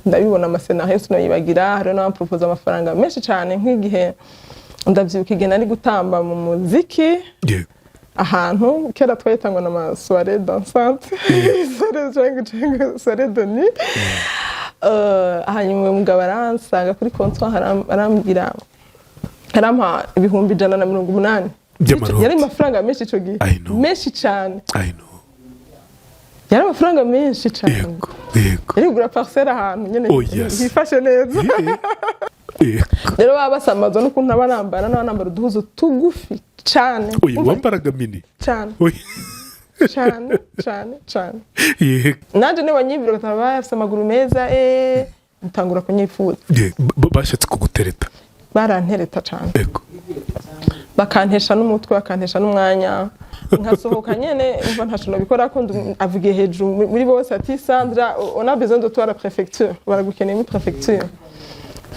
ndabibona amasenario sinoyibagira hari no propose amafaranga menshi cyane nk'igihe ndavyibuka igihe nari gutamba mu muziki ahantu kera twayitangwa na ma soirée dansante soirée de nuit hanyuma umugabo aransanga kuri comptoir arambwira arampa 180 yari amafaranga menshi ico gihe menshi cyane yari amafaranga menshi cyane yari gura parcelle ahantu nyene hifashe neza rero babasamaza no kuntu abanambara n'abanambara uduhuzo tugufi cyane wambaraga mini cyane cyane nanje ne wanyibiro gataba yafise amaguru meza ntangura kunyifuza bashatse kugutereta barantereta cyane bakantesha n'umutwe bakantesha n'umwanya nkasohoka nyene umva ntacu nabikora ko avugiye hejuru muri bose ati Sandra on a besoin de toi à la préfecture baragukeneye muri préfecture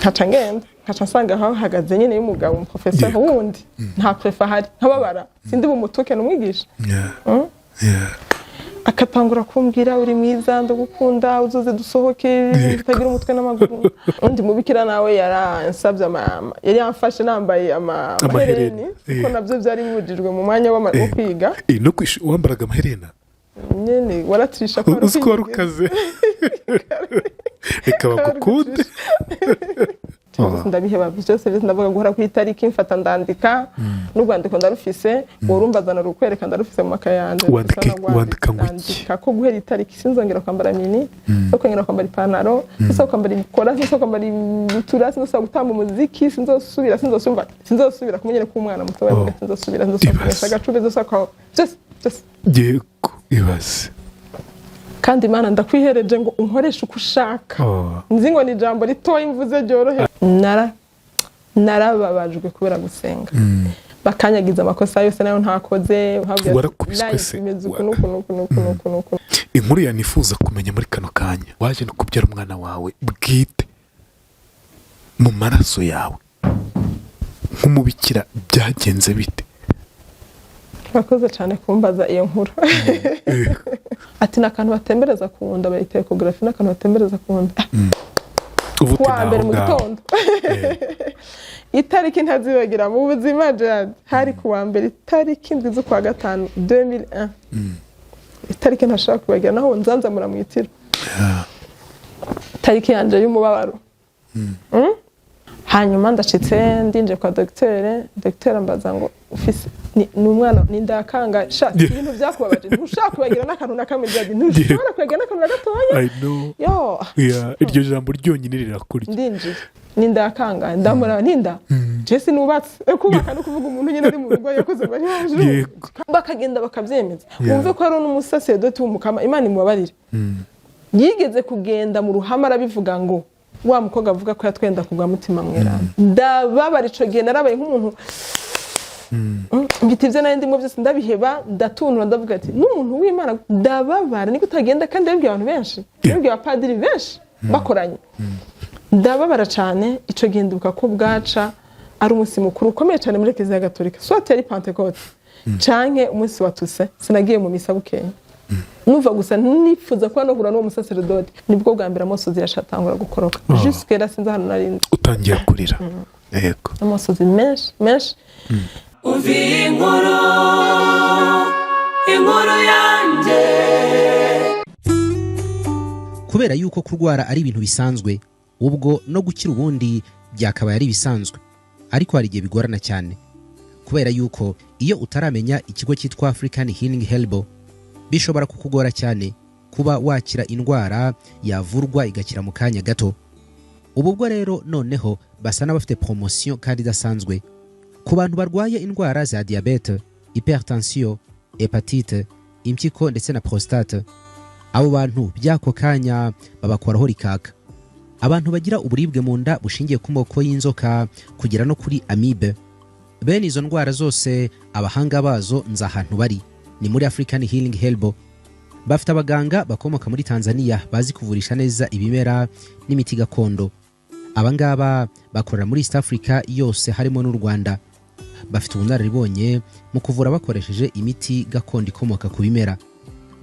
nkaca ngenda nkaca nsanga aho hagaze nyene y'umugabo umuprofesseur wundi nta prefa hari nkababara sindi bumutuke n'umwigisha akatangura kumbwira uri mwiza ndagukunda uzoze dusohoke utagira umutwe n'amaguru undi mubikira nawe yaransabye yari yamfashe nambaye amahereni kuko navyo byari bibujijwe mu mwanya wo kwiga no wambaraga amaherena nyene waratrisha ko uko rukaze reka bagukunde ndabiheba byose ndavuga guhora ku itariki mfata ndandika n'urwandiko ndarufise urumbazana rukwereka ndarufise mu makayanje wandika ngwiki ko guhera itariki sinzongera kwambara mini so kwengera kwambara ipantaro so kwambara ikora so kwambara itura so gutamba umuziki sinzosubira kumenyera ko umwana muto wawe sinzosubira agacuve zo sako just yego ibase kandi Imana ndakwihereje ngo unkoreshe uko ushaka nzi ngo ni ijambo ritoye imvuze ryorohe narababajwe kubera gusenga bakanyagiza amakosa yose nayo ntakoze warakubiswe se inkuru yanifuza kumenya muri kano kanya waje no kubyara umwana wawe bwite mu maraso yawe nk'umubikira byagenze bite bakoze cyane kumbaza iyo nkuru ati nakantu batembereza ku nda bayita ecography nakantu batembereza ku nda kuwa mbere mu gitondo itariki ntazibagira mu buzima Jad hari kuwa mbere itariki ndwi zo kwa gatanu 2001 itariki ntashaka kubagira naho nzanzamura mu itiro itariki yanje y'umubabaro hanyuma ndashitse ndinje kwa docteur ambaza ngo ufise ni umwana nindakanga shati ibintu byakubabaje ntushaka kubagira n'akantu nakamwe Jad ntushobora kubagira n'akantu na gatoya I know iryo jambo ryonyine rirakurya ndinje nindakanga ndamura ninda Jesse nubatse kubaka no kuvuga umuntu nyine ari mu rugo yakoze bari hejuru bakagenda bakabyemeza wumve ko ari n'umusaseredoti w'umukama Imana imubabarire yigeze kugenda mu ruhama arabivuga ngo wa mukobwa avuga ko yatwenda kugwa mutima mwerana ndababara ico gihe narabaye nk'umuntu bitivye nayo ndimo byose ndabiheba ndatunura ndavuga ati n'umuntu w'Imana ndababara niko utagenda kandi yabwiye abantu benshi yabwiye abapadiri benshi bakoranye ndababara cyane ico gihe ndibuka ko bwaca ari umunsi mukuru ukomeye cyane muri Kiliziya Gatolika soit ari Pentecote canke umunsi wa Tuse sinagiye mu misa bukeye nuva gusa nifuza ko nohura no musaseredoti nibwo bwa mbere amosozi yashatangura gukoroka jusque là sinza hano narindi utangiye kurira yego amosozi menshi uvi inkuru yanjye kubera yuko kurwara ari ibintu bisanzwe ubwo no gukira ubundi byakabaye ari bisanzwe ariko hari igihe bigorana cyane kubera yuko iyo utaramenya ikigo cyitwa African Healing Helbo bishobora kukugora cyane kuba wakira indwara yavurwa igakira mu kanya gato. Ubwo rero noneho basa n'abafite promotion kandi idasanzwe ku bantu barwaye indwara za diabete, hypertension, hepatite, impyiko ndetse na prostate. Abo bantu byako kanya babakoraho rikaka. Abantu bagira uburibwe mu nda bushingiye ku moko y'inzoka kugera no kuri amibe. Bene izo ndwara zose abahanga bazo nza ahantu bari ni muri African Healing Helbo. Bafite abaganga bakomoka muri Tanzania bazi kuvurisha neza ibimera n'imiti gakondo. Abangaba bakorera muri East Africa yose harimo n'u Rwanda. Bafite ubunararibonye mu kuvura bakoresheje imiti gakondo ikomoka ku bimera.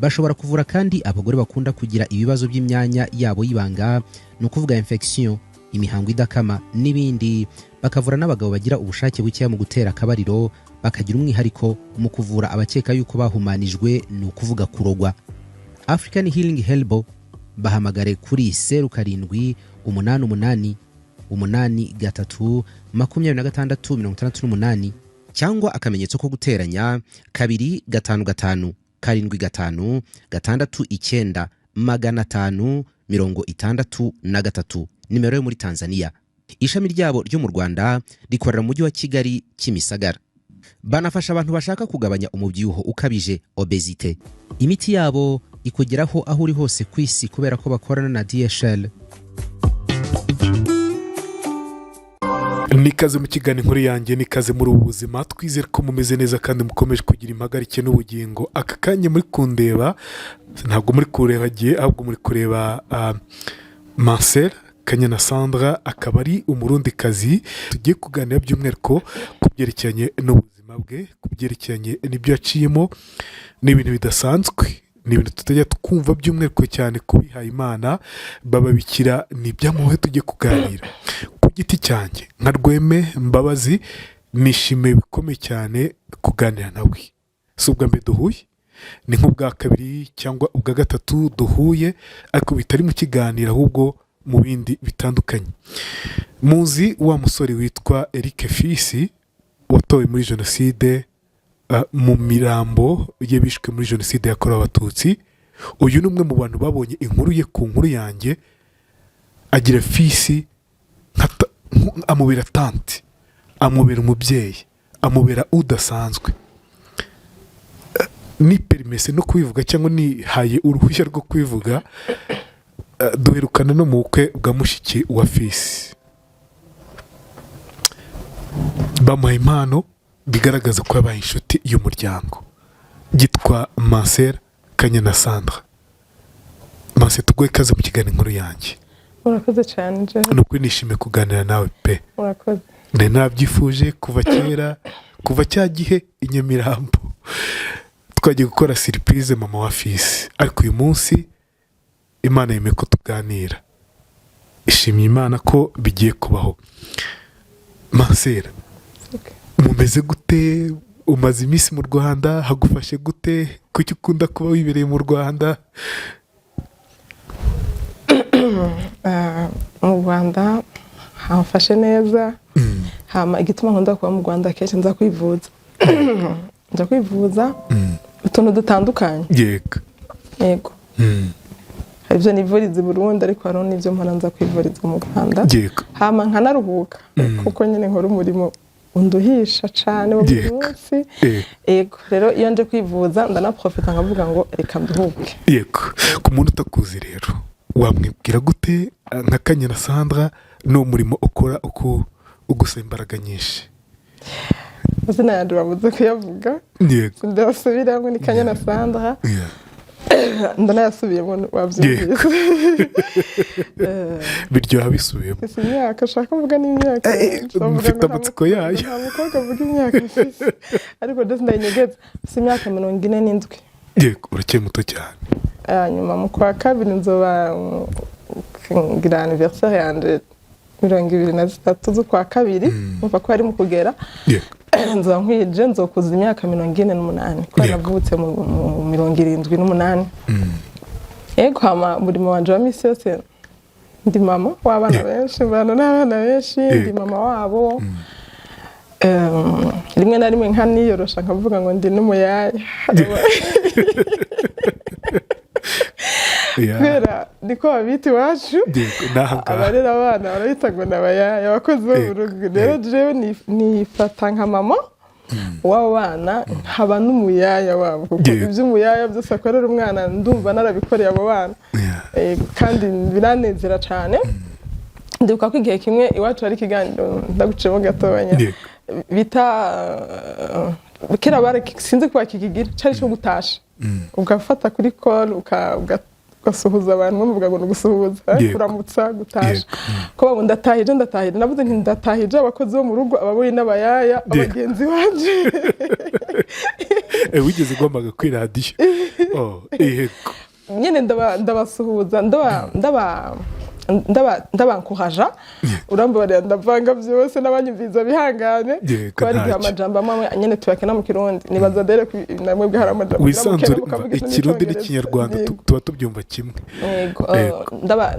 bashobora kuvura kandi abagore bakunda kugira ibibazo by'imyanya yabo y'ibanga, ni ukuvuga infection, imihango idakama n'ibindi. Bakavura n'abagabo bagira ubushake bukeya mu gutera akabariro, bakagira umwihariko mu kuvura abakeka yuko bahumanijwe, ni ukuvuga kurogwa. African Healing Helbo bahamagare kuri 0788832668 cyangwa akamenyetso ko guteranya 255 nimero yo muri Tanzania. Ishami ryabo ryo mu Rwanda rikorera mu mujyi wa Kigali Kimisagara. Banafasha abantu bashaka kugabanya umubyibuho ukabije, obesite. Imiti yabo ikugeraho aho uri hose ku isi kubera ko bakorana na DHL. Nikaze mu kiganiro inkuru yanjye, nikaze muri ubu buzima. Twizere ko mumeze neza kandi mukomeje kugira impagarike n'ubugingo. Aka kanya muri kundeba, ntabwo muri kureba giye, ahubwo muri kureba Marcel Kanyana Sandra, akaba ari umurundikazi. Tugiye kuganira by'umwihariko ku byerekeranye n'ubuzima bwe, ku byerekeranye n'ibyo yaciyemo, n'ibintu bidasanzwe, ni ibintu tutajya twumva by'umwihariko cyane ku bihaye Imana bababikira. Ni ibyamuhe tugiye kuganira. Ku giti cyanjye nka RWEME Mbabazi, nishimiye bikomeye cyane kuganira nawe. Si ubwa mbere duhuye, ni nk'ubwa kabiri cyangwa ubwa gatatu duhuye, ariko bitari mu kiganiro ahubwo mu bindi bitandukanye. Muzi wa musore witwa Eric Fisi watowe muri jenoside, mu mirambo y'abishwe muri jenoside yakorewe Abatutsi. Uyu ni umwe mu bantu babonye inkuru ye ku nkuru yanjye, agira Fisi amubera tante, amubera umubyeyi, amubera udasanzwe. Ni perimese no kubivuga cyangwa nihaye uruhushya rwo kubivuga. Duherukana no mu bukwe bwa mushiki wa Fisi. Bamuha impano bigaragaza ko yabaye inshuti y'umuryango. Gitwa Marcel Kanyana Sandra. Marcel, tugoye ikaze mu kiganiro inkuru yanjye. Urakoze cyane je. Nukuri nishimiye kuganira nawe pe. Urakoze. Nabyifuje kuva kera, kuva cya gihe i Nyamirambo. Twagiye gukora surprise mama wa Fisi, ariko uyu munsi Imana yemeye ko tuganira. Ishimye Imana ko bigiye kubaho. Marcel, mumeze gute? Umaze iminsi mu Rwanda, hagufashe gute? Kuki ukunda kuba wibereye mu Rwanda? Mu Rwanda hafashe neza. Hama igituma nkunda kuba mu Rwanda kenshi nza kwivuza. Nza kwivuza utuntu dutandukanye. Yego. Ibyo nivuriza i Burundi, ariko hari n'ibyo mpora nza kwivuriza mu Rwanda. Hama nkanaruhuka kuko nyine nkora umurimo unduhisha cyane mu munsi. Yego, rero iyo nje kwivuza ndanaprofita nkavuga ngo reka nduhuke. Yego, ku muntu utakuzi rero wamwibwira gute nka Kanyana Sandra no murimo ukora uko ugusa imbaraga nyinshi? Mazina yanjye bavuze kuyavuga. Yego. Ndasubiramo ni Kanyana Sandra. Ndanayasubiyemo wabyumvise. Biryoha bisubiyemo. Ese imyaka ushaka kuvuga n'imyaka? Mfite amatsiko yayo. Nta mukobwa avuga imyaka mfise. Ariko ndetse ndayinyegeza. Mfise imyaka 47. Yego, urakeye muto cyane. Nyuma mu kwa kabiri nzoba ngira anniversaire yanje 23 z'ukwa kabiri. Umva ko ari mu kugera. Yego. Nzoba nkwije nzokuza imyaka 48 ko navutse mu 78. Yego, hama umurimo wanje wa misi yose ndi mama w'abana benshi, bana n'abana benshi, ndi mama wabo. Rimwe na rimwe nkaniyorosha nkavuga ngo ndi n'umuyaya. Kubera niko babita iwacu, abarera abana barahita ngo n'abayaya, abakozi bo mu rugo. Rero jewe nifata nka mama w'abo bana, nkaba n'umuyaya wabo, kuko iby'umuyaya byose akorera umwana ndumva narabikoreye abo bana. Kandi biranezera cyane. Ndibuka ko igihe kimwe iwacu hari ikiganiro ndagucemo gatonya bita kera sinzi kuba kikigira cyari cyo gutasha. Ugafata kuri call ugasuhuza abantu, bavuga ngo gusuhuza, kuramutsa, gutasha. Ko babo ndatahije navuze nti ndatahije abakozi bo mu rugo, ababoyi n'abayaya, abagenzi banje. wigeze guhamaga kuri radiyo yego nyine ndabasuhuza ndabankuhaja urambabarira ndavanga byose n'abanyumviza bihangane ko ari amajambo amwe nyene tubakena mu kirundi nibaza dere namwe bwahara amajambo wisanzure ikirundi n'ikinyarwanda tuba tubyumva kimwe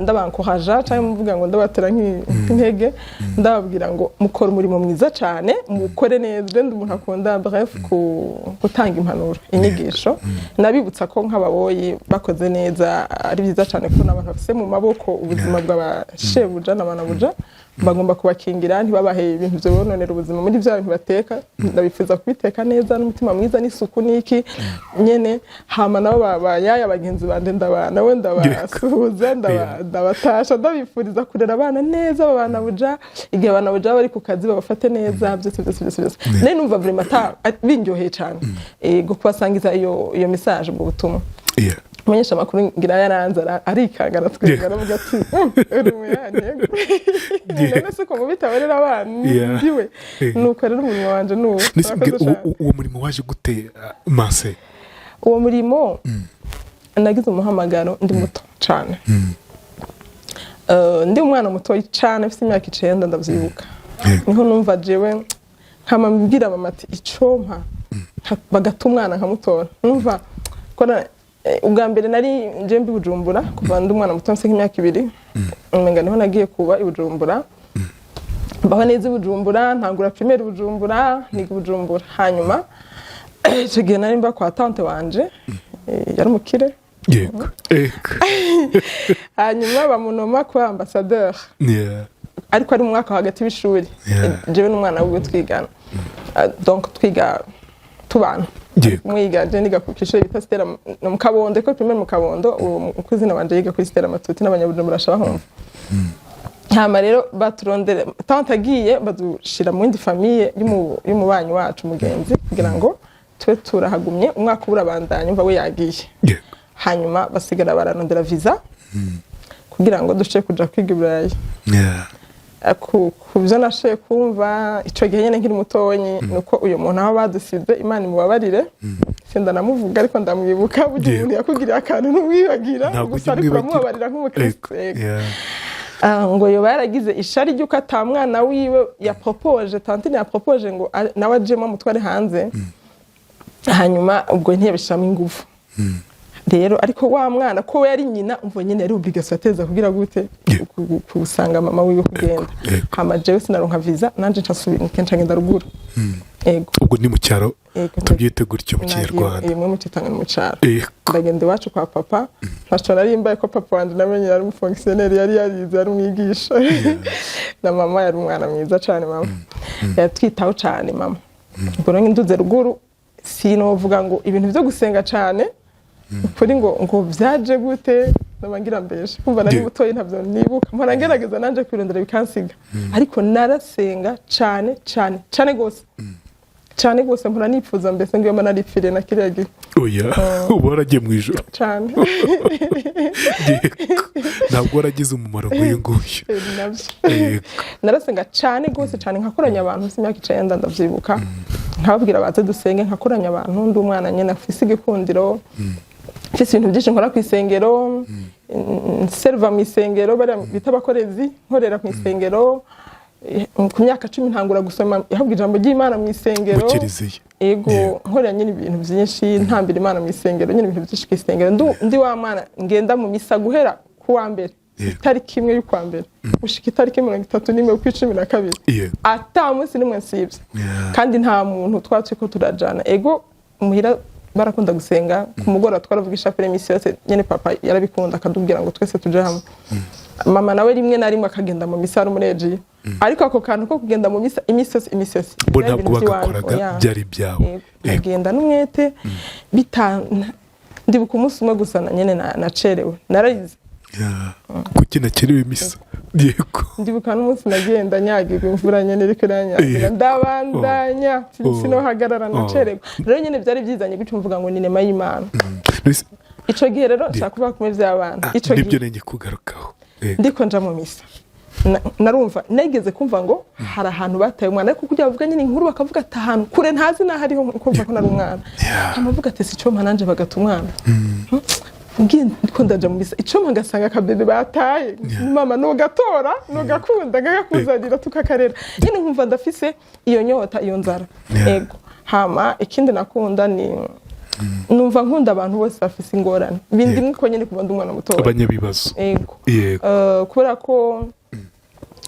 ndabankuhaja cyangwa muvuga ngo ndabatera nk'intege ndababwira ngo mukora umurimo mwiza cyane mukore neza ndi umuntu akunda bref gutanga impanuro inyigisho nabibutsa ko nk'ababoyi bakoze neza ari byiza cyane ko n'abantu bafise mu maboko ubuzima bw'abashebuja n'abanabuja bagomba kubakingira ntibabahe ibintu byononera ubuzima muri bya bintu bateka ndabifuza kubiteka neza n'umutima mwiza n'isuku niki nyene hama nabo yaya bagenzi bande nawe ndabasuhuza ndabatasha ndabifuriza kurera abana neza abanabuja igihe abanabuja bari ku kazi babafate neza byose nari numva vraiment binjoheye cyane go kubasangiza iyo message mu butumwa Menyesha makuru ngira yaranza arikangana twigana mu gati urumuyane nese ko mubitabarira abana ndiwe nuko rero umuntu wanje nuwo uwo murimo waje gute Mase uwo murimo nagize umuhamagaro ndi muto cyane ndi umwana muto cyane afite imyaka 9 ndavyibuka niho numva jewe nkamambwira mama ati icompa bagata umwana nkamutora numva ko ubwa mbere nari nje mbi Bujumbura kuva ndi umwana muto mfite imyaka 2 umenga niho nagiye kuba i Bujumbura baho neza Bujumbura ntangura primaire Bujumbura niga Bujumbura hanyuma icyo gihe nari mba kwa tante wanje yari umukire yego hanyuma bamunoma kuba ambassadeur ariko ari mu mwaka hagati w'ishuri jewe n'umwana w'ubwo twigana donc twiga tubana mwiga je niga ku kishure bita Stella mu Kabondo ko primaire mu Kabondo ukuzina wanje yiga kuri Stella Matuti n'abanyabujumbura shaba hama rero baturondere tante agiye badushira mu indi famille y'umubanyi wacu mugenzi kugira ngo twe turahagumye umwaka urabandanya umva we yagiye hanyuma basigara baranondera visa kugira ngo dushe kuja kwiga Burayi kubyo nashe kumva ico gihe nyene nkiri mutonyi nuko uyu muntu aho badusize Imana imubabarire senda namuvuga ariko ndamwibuka bugiye umuntu yakugiriye akantu n'uwibagira gusa ariko amubabarira nk'umukristo ngo yo baragize ishari ryuko atamwana wiwe ya propose tantine ya propose ngo nawe ajemo mutware hanze hanyuma ubwo ntiyabishamo ingufu rero ariko wa mwana ko yari nyina umvo nyene yari obligation ateza kugira gute kusanga mama wiwe kugenda hama jewe sinaronka visa nanje ncasubira kenshi ngenda ruguru ego ubwo ni mu cyaro tubyite gutyo mu Kinyarwanda imwe mu kitanga mu cyaro ndagende wacu kwa papa ntacyo nari mbaye ko papa wanje namenye yari umufonctionnaire yari yarize yari umwigisha na mama yari umwana mwiza cyane mama yatwitaho cyane mama ubwo nduze ruguru sinovuga ngo ibintu byo gusenga cyane kuri ngo byaje gute nabangira mbeshe kumva nari butoyi ntavyo nibuka mpora ngerageza nanje kwirondera bikansiga ariko narasenga cyane gose mpora nipfuza mbese ngiyo mana ripfire na kiriya gihe ubu waragiye mu ijoro cyane ntabwo waragize umumaro nk'uyu nguyu narasenga cyane gose nkakoranya abantu imyaka 9 ndavyibuka nkababwira baze dusenge nkakoranya abantu ndi umwana nyene afise igikundiro fisi ibintu byinshi nkora ku isengero serva mu isengero bita abakorezi nkorera ku isengero ku myaka 10 ntangura gusoma yahabwa ijambo ry'Imana mu isengero ego nkorera nyine ibintu byinshi ntambira Imana mu isengero nyine ibintu byinshi ku isengero ndi wa mwana ngenda mu misa guhera ku wa mbere itariki imwe y'ukwa mbere gushika itariki 31 ku 12 ata munsi nimwe nsibye kandi nta muntu twatse ko turajana ego muhira barakunda gusenga ku mugora twaravugisha kuri misi yose nyene papa yarabikunda akadubwira ngo twese tuje hamwe mama nawe rimwe na rimwe akagenda mu misa rumureji ariko ako kantu ko kugenda mu misa imisosi bo ntabwo bagakoraga byari byawe agenda n'umwete ndibuka umunsi umwe gusa nyene nacerewe narayize kuki nakerewe imisa yego ndibuka n'umunsi nagenda nyagirwa imvura nyene iriko iranyagira ndabandanya sino hagarara nacerewe rero nyene byari byizanye gutyo mvuga ngo ni nema y'Imana ico gihe rero nshaka kuvuga kumwe vy'abana ico gihe nibyo nenge kugarukaho ndiko nja mu misa narumva negeze kumva ngo hari ahantu bataye umwana ariko kujya bavuga nyine inkuru bakavuga ati ahantu kure ntazi naho ariho kumva ko nari umwana amavuga ati si cyo mananje bagata umwana ndiko ndaja mu bisa ico magasanga akabebe bataye mama no gatora no gakunda gakuzanira tukakarera nyine nkumva ndafise iyo nyota iyo nzara ego hama ikindi nakunda ni numva nkunda abantu bose bafise ingorane bindi niko nyine kubanda umwana muto abanyabibazo ego kubera ko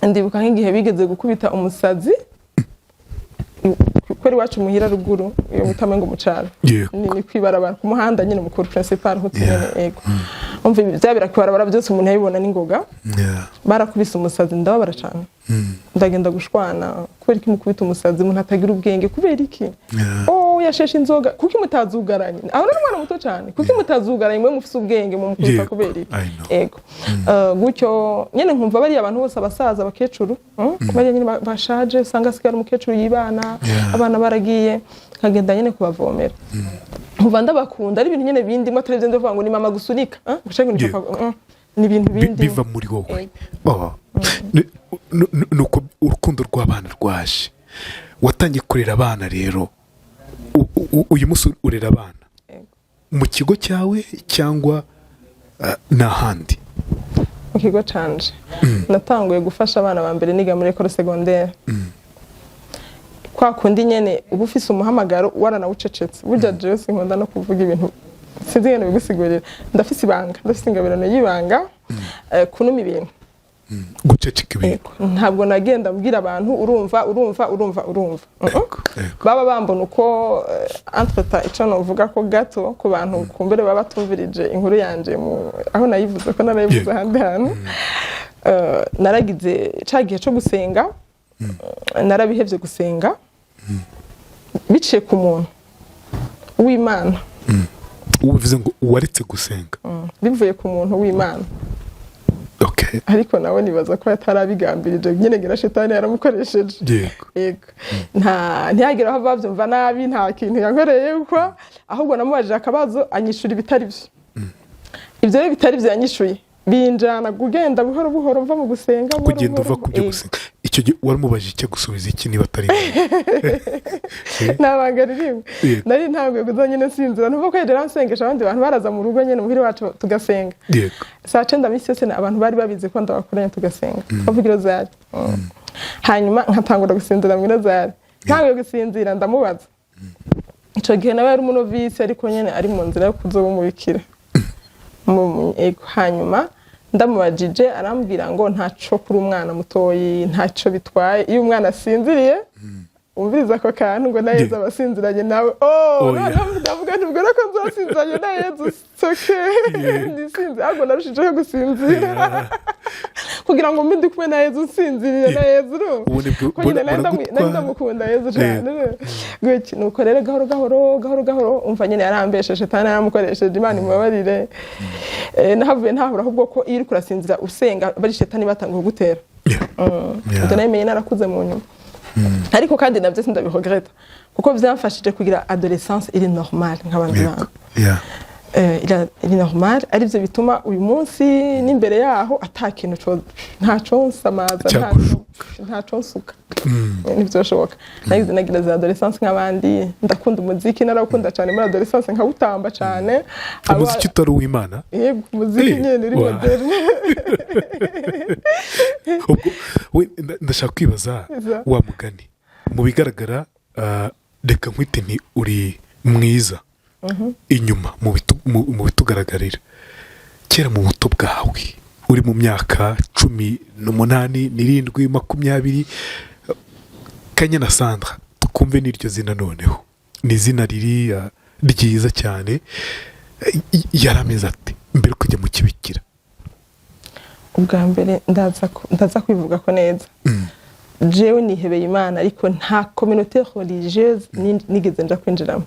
ndibuka nk'igihe bigeze gukubita umusazi kweri wacu muhira ruguru iyo mutame ngo mucara ni kwibarabara ku muhanda nyine mukuru principal hotene ego umva byabira kwibarabara byose umuntu yabibona n'ingoga barakubise umusazi ndababara cyane ndagenda gushwana kubera iki mukubita umusazi umuntu atagira ubwenge kubera iki yasheshe inzoga kuki mutazugaranye aho ari umwana muto cyane kuki mutazugaranye mwe mufise ubwenge mu mukubita kubera iki ego gutyo nyene nkumva bari abantu bose abasaza abakecuru kubera nyine bashaje usanga sigara umukecuru yibana abana baragiye kagenda nyene kubavomera nkumva ndabakunda ari ibintu nyene bindi mo televiziyo ndavuga ngo ni mama gusunika gushaka ni ibintu bindi biva muri wowe nuko urukundo rw'abana rwaje watangiye kurera abana rero uyu munsi urera abana mu kigo cyawe cyangwa n'ahandi mu kigo canje natanguye gufasha abana ba mbere niga muri école secondaire kwa kundi nyene ubu ufise umuhamagaro waranawucecetse burya jewe sinkunda no kuvuga ibintu sinzi ngene bigusigurira ndafise ibanga ndafise ingabirano y'ibanga kunuma ibintu guceceka ibintu ntabwo nagenda mbwira abantu urumva baba bambona uko entreta ico novuga ko gato ku bantu kumbere baba tumvirije inkuru yanje aho nayivuze ko narayivuze ahandi hantu naragize cagihe cyo gusenga narabihevye gusenga biciye ku muntu w'Imana ubivuze ngo waretse gusenga bivuye ku muntu w'Imana ariko nawe nibaza ko yatarabigambirije nyene ngira shetani yaramukoresheje yego ntiyagera aho bavyumva nabi nta kintu yankoreye uko ahubwo namubajije akabazo anyishura ibitari byo ivyo rero bitari byo yanyishuye binjana kugenda buhoro buhoro mva mu gusenga kugenda uva ku byo gusenga icyo waramubajije icyo gusubiza iki niba atari nabangaririwe nari ntabwo nyine sinzira ntuva ko yedera nsengesha abandi bantu baraza mu rugo nyine muhiri wacu tugasenga saa 9 misi yose abantu bari babizi ko ndabakoranye tugasenga bavugira zari hanyuma nkatangura gusinzira mu rozari ntabwo gusinzira ndamubaza ico gihe nawe ari umunovisi ariko nyene ari mu nzira yo kuzoba umubikira hanyuma ndamubajije arambwira ngo ntaco kuri umwana mutoyi ntaco bitwaye iyo umwana asinziriye umviriza ko kantu ngo nayeza abasinziranye nawe ndavuga nubwo rako nzasinziranye nayeza soke nisinzi ahubwo narushijeho gusinzira kugira ngo mbi kumwe nayeza usinziriye nayeza ko nyine ndamukunda yeza cyane gutyo nuko rero gahoro umva nyine yarambesheje tana yaramukoresheje Imana imubabarire nahavuye ntahura ahubwo ko iyo uri kurasinzira usenga bari shetani batanguye gutera ubwo nayimenye narakuze mu nyuma ariko kandi nabyo sindabihogereta kuko byamfashije kugira adolescence iri normal nk'abandi bantu iri normal ari byo bituma uyu munsi n'imbere yaho atakintu ntaco nsamaza ntaco nsuka nivyo shoboka nagira za adolescence nk'abandi ndakunda umuziki narakunda cyane muri adolescence nkawutamba cyane umuziki utari uw'Imana yego umuziki nyene uri moderne ndashaka kwibaza wa mugani mu bigaragara reka nkwite nti uri mwiza inyuma mu bitugaragarira kera mu buto bwawe uri mu myaka 18 7 20 Kanya na Sandra tukumve n'iryo zina noneho ni izina riri ryiza cyane yarameze ati mbere kujya mu kibikira ubwa mbere ndaza kwivuga ko neza jewe nihebeye Imana ariko nta communauté religieuse nigeze nja kwinjiramo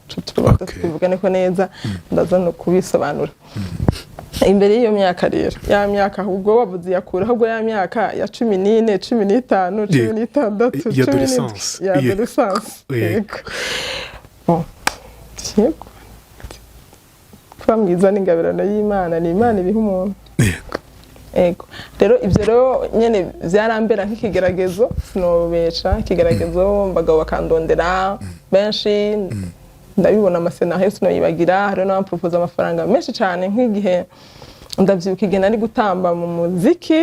tuvugane ko neza ndaza no kubisobanura imbere y'iyo myaka rero ya myaka ahubwo wavuze yakura ahubwo ya myaka ya 14 15 16 17 ya adolescence yego kwa Mwiza n'ingabirano y'Imana ni Imana ibiha umuntu ego rero ibyo rero nyene vyarambera nk'ikigeragezo sinobesha ikigeragezo Abagabo bakandondera benshi ndabibona amasenario sinoyibagira rero n'ampropose amafaranga menshi cyane nk'igihe ndavyibuka igihe nari gutamba mu muziki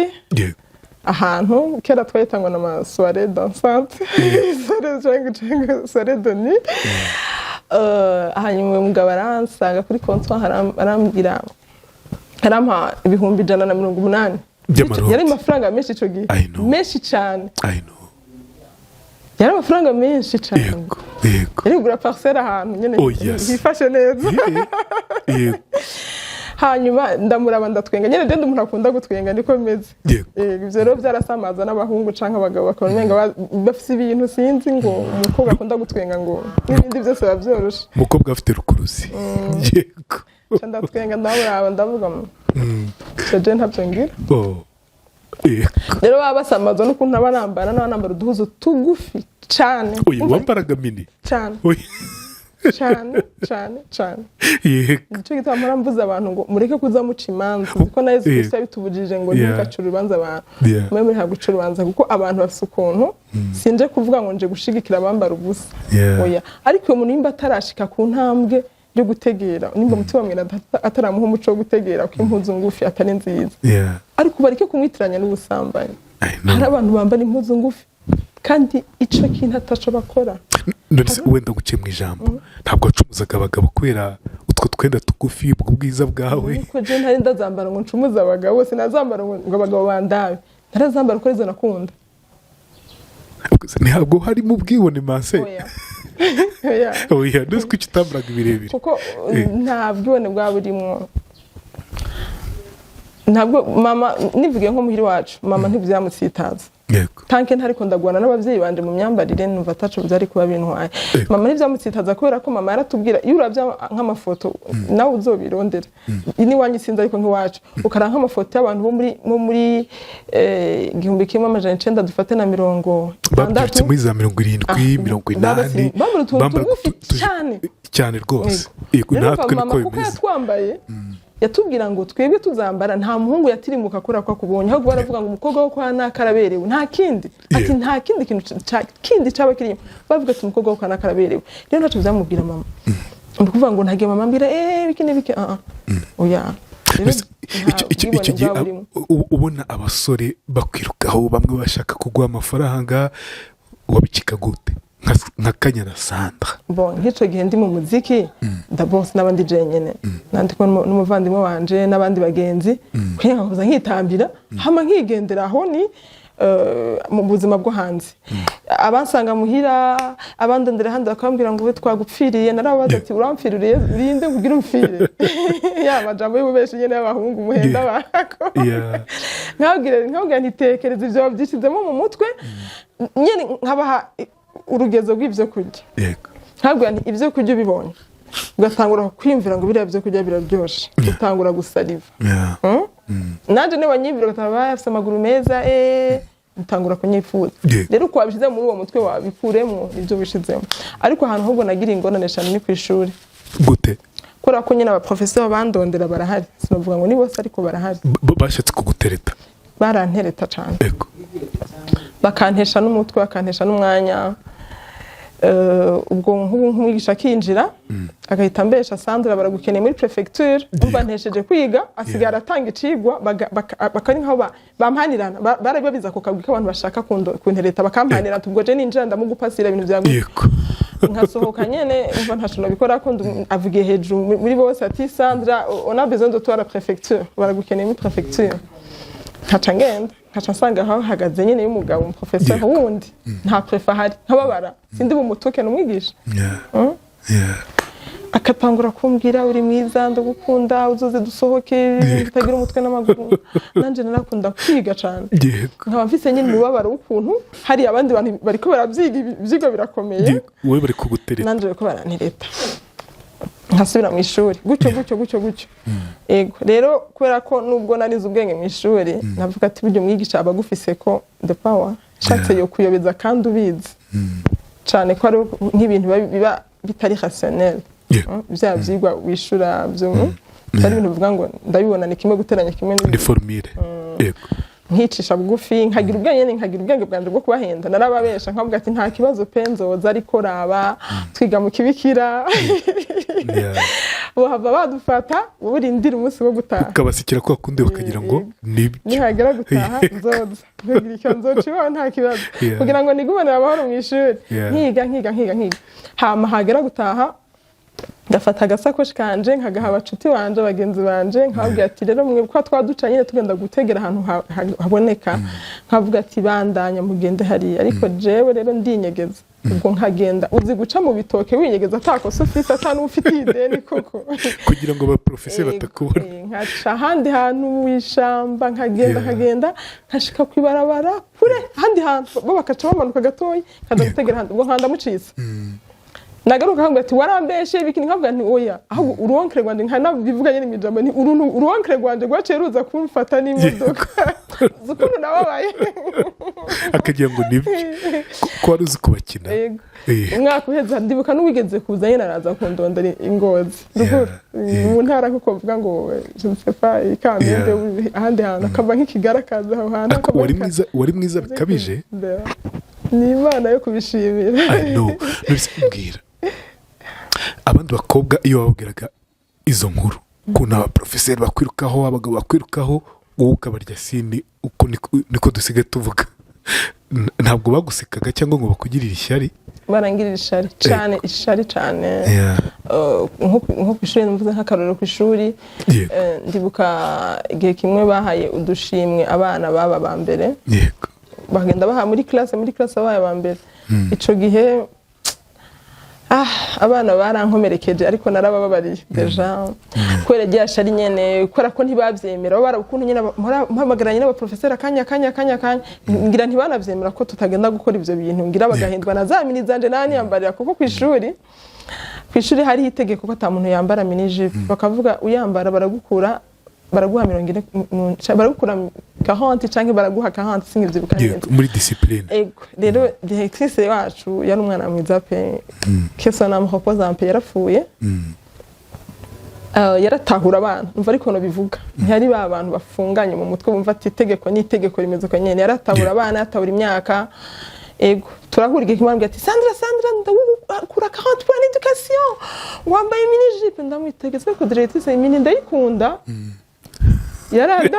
ahantu kera twayitangwa na soirée dansante soirée de nuit hanyuma umugabo aransanga kuri comptoir arambwira arampa 180 yari amafaranga menshi ico gihe menshi cyane yari amafaranga menshi cyane yari gura parcelle ahantu nyene bifashe neza hanyuma ndamuraba ndatwenga nyene ndende umuntu akunda gutwenga niko bimeze ivyo rero byarasamaza n'abahungu canke abagabo bakamenga bafise ibintu sinzi ngo umukobwa akunda gutwenga ngo n'ibindi byose babyoroshe umukobwa afite rukuruzi yego ndatwenga ndamuraba ndavuga je ntabyo ngira rero babasamaza n'ukuntu abanambara uduhuzo tugufi cyane wambaraga mini cyane cyane nicyo gituma mpora mvuze abantu ngo mureke kuza muca imanza kuko na Yesu Kristo yabitubujije ngo ntigacure urubanza abantu mwe muri guca urubanza kuko abantu bafite ukuntu sinje kuvuga ngo nje gushigikira abambara ubusa oya ariko uwo muntu nimba atarashika ku ntambwe yo gutegera nimba mutima mwera ataramuha umuco wo gutegera ko impuzu ngufi atari nziza ariko bareke kumwitiranya n'ubusambanyi hari abantu bambara impuzu ngufi kandi ico kintu ataco bakora none wenda guciye mu ijambo ntabwo wacumuzaga abagabo kubera utwo twenda tugufi bw'ubwiza bwawe ko je ntari ndazambara ngo ncumuza abagabo sinazambara ngo abagabo bandabe ntarazambara ko rizo nakunda ntabwo harimo ubwibone mase oya ndetse ko kitambaraga ibirebire kuko nta bwibone bwa burimo ntabwo mama nivuge nko muhiri wacu mama ntibyamutsitaza tanke ntariko ndagwana n'abavyeyi banje mu myambarire numva ataco byari kuba bintwaye mama nivyamutsitaza kubera ko mama yaratubwira iyo uravya nk'amafoto nawe uzobirondera ini wanyu sinzi ariko nk'iwacu ukaranka amafoto y'abantu bo muri 1900 dufate na 70 babyutse muri za 70 80 bambara cyane rwose natwe niko bimeze twambaye yatubwira ngo twebwe tuzambara nta muhungu yatirimuka kora kwa kubonye aho baravuga ngo umukobwa wo kwa nakaraberewe nta kindi ati nta kindi kintu kindi caba kirimo bavuga ati umukobwa wo kwa nakaraberewe rero ntacu byamubwira mama ukuvuga ngo ntage mama mbira biki oya icyo gihe ubona abasore bakwirukaho bamwe bashaka kugwa amafaranga wabikika gute nka Kanyana Sandra bon nk'ico gihe ndi mu muziki ndabonse n'abandi jenyene nandiko n'umuvandimwe wanje n'abandi bagenzi kwenga nkitambira hama nkigendera aho ni mu buzima bwo hanze abansanga muhira abandondera handi bakambwira ngo we twagupfiriye narabaza ati urampfiruriye rinde kugira umfire ya majambo y'ubeshi nyene y'abahungu muhenda bako nkabwira ntitekereza ivyo byishizemo mu mutwe nyene nkabaha urugezo rw'ivyo kurya ntabwo ivyo kurya ubibonye ugatangura kwiyumvira ngo biriya byo kurya biraryoshe utangura gusaliva nanje ne wanyivira ugataba yafise amaguru meza utangura kunyifuza rero uko wabishize muri uwo mutwe wabikuremo ivyo bishizemo ariko ahantu ahubwo nagira ingorane cyane ni kwishuri gute kora ko nyine aba professeur bandondera barahari sinavuga ngo ni bose ariko barahari bashatse kugutereta barantereta cyane bakantesha n'umutwe bakantesha n'umwanya ubwo nk'umwigisha kinjira agahita mbesha Sandra baragukeneye muri prefecture umva ntesheje kwiga asigara atanga icigwa bakari nkaho bampanirana bari babiza ko kabwika abantu bashaka kuntereta bakampanira tubwo je ninjira ndamugupasira ibintu byaguye nkasohoka nyene umva ntacu nabikora ko avugiye hejuru muri bose ati Sandra on a besoin de toi à la préfecture baragukeneye muri prefecture nkaca ngenda nkaca nsanga aho hagaze nyene y'umugabo umuprofesseur wundi nta prefa hari nkababara sindi bumutuke n'umwigisha akatangura kumbwira uri mwiza ndagukunda uzoze dusohoke utagira umutwe n'amaguru nanje narakunda kwiga cyane nkaba mfise nyine mubabaro ukuntu hari abandi bantu bariko baravyiga ibyigo birakomeye wowe bari kugutereta nanje bariko barantereta nkasubira mu ishuri gutyo ego rero kubera ko nubwo narize ubwenge mu ishuri navuga ati buryo mwigisha abagufise ko the power shatse yo kuyobeza kandi ubizi cyane ko ari nk'ibintu biba bitari rationnel bya byigwa wishura byo ari ibintu bivuga ngo ndabibona ni kimwe guteranya kimwe ni formule nkicisha bugufi nkagira ubwenge bwanje bwo kubahenda narababesha nkavuga ati nta kibazo pe nzoza ariko raba twiga mu kibikira bahava badufata urindira umunsi wo gutaha ukabasikira ko bakunde bakagira ngo nihagera gutaha nzoza nkagira icyo nzociwa nta kibazo kugira ngo nigumanire amahoro mu ishuri nkiga hama hagera gutaha ndafata agasakoshi kanje nkagaha abacuti banje bagenzi banje nkababwira ati rero mwe ko twaduca nyine tugenda gutegera ahantu haboneka nkavuga ati bandanya mugende hari ariko jewe rero ndinyegeza ubwo nkagenda uzi guca mu bitoke winyegeza atakosa ufite atanu ufite ideni koko kugira ngo ba professeur batakubona nkaca ahandi hantu wishamba nkagenda nkashika kwibarabara kure ahandi hantu bo bakaca bamanuka gatoyi kaza gutegera ahandi ubwo nkanda mucisa nagaruka hambwa ati warambeshe bikini nkavuga nti oya aho uruonkere rwanje nkana bivuganye n'imijambo ni uruonkere rwanje rwaceruza kumfata n'imodoka zukuntu nababaye akagira ngo nibyo ko wari uzi kubakina umwaka uheze ndibuka n'uwigeze kuza nyine araza kundondera ingozi ruguru mu ntara kuko mvuga ngo je ne sais pas ikamende ahandi hantu akava nk'ikigarakaza aho hantu wari mwiza bikabije ni Imana yo kubishimira no nubisubwira abandi bakobwa iyo babwiraga izo nkuru kuna aba professeur bakwirukaho abagabo bakwirukaho wowe ukabarya sini uko niko dusigaye tuvuga ntabwo bagusekaga cyangwa ngo bakugirire ishyari barangirira ishari cyane ishari cyane nko kwishuri mvuze nk'akaroro kwishuri ndibuka igihe kimwe bahaye udushimwe abana baba ba mbere yego bagenda baha muri classe babaye ba mbere ico gihe abana barankomerekeje ariko narabababariye deja kwera ryashari nyene kwera ko ntibavyemera barakuntu nyene mpamagaranye n'aba professeur akanya ngira ntibanavyemera ko tutagenda gukora ivyo bintu ngira bagahindwa na za mini zanje nani yambarira kuko kwishuri hari itegeko ko ata muntu yambara mini jipe bakavuga uyambara baraguha 40 baragukura 40 canke baraguha 40 singivye bukanye muri discipline ego rero directrice wacu yari umwana mwiza pe keso na muhopoza mpe yarapfuye yaratahura abantu umva ariko no bivuga ntiyari ba abantu bafunganye mu mutwe bumva ati itegeko ni itegeko rimeze ko nyene yaratahura abana yatahura imyaka ego turahura igihe kimwe ati Sandra ndakura 40 pour l'éducation wambaye mini jipe ndamwitegetse ko directrice mini ndayikunda yaranda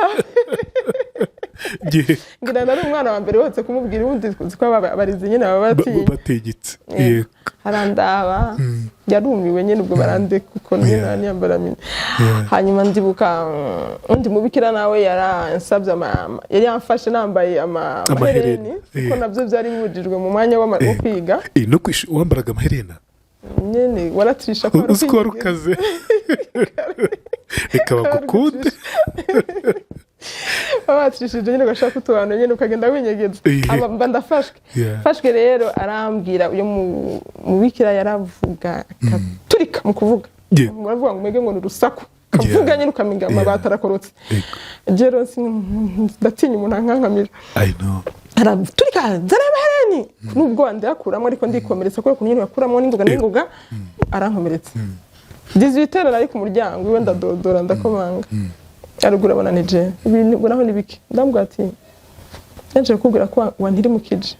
ngira nari umwana wa mbere wose kumubwira ubundi ko abarizi nyine baba bategetse harandaba yarumiwe nyine ubwo barande kuko nyine niyambara mini hanyuma ndibuka undi mubikira nawe yaransabye yari yamfashe nambaye amahereni kuko nabyo byari bujijwe mu mwanya wo kwiga no wambaraga amaherena nyine waratrisha ko rukaze reka bagukunde abatrishije nyine gashaka kutubana nyine ukagenda winyegeza aba ndafashwe rero arambwira uyo mubikira yaravuga katurika mu kuvuga muravuga ngo mege ngo nurusaku kavuga nyine ukamiga amabata arakorotse jero ndatinya umuntu ankankamira I know araturika zarabahereni nubwo ndakuramo ariko ndikomeretsa ko kunyine yakuramo n'ingoga arankomeretse 18 ari ku muryango iwe ndadodora ndakomanga arugura abona nije ibintu naho nibiki ndambwa ati yaje kubwira ko wantiri mu kije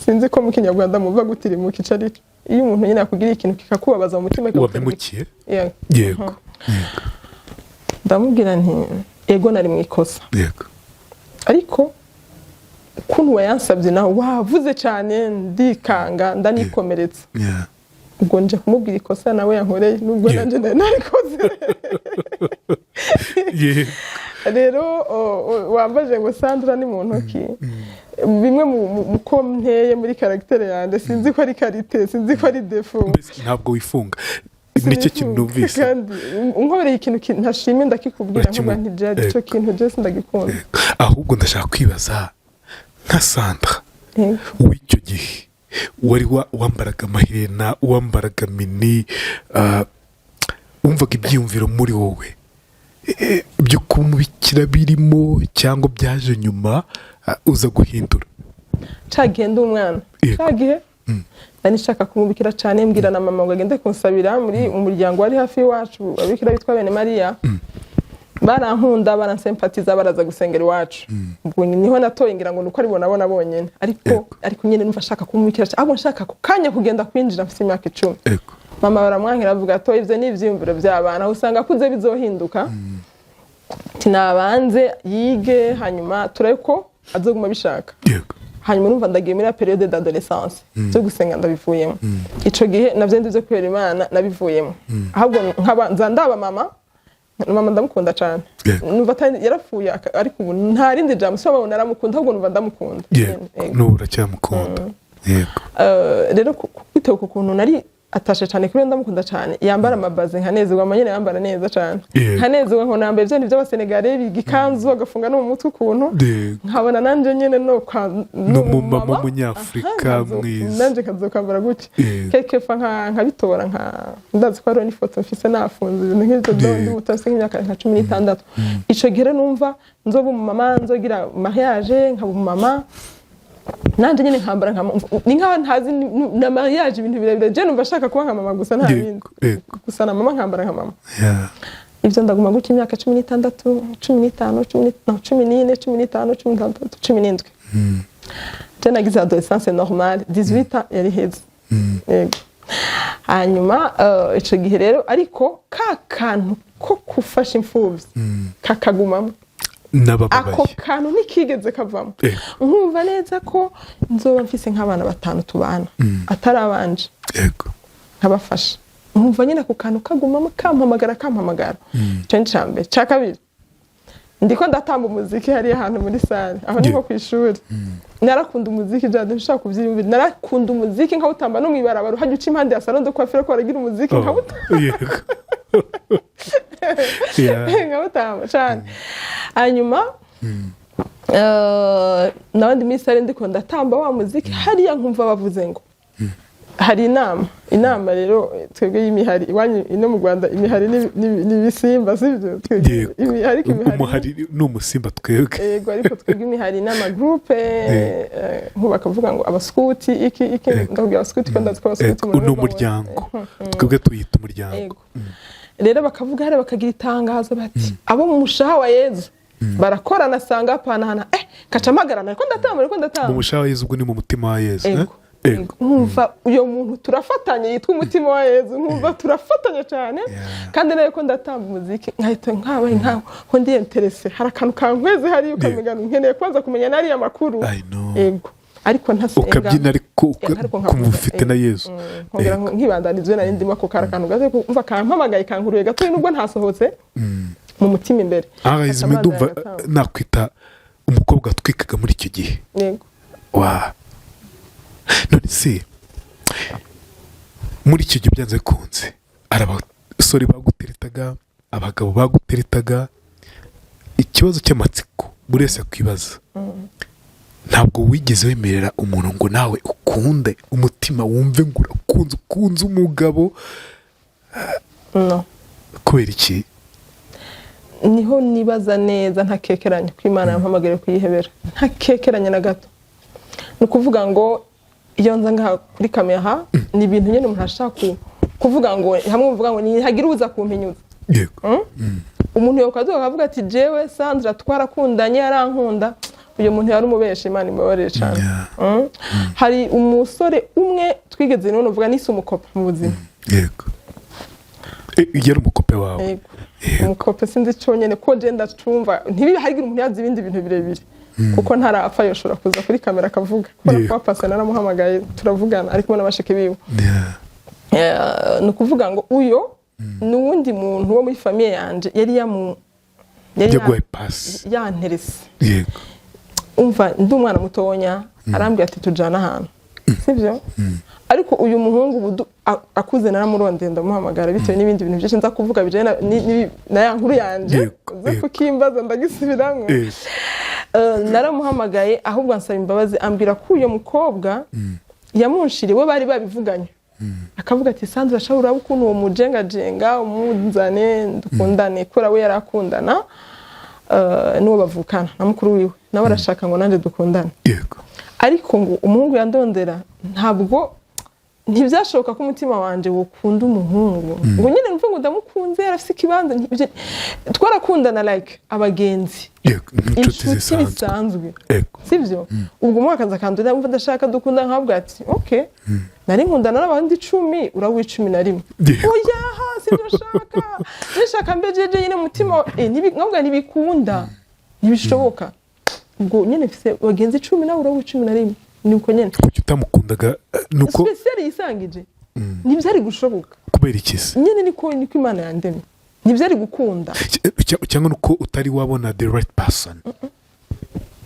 sinzi ko mu Kinyarwanda muva gutiri mu kice ari iyo umuntu nyine akugira ikintu kikakubabaza mu mutima wabimukiye yego ndamubwira nti ego nari mu ikosa yego ariko kuntu wayansabye naho wavuze cyane ndikanga ndanikomeretsa ubwo nje kumubwira ikosa nawe yankoreye nubwo nanje narikoze rero wambaje ngo Sandra ni mu ntoki bimwe mu ko nteye muri caractère yande sinzi ko ari karite sinzi ko ari défaut ntabwo wifunga nicyo kintu numvise kandi unkoreye ikintu ntashimye ndakikubwira nkuba ntijari cyo kintu je sindagikunda ahubwo ndashaka kwibaza nka Sandra w'icyo gihe wari wambaraga amaherena wambaraga mini wumvaga ibyiyumviro muri wowe byo kumubikira birimo cyangwa byaje nyuma uza guhindura cagenda umwana cagihe nani shaka kumubikira cyane mbwira na mama ngo agende kunsabira muri umuryango wari hafi wacu abikira bitwa bene Maria barankunda baransempatiza baraza gusengera iwacu ubwo niho natoye ngira ngo nuko ari bona bonyene ariko nyene numva shaka kumubikira ahubwo nshaka kanya kugenda kwinjira mfite imyaka 10 mama baramwankira avuga to ivyo ni ivyiyumviro by'abana usanga kuze bizohinduka tinabanze yige hanyuma tureko azoguma bishaka hanyuma numva ndagiye muri periode d'adolescence cyo gusenga ndabivuyemo ico gihe navyo ndize kwera Imana nabivuyemo ahubwo nkabanza ndaba mama ndamukunda cyane numva yarapfuye ariko ubu nta rindi jambo so naramukunda ahubwo numva ndamukunda nubura cyamukunda yego rero kwiteho kukuntu nari atashe cyane kuri ndamukunda cyane yambara amabaze nkanezerwa amanyene yambara neza cyane nkanezerwa nko nambaye byo nivyo abasenegale bigikanzu agafunga no mu mutwe ukuntu nkabona nanje nyene no mama munyafrika mwiza nanje kazokambara gutya kekefa nkabitora ndazi ko ari ifoto mfise nafunze ibintu nk'ibyo ndi mutase nk'imyaka 16 ico gere numva nzoba umumama nzogira mariage nkaba umumama nanje nyine nkambara ni nkaho ntazi na mariage ibintu birebire je numva shaka kuba nka mama gusa nta bindi gusa na mama nkambara nka mama ivyo ndaguma gutya imyaka 16 15 17 je nagize adolescence normale 18 yari heze hanyuma ico gihe rero ariko kakantu ko kufasha imfuvyi kakagumamo ako kantu nikigeze kavamo nkumva neza ko nzoba mfise nk'abana 5 tubana atarabanje nkabafasha nkumva nyine ako kantu kagumamo kampamagara cyo ncambe cyakabiri ndiko ndatamba umuziki hari ahantu muri salle aho niko kwishuri narakunda umuziki jade nshaka kuvyiyumvira narakunda umuziki nkawutamba no mwibarabara hajya uca impande ya salon de coiffure ko aragira umuziki nkawutamba nkawutamba cyane hanyuma nabandi misare ndiko ndatamba wa muziki hariya nkumva bavuze ngo hari inama rero twebwe y'imihari iwanyu ino mu Rwanda imihari n'ibisimba sivyo umuhari n'umusimba twebwe yego ariko twebwe imihari n'ama groupe bakavuga ngo abaskuti iki ndavuga abaskuti ko ndazi ko abaskuti mu n'umuryango twebwe tuyita umuryango rero bakavuga hari bakagira itangazo bati abo mu mushaha wa Yezu barakorana sanga panahana kacamagarana ariko ndatamba mu mushaha wa Yezu ubwo ni mu mutima wa Yezu nkumva uyo muntu turafatanye yitwa umutima wa Yezu nkumva turafatanye cyane kandi nayo ko ndatamba umuziki nkahita nkabaye nkaho ko ndi interesse harakantu kankweze hari ukamenya nkeneye kwanza kumenya nari amakuru yego ariko ntasenga ukabyina ariko kumufite na Yezu ngira nkibandanizwe nari ndimo ko karakantu gaze kumva kampamagaye kankuruye gato nubwo ntasohotse mu mutima imbere izime ndumva nakwita umukobwa twikaga muri icyo gihe yego none se muri icyo gihe byanze kunze abasore baguteretaga abagabo baguteretaga ikibazo cy'amatsiko buri wese akwibaza ntabwo wigeze wemerera umuntu ngo nawe ukunde umutima wumve ngo ukunze umugabo no kubera iki niho nibaza neza ntakekeranye ko Imana yampamagare kuyihebera ntakekeranye na gato ni ukuvuga ngo iyo nza ngaha kuri kamera ni ibintu nyine umuntu ashaka kuvuga ngo hamwe uvuga ngo ntihagira uza kumpinyuza yego umuntu yokaduka akavuga ati jewe Sandra twarakundanye yarankunda uyu muntu yari umubeshe Imana imbabarire cyane hari umusore umwe twigeze none uvuga nise umukopa mu buzima yego yari umukope wawe umukope sinzi cyo nyene ko je ndacumva ntibihagira umuntu yazi ibindi bintu birebire kuko ntarapfa yoshora kuza kuri kamera akavuga ko pasa naramuhamagaye turavugana ariko n'abashike biwe no kuvuga ngo uyo nuwundi muntu wo muri famille yanje yari yanterese yego umva ndi umwana mutonya arambye ati tujana ahantu sivyo ariko uyu muhungu akuze naramurondeye ndamuhamagara bitewe n'ibindi bintu byinshi nza kuvuga bijanye na ya nkuru yanje zo kukimbaza ndagisubiramwe naramuhamagaye ahubwo ansaba imbabazi ambwira ko uyo mukobwa yamunshiriwe bari babivuganye akavuga ati Sandra shawura ukuntu uwo mujenga umunzane dukundane kora we yarakundana n'uwo bavukana na mukuru wiwe nawe arashaka ngo nanje dukundane yego ariko ngo umuhungu yandondera ntabwo ntibyashoboka ko umutima wanje wukunda umuhungu ngo nyine mvuga ngo ndamukunze arafise ikibanza twarakundana like abagenzi inshuti zisanzwe sivyo ubwo umwaka nzakandura mva ndashaka dukunda nkabwa ati okay nari nkundana n'abandi 10 urawe 11 oya sivyo shaka nishaka mbejeje nyine mutima nkabwa ntibikunda ntibishoboka ubwo nyine mfise abagenzi 10 nawe urawe 11 nuko nyene kuki utamukundaga nuko special yisangije nibyari gushoboka kubera ikisi nyene niko Imana yandemye nibyari gukunda cyangwa nuko utari wabona the right person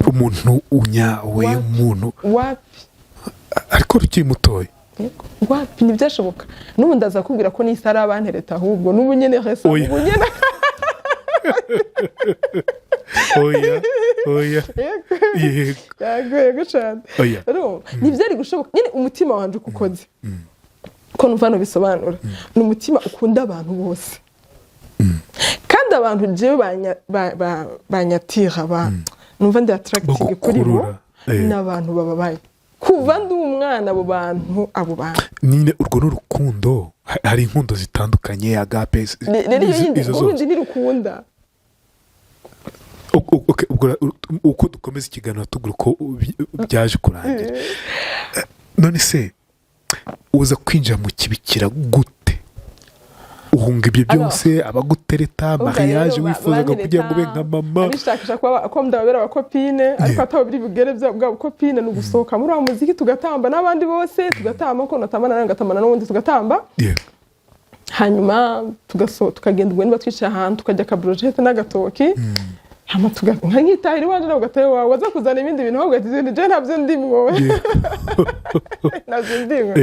umuntu unyawe umuntu wapi ariko rukiri mutoya wapi nibyashoboka n'ubu ndaza kubwira ko nisara abantereta ahubwo n'ubu nyene hesa ubu nyene oya yego cyane rero nibyari gushoboka nyine umutima wanje ukukoze ko numva no bisobanura ni umutima ukunda abantu bose kandi abantu jewe banyatira numva ndi attractive kuri bo n'abantu bababaye kuva ndi umwana abo bantu nyine urwo n'urukundo hari inkundo zitandukanye agape izo zose ni rukunda uko dukomeza ikiganiro tugura uko byaje kurangira none se uza kwinjira mu kibikira gute uhunga ibyo byose abagutereta mariage wifuzaga kugira ngo ube nka mama abishakisha ko ndababera abakopine ariko atabo biri bugere bwa bukopine no gusohoka muri wa muziki tugatamba n'abandi bose tugatamba ko natambana n'angatamana n'ubundi tugatamba hanyuma tukagenda ubwo niba twicaye ahantu tukajya kabrojete n'agatoki hama nkitahira iwanje nawe ugataye wawe waza kuzana ibindi bintu ahubwo ati je ntabyo ndimwo ntabyo ndimwo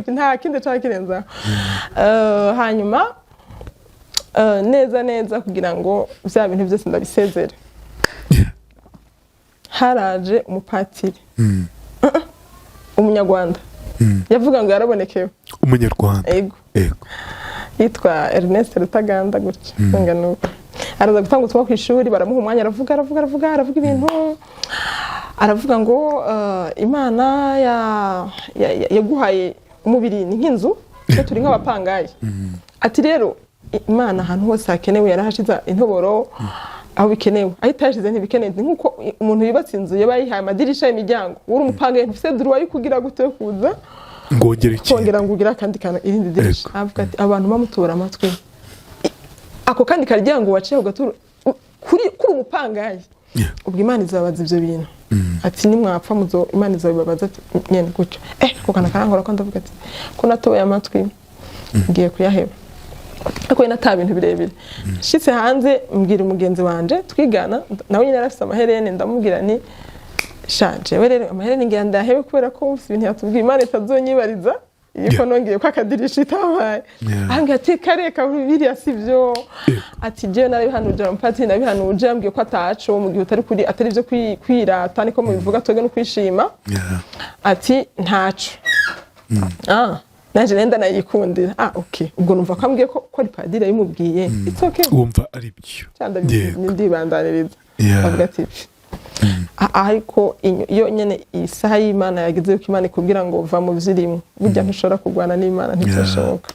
nta kindi cyakirenza hanyuma neza kugira ngo bya bintu byose ndabisezere haraje umupatiri umunyarwanda yavuga ngo yarabonekewe umunyarwanda yego yitwa Ernest Rutaganda gutya nganuko araza gutanga ubutumwa ku ishuri baramuha umwanya aravuga ibintu aravuga ngo Imana yaguhaye umubiri ni nk'inzu turi nk'abapangaye ati rero Imana ahantu hose hakenewe yarahashiza intoboro aho bikenewe ahita yashize ntibikenewe nk'uko umuntu yubatse inzu yabayihaye amadirisha y'imiryango uri umupangaye ntufise droit yo kugira gute kuza ngongera ngugira akandi kana irindi dirisha avuga ati abantu bamutora amatwi ako kandi karyango waciye ugatura kuri umupangaye ubwo Imana izabaza ibyo bintu ati nimwapfa muzo Imana izabibabaza ati nyene gutyo ko kana karangora ko ndavuga ati ko natoye amatwi ngiye kuyaheba ako nata bintu birebire shitse hanze mbwira umugenzi wanje twigana nawe nyine arafise amaherene ndamubwira ni shanje we rero amaherene ngira ndahebe kubera ko ufite ibintu yatubwiye Imana itazonyibariza yuko nongeye ko akadirisha itabaye anga ati kareka biriya sivyo ati je narabihanuje ampati nabihanuje ambwiye ko ataco mu gihe utari kuri atari byo kwirata niko mu bivuga twege no kwishima ati ntaco naje nenda nayikundira okay ubwo numva ko ambwiye ko ari padiri yimubwiye it's okay wumva ari byo cyanda ndibandaniriza avuga ati ariko iyo nyene isaha y'Imana yagize ko Imana ikubwira ngo va mu byirimo burya ntushobora kugwana n'Imana ntibyashoboka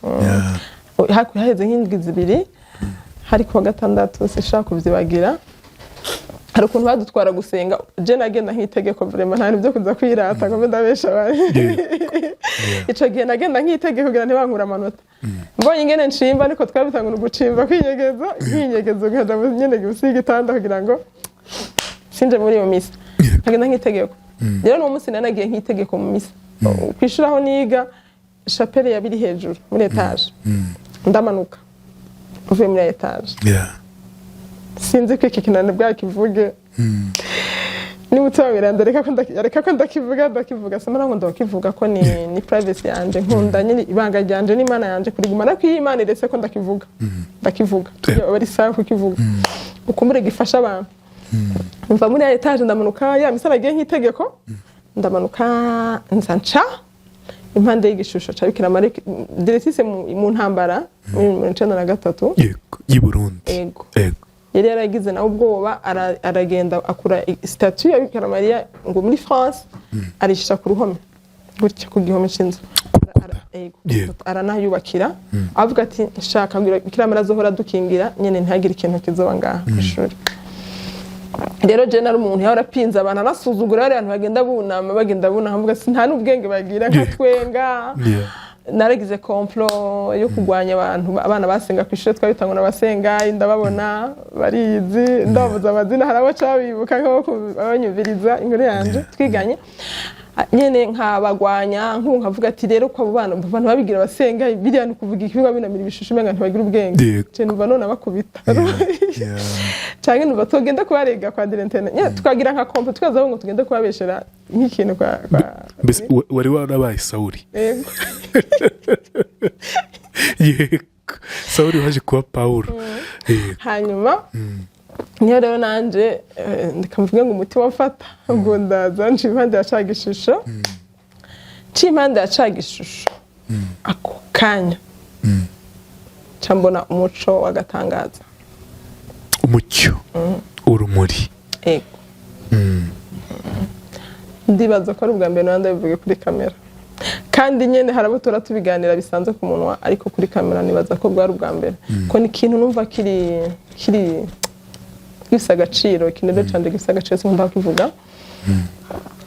haheze nk'indwi zibiri hari ku wa gatandatu sishaka kubyibagira hari ukuntu badutwara gusenga je nagenda nk'itegeko vraiment nta byo kuza kwirata ngo ndabesha bari ico gihe nagenda nk'itegeko kugira ntibankura amanota mbonye ingene nshimba ariko twabitanga ugucimba kwinyegezo ngaja nyene gusiga itanda kugira ngo sinje muri iyo misa nkagenda nk'itegeko rero no munsi nanagiye nk'itegeko mu misa kwishuraho niga chapelle yabiri hejuru muri etage ndamanuka uvuye muri etage sinzi ko iki kinane bwakivuge ni mutabira ndareka ko ndakivuga samara ngo ndakivuga ko ni privacy yanje nkunda nyine ibanga ryanje n'Imana yanje kurigumana ko Imana iretse ko ndakivuga bari sawa kukivuga ukumure gifasha abantu mva muri etage ndamanuka ya misa nagiye nk'itegeko ndamanuka nzanca impande y'igishusho ca Bikira Maria directrice mu ntambara muri 1993 y'i Burundi yego yari yaragize na ubwoba aragenda akura statue ya Bikira Maria ngo muri France arishisha ku ruhome gutya ku gihome cy'inzu aranayubakira avuga ati nshaka Bikira Mariya azohora dukingira nyene ntihagire ikintu kizoba ngaha ku ishuri. Rero je nari umuntu yahora apinza abantu arasuzugura abantu bagenda bunama bagenda bunama avuga ati nta n'ubwenge bagira nka twenga. Naragize complot yo kugwanya abantu abana basenga ku ishuri twabitangwa n'abasenga ndababona barizi ndavuza amazina harabo cabibuka nko abanyumviriza inkuru yanje twiganye nyene nkabagwanya nkavuga ati rero ko abo bantu babigira basenga biriya no kuvuga ikibiba binamira ibishusho menga ntibagira ubwenge je numva none abakubita cyane numva tugenda kubarega kwa direntene tukagira nka complot tukazaho ngo tugende kubabeshera nk'ikintu kwa wari warabaye Sauli yego Sauli waje kuba Paulo hanyuma niyo rero nanje ndikamuvuga ngo umutima mfata ngo ndaza nshimande yacaga ishusho cimande yacaga ishusho ako kanya cyambona umuco wagatangaza umucyo urumuri ego ndibaza ko ari ubwa mbere nanda bivuge kuri kamera kandi nyene harabo tubiganira bisanzwe ku munwa ariko kuri kamera nibaza ko bwari ubwa mbere ko ni ikintu numva kiri gifise agaciro kinero cyane gifise agaciro simba kuvuga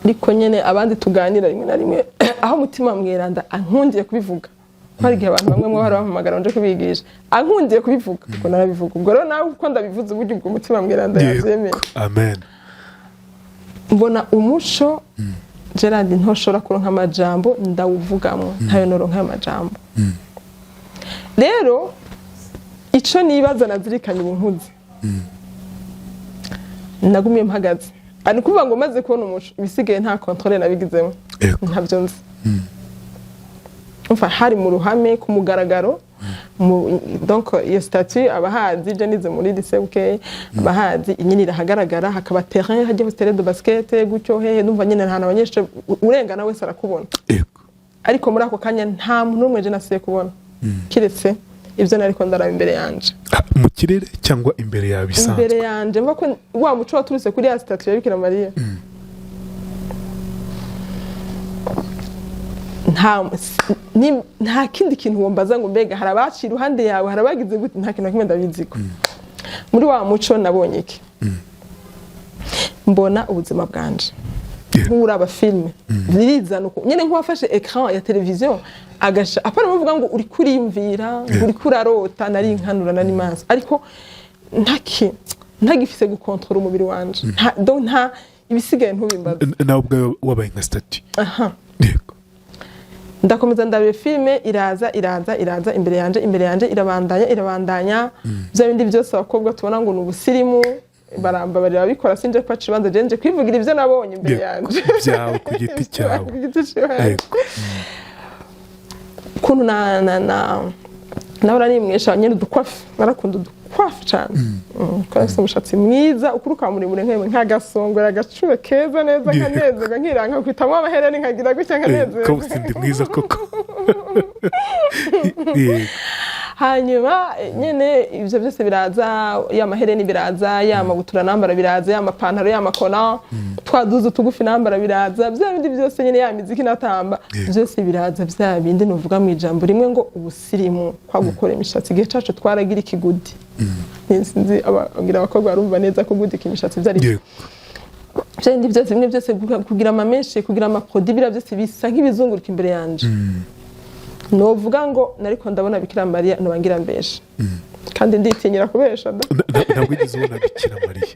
ariko nyene abandi tuganira rimwe na rimwe aho mutima mweranda ankundiye kubivuga hari gihe abantu bamwe bahora bampamagara nje kubigisha ankundiye kubivuga kuko narabivuga ubwo rero nawe uko ndabivuze uburyo bwo mutima mweranda yavyemeye amen mbona umuco Gerard ntoshora kuronka amajambo ndawuvugamo ntayo noronka amajambo rero ico nibaza nazirikanye ubunkuzi nagumye mpagaze ari kuvuga ngo maze kubona umuco ibisigaye nta controle nabigizemo ntabyo nzi umva hari mu ruhame ku mugaragaro donc iyo statue abahazi je nize muri lycée abahazi inyini irahagaragara hakaba terrain hajye terrain de basket gutyo hehe numva nyene nta nabanyeshe urengana wese arakubona ariko muri ako kanya nta muntu umwe je nasiye kubona kiretse ivyo nariko ndaraba imbere yanje mu kirere cyangwa imbere ya bisanzwe imbere yanje mva ko wa muco waturutse kuri ya statue ya Bikira Mariya nta kindi kintu wombaza ngo mbega harabaci iruhande yawe harabagize gute nta kintu kimwe ndabiziko muri wa muco nabonye iki mbona ubuzima bwanje nk'uraba filme zirizana uko nyene nk'uwafashe écran ya televiziyo agasha apana muvuga ngo uri kurimvira uri kurarota nari nkanura nari maso ariko ntagifise gukontrola umubiri wanje donc nta ibisigaye ntubimbaza nawe ubwo wabaye nka statue yego ndakomeza ndabe filme iraza imbere yanje irabandanya bya bindi byose abakobwa tubona ngo n'ubusirimu baramba bari babikora sinje kwaca ibanza jenje kwivugira ivyo nabonye imbere yanje byawe ku giti cyawe kuntu nahora nimwesha nyene dukwafi barakunda dukwafi cyane kwafise umushatsi mwiza ukuruka muremure nk'agasongora agacube keza neza kanezerwa nkiranka kwitamwa amahereni nkagira gutya nkanezerwa ko ndi mwiza koko hanyuma nyene ivyo byose biraza ya mahereni biraza ya mabutura nambara biraza ya mapantaro ya makona twaduze tugufi nambara biraza bya bindi byose nyene ya miziki natamba byose biraza bya bindi nuvuga mu ijambo rimwe ngo ubusirimu kwa gukora imishatsi gihe cacu twaragira ikigudi sinzi abagira abakobwa barumva neza ko gudi kimishatsi byari byindi byose bimwe byose kugira amameshe kugira amaprodi bira byose bisa nk'ibizunguruka imbere yanje novuga ngo nariko ndabona Bikira Mariya nobangira mbesha kandi nditinyira kubesha ntabwo igize ubona Bikira Mariya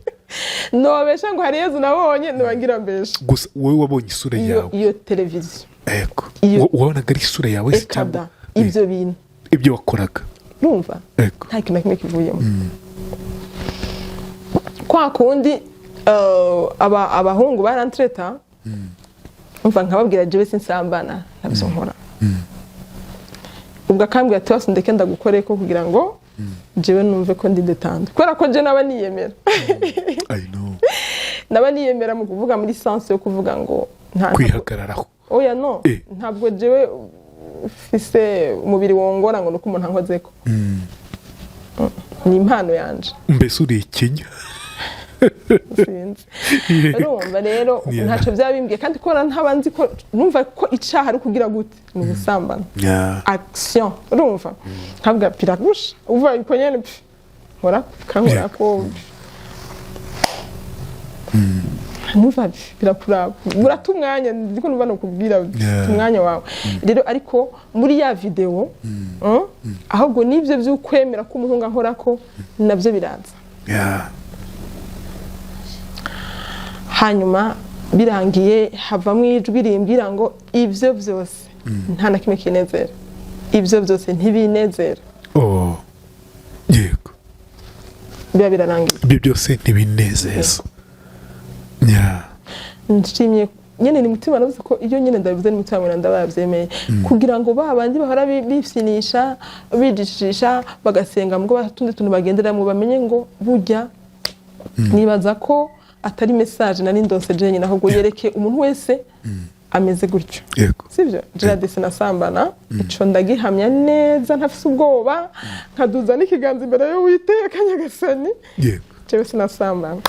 nobesha ngo hari Yezu nabonye nobangira mbesha gusa wowe wabonye isura yawe iyo televiziyo yego wabonaga ari isura yawe cyangwa ibyo bintu ibyo wakoraga numva nta kintu kimwe kivuyemo kwa kundi abahungu barantreta umva nkababwira jewe sinsambana nabyo nkora ubwo akambwira ati wase ndeke ndagukore ko kugira ngo jewe numve ko ndi detente kubera ko je naba niyemera I know naba niyemera mu kuvuga muri sense yo kuvuga ngo nta kwihagararaho oya no ntabwo jewe fise umubiri wongora ngo nuko umuntu ankozeko ni impano yanje mbese uri ikinya sinzi urumva rero ntacyo byabimbwiye kandi ko ntabanzi ko numva ko icaha ari kugira gute ni ubusambana action urumva ntabwo piragusha uva iko nyene hora kankora ko numva birakuraba uratumwanya ndiko numva no kubwira umwanya wawe rero ariko muri ya video ahubwo nivyo by'ukwemera ko umuhunga nkora ko navyo biraza hanyuma birangiye havamwe ijwi rimbwira ngo ivyo byose nta na kimwe kinezera ivyo byose ntibinezera yego biba birarangiye ibyo byose ntibinezeza nshimye nyene ni mutima navuze ko iyo nyene ndabivuze ni mutima mwenda bavyemeye kugira ngo babandi bahora bifsinisha bijishisha bagasenga ngo batundi tuntu bagendera mu bamenye ngo burya nibaza ko atari message nari ndose jenye naho ngo yereke umuntu wese ameze gutyo sivyo Gerard sinasambana ico ndagihamya neza ntafise ubwoba nkaduza n'ikiganza imbere yo witeka nyagasani jewe sinasambana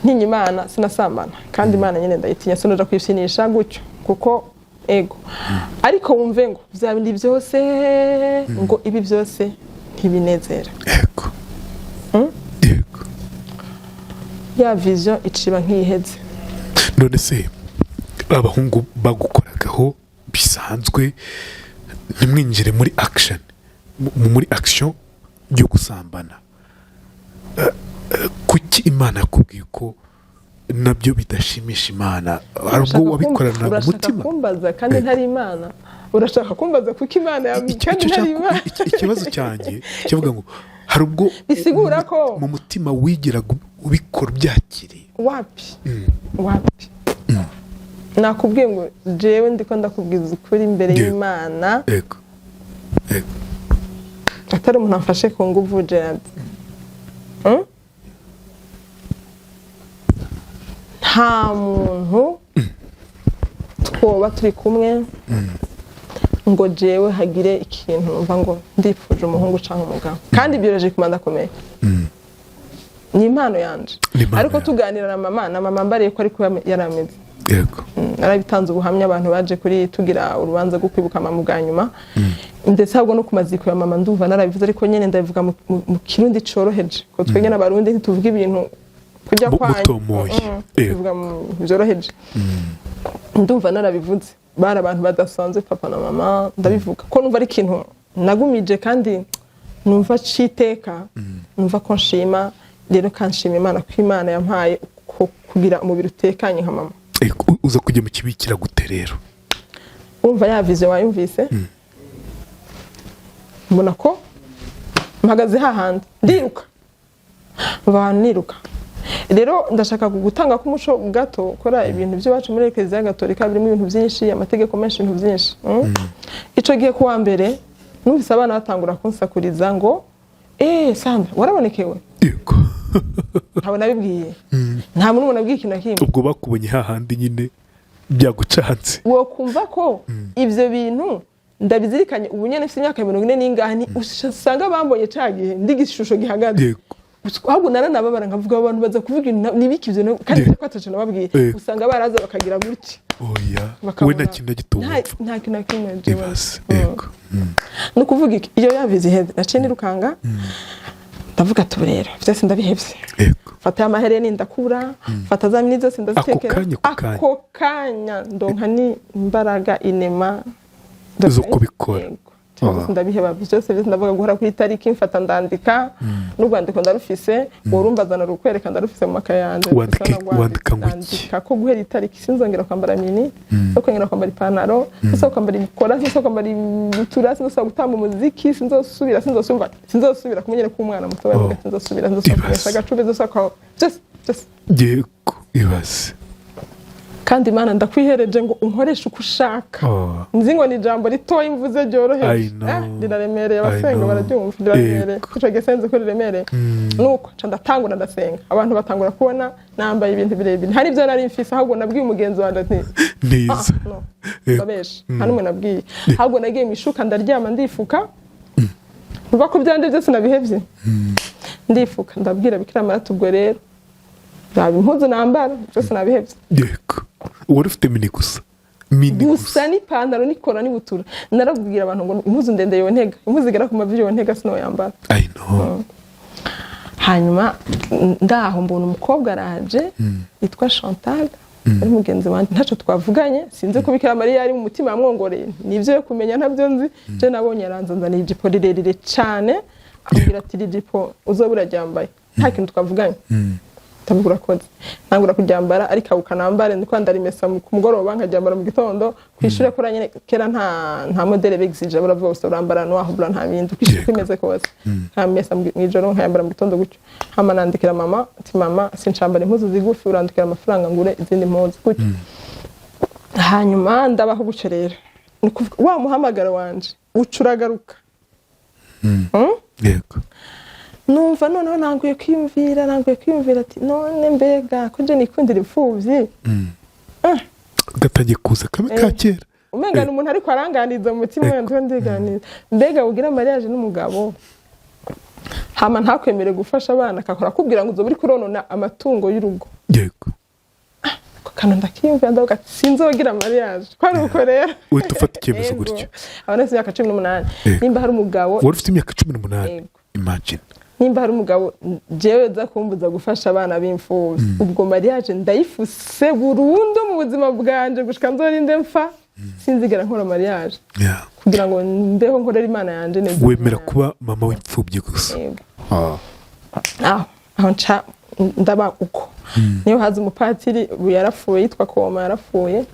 ntinyi Imana sinasambana kandi Imana nyene ndayitinya sonoja kwifsinisha gutyo kuko ego ariko wumve ngo vyabindi byose ngo ibi byose ntibinezera ego ya vision iciba nkiheze none se abahungu bagukoragaho bisanzwe nimwinjire muri action muri action yo gusambana kuki Imana yakubwiye ko nabyo bidashimisha Imana arubwo wabikorana umutima kumbaza kandi ntari Imana urashaka kumbaza kuki Imana kandi ntari Imana ikibazo cyanjye kivuga ngo harubwo bisigura ko mu mutima wigiraga ubikora byakiriye wapi nakubwiye ngo jewe ndiko ndakubwiza ukuri imbere y'Imana ego atari umuntu amfashe ku nguvu Gerard nta muntu twoba turi kumwe ngo jewe hagire ikintu mva ngo ndipfuje umuhungu canke umugabo kandi biologique kumanda komeye ni impano yanje ariko tuganira na mama mbariye ko ariko yarameze yego narabitanze ubuhamya abantu baje kuri tugira urubanza rwo kwibuka mama bwa nyuma ndetse ahubwo no kumaziko ya mama ndumva narabivuze ariko nyene ndabivuga mu kirundi coroheje ko twenge n'abarundi ntituvuga ibintu kujya kwanya tuvuga mu byoroheje ndumva narabivuze bari abantu badasanzwe papa na mama ndabivuga ko numva ari ikintu nagumije kandi numva citeka numva ko nshima rero kanshima Imana ko Imana yampaye kugira umubiri utekanye nka mama uza kujya mu kibikira gute rero umva ya vision wayumvise mbona ko mpagaze hahandi ndiruka abantu niruka rero ndashaka kugutanga ko umuco gato ukora ibintu by'iwacu muri Eklezia Gatolika birimo ibintu byinshi amategeko menshi ibintu byinshi ico gihe kuwa mbere numvise abana batangura kunsakuriza ngo Sandra warabonekewe yego ntabwo nabibwiye nta muntu nabwiye ikintu kimwe ubwo bakubonye hahandi nyine byagucanze wo kumva ko ivyo bintu ndabizirikanye ubu nyene mfite imyaka 40 n'ingani usanga bambonye cagihe ndigishusho gihagaze ahubwo naranababara nkavuga abantu baza kuvuga nibiki ivyo kandi ko ataje nababwiye usanga baraza bakagira gutya oya we na kintu gituba nta kintu kimwe yego no kuvuga iki iyo yavize head naciye nirukanga ndavuga tuburero byose ndabihevye fata amahereni ndakura fata za mini zose ndazitekera ako kanya ndonka ni imbaraga inema zo kubikora ndabiheba byose ndavuga guhora ku itariki mfata ndandika n'urwandiko ndarufise worumbazana rukwereka ndarufise mu makaye yanje wandika ko guhera itariki sinzongera kwambara mini no kwengera kwambara ipantaro so kwambara ibikora so kwambara ibitura so gutamba umuziki sinzosubira kumenyera ko umwana muto bari sinzosubira agacubi so kwa just yego ibase kandi Imana ndakwihereje ngo unkoreshe uko ushaka nzi ngo ni jambo ritoye imvuze ryoroheje riraremereye abasenga barabyumva riraremereye cyo gesenze ko riremereye nuko ca ndatangura ndasenga abantu batangura kubona nambaye ibintu birebire hari ibyo nari mfise ahubwo nabwiye umugenzi wanje ati neza babesha hanumwe nabwiye ahubwo nagiye mishuka ndaryama ndifuka nuva ko byande byose nabihevye ndifuka ndabwira Bikira Mariya ubwo rero yaba impuzu nambara byose nabihebye. Yego wari ufite mini gusa gusa n'ipantaro n'ikora n'ibutura narabwira abantu ngo impuzu ndende yontega impuzu igera ku mavi yontega sino yambara. I know. Hanyuma ndaho mbona umukobwa araje yitwa Chantal ari mugenzi wanjye ntaco twavuganye sinze ko Bikira Mariya ari mu mutima amwongoreye nivyo yo kumenya ntabyo nzi je nabonye aranzanzana ijipo rirerire cyane ambwira ati ijipo uzobura ryambaye nta kintu twavuganye. Tabugura koze nangura kuryambara ariko ukanambare ndiko ndarimesa ku mugoroba nkajyambara mu gitondo kwishure ko ranyene kera nta modele bexige baravuga gusa urambara no ahubura nta bindi kwishure kwimeze kose nkamesa mu ijoro nkayambara mu gitondo gutyo hama nandikira mama ati mama sinshambara impuzu zigufi urandikira amafaranga ngure izindi mpuzu gutyo. Hanyuma ndabaho gutyo rero wa muhamagaro wanje ucuragaruka. Yego numva noneho nanguye kwiyumvira ati none mbega ko je nikundira imfuvyi gatangiye kuza kame kakera umenga n'umuntu ariko aranganiza mu mutima wende ndiganira mbega ugira mariage n'umugabo hama ntakwemere gufasha abana akakora kubwira ngo uzoburi kuronona amatungo y'urugo. Yego kana ndakiyumvira ndavuga sinzogira mariage kwari uko rero uhita ufata icyemezo gutyo. Abana imyaka 18 nimba hari umugabo wari ufite imyaka 18 imagine nimba hari umugabo jewe za kumbuza gufasha abana b'imfuvyi ubwo mariage ndayifuse burundu mu buzima bwanje gushika nzorinde mfa sinzigera nkora mariage kugira ngo mbeho nkorera Imana yanje neza. Wemera kuba mama w'imfuvyi gusa. Aho nca ndaba uko niyo haza umupatiri yarapfuye yitwa Koma yarapfuye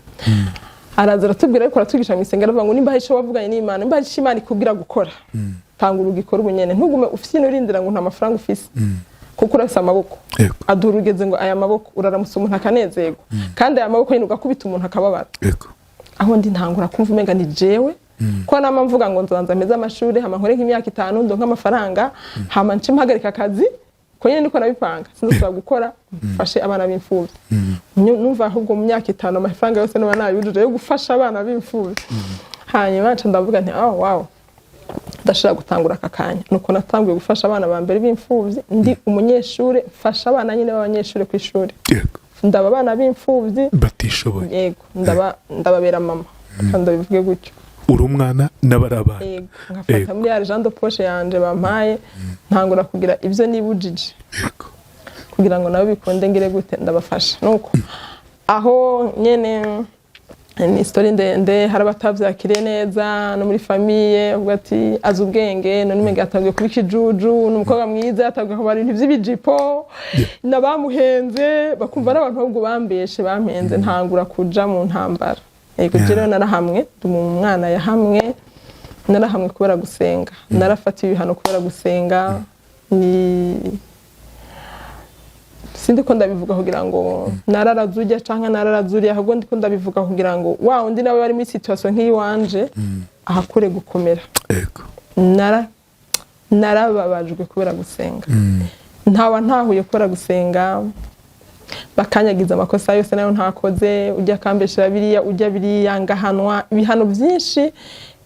araza aratubwira ariko aratugisha mu isengero avuga ngo nimba hari ico wavuganye n'Imana nimba hari ico Imana ikubwira gukora tanga urugikora ubunyene ntugume ufite urindira ngo nta mafaranga ufise kuko urasa amaboko adurugeze ngo aya maboko uraramusa umuntu akanezego kandi aya maboko yinu gakubita umuntu akababara. Aho ndi ntangura kumva umenga ni jewe ko nama mvuga ngo nzanza meza amashuri hama nkore nk'imyaka 5 ndo nk'amafaranga hama nce mpagarika akazi ko nyene niko nabipanga sinzosaba gukora mfashe abana b'imfuvyi numva ahubwo mu myaka 5 amafaranga yose no nayujuje yo gufasha abana b'imfuvyi. Hanyuma nca ndavuga nti wow ndashaka gutangura akakanya nuko natanguye gufasha abana ba mbere b'imfuvyi ndi umunyeshure mfasha abana nyine b'abanyeshure ku ishuri. Ndaba abana b'imfuvyi batishoboye. Yego ndababera mama kandi bivuge gutyo uri umwana n'abarabana. Yego ngafata muri argent de poche yanje bampaye ntangura kugira ivyo nibujije kugira ngo nabo bikunde ngire gute ndabafasha nuko aho nyene ni story ndende hari abatavyakire neza no muri famille uvuga ati azi ubwenge none mega atangiye kubika ijuju n'umukobwa mwiza atangiye kubara ibintu by'ibijipo nabamuhenze bakumva n'abantu ahubwo bambeshe bampenze ntangura kuja mu ntambara. Yego rero narahamwe umwana yahamwe narahamwe kubera gusenga narafata ibihano kubera gusenga ni sindi ko ndabivuga kugira ngo nararazujya canka nararazuriya ahubwo ndiko ndabivuga kugira ngo wa undi nawe bari muri situation nk'iyi wanje ahakure gukomera. Yego narababajwe kubera gusenga ntahuye kubera gusenga bakanyagiza amakosa yose nayo ntakoze ujya kambeshera biriya ngahanwa ibihano byinshi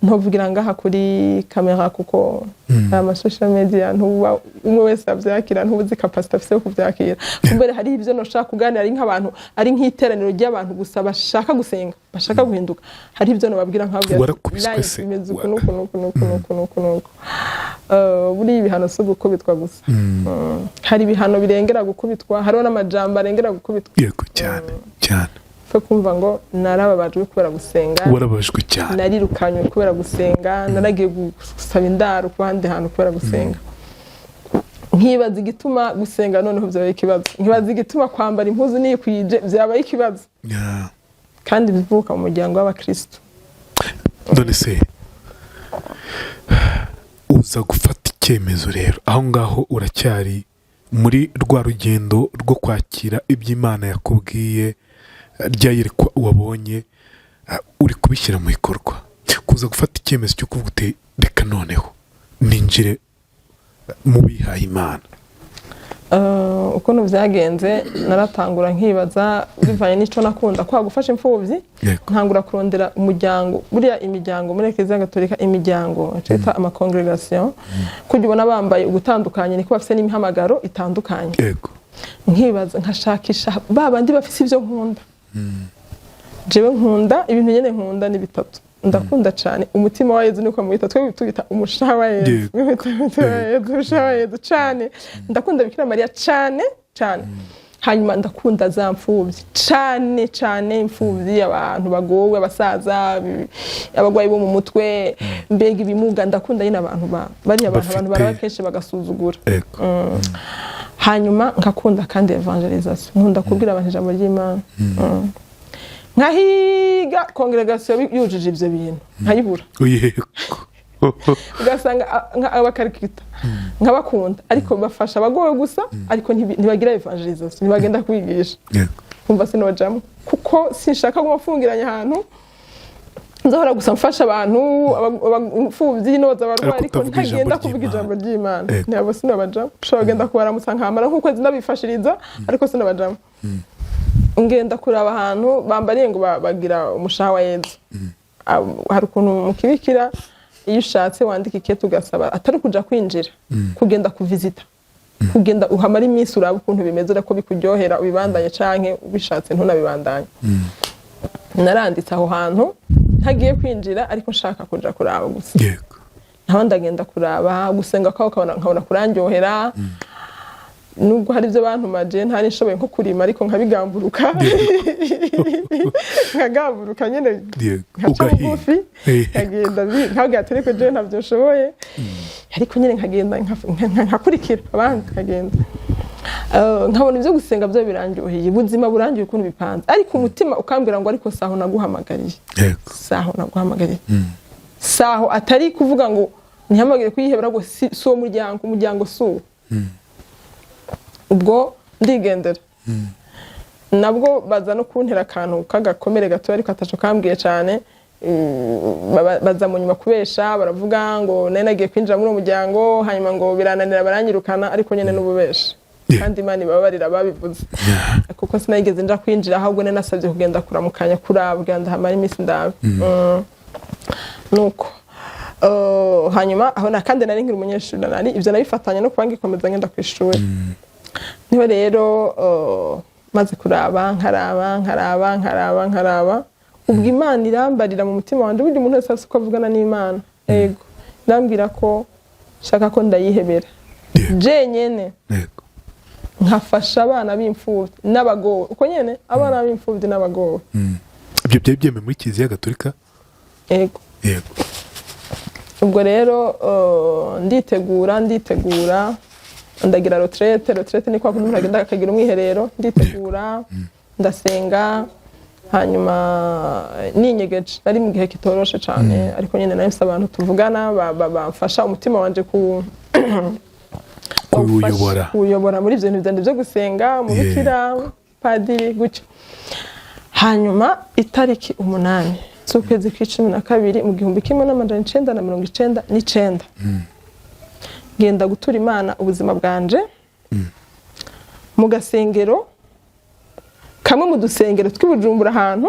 ntovugira ngaha kuri kamera kuko ama social media ntuba umwe wese avyakira ntubuzi capacity afise yo kuvyakira kumbere hari ivyo no shaka kuganira ari nk'abantu ari nk'iteraniro ry'abantu gusa bashaka gusenga bashaka guhinduka hari ivyo no babwira nk'abwira imeze nuko buri ibihano so gukubitwa gusa hari ibihano birengera gukubitwa hariho n'amajambo arengera gukubitwa. Yego cyane kumva ngo narababajwe kubera gusenga warabajwe cyane narirukanywe kubera gusenga naragiye gusaba indaro kwande hantu kubera gusenga nkibaza igituma gusenga noneho byabaye ikibazo nkibaza igituma kwambara impuzu nikwije byabaye ikibazo kandi bivuka mu muryango w'abakristo. None se uza gufata icyemezo rero aho ngaho uracyari muri rwa rugendo rwo kwakira iby'Imana yakubwiye ryayerekwa wabonye uri kubishyira mu bikorwa kuza gufata icyemezo cyo kuvuga uti reka noneho ninjire mu bihaye Imana ukuntu byagenze naratangura nkibaza bivanye n'ico nakunda kwa gufasha imfuvyi nkangura kurondera umuryango buriya imiryango muri Eklezia Gatolika imiryango cita ama congregation kujya ubona bambaye ugutandukanye niko bafise n'imihamagaro itandukanye nkibaza nkashakisha babandi bafise ivyo nkunda jewe nkunda ibintu nyene nkunda ni bitatu ndakunda cyane umutima wa Yezu niko mwita twe tubita umushaha wa Yezu umushaha wa Yezu cyane ndakunda Bikira Mariya cyane hanyuma ndakunda za mfuvyi cyane imfuvyi abantu bagowe abasaza abagwayi bo mu mutwe mbega ibimuga ndakunda yina abantu bari abantu barabakeshe bagasuzugura hanyuma nkakunda kandi evangelisation nkunda kubwira abantu ijambo ry'Imana nkahiga congregation yujuje ivyo bintu nkayibura ugasanga abakarikita nkabakunda ariko bafasha abagowe gusa ariko ntibagira evangelisation ntibagenda kwigisha kumva sinojamo kuko sinshaka gufungiranya ahantu nzahora gusa mfasha abantu abafuvyi noza abarwayi ariko ntagenda kuvuga ijambo ry'Imana ntabo sinobajamo ushobora genda kubaramutsa nkamara nkuko zinabifashiriza ariko sinobajamo ngenda kuraba ahantu bambariye ngo bagira umushaha wa Yezu hari ukuntu mukibikira iyo ushatse wandika ikete ugasaba atari kuja kwinjira kugenda kuvizita kugenda uhamara iminsi uraba ukuntu bimeze ko bikuryohera ubibandanye canke ubishatse ntunabibandanye naranditse aho hantu ntagiye kwinjira ariko nshaka kuja kuraba gusa naho ndagenda kuraba gusenga kwaho nkabona kurandyohera nubwo hari ibyo bantumaje ntari nshoboye nko kurima ariko nkabigamburuka nkagamburuka nyene nkaca bugufi nkagenda nkagatere ko je ntabyo nshoboye ariko nyene nkagenda nkakurikira abandi nkagenda nkabona ibyo gusenga byo birandyoheye ubuzima burangiye ukuntu bipanze ariko umutima ukambwira ngo ariko saho naguhamagariye saho atari kuvuga ngo ntihamagire kuyihebera ngo si uwo umuryango suwo ubwo ndigendera nabwo baza no kuntera akantu kagakomere gato ariko ataco kambwiye cyane baza mu nyuma kubesha baravuga ngo nari nagiye kwinjira muri umuryango hanyuma ngo birananira baranyirukana ariko nyene n'ububesha kandi Imana ibabarira babivuze kuko sinayigeze nja kwinjira ahubwo nari nasabye kugenda kuramukanya kurabwa ndahamara iminsi ndabe nuko hanyuma aho nakandi nari nkiri umunyeshuri nari ivyo nabifatanya no kubanga ikomeza ngenda kwishuri niho rero maze kuraba nkaraba ubwo Imana irambarira mu mutima wanje buri muntu wese uko avugana n'Imana yego ndambwira ko shaka ko ndayihebera je nyene nkafasha abana b'imfuvyi n'abagowe uko nyene abana b'imfuvyi n'abagowe ibyo byemeye muri Kiliziya Gatolika yego ubwo rero nditegura ndagira retraite ni kwa kundi umuntu agenda akagira umwiherero nditegura ndasenga hanyuma ninyegeje nari mu gihe kitoroshe cyane ariko nyene nari mfise abantu tuvugana bamfasha umutima wanje kuyobora muri ivyo bintu byo gusenga umubikira padiri gutyo hanyuma itariki 8 z'ukwezi kwa12 mu 1999 ngenda gutura Imana ubuzima bwanje mu gasengero kamwe mu dusengero tw'Ibujumbura ahantu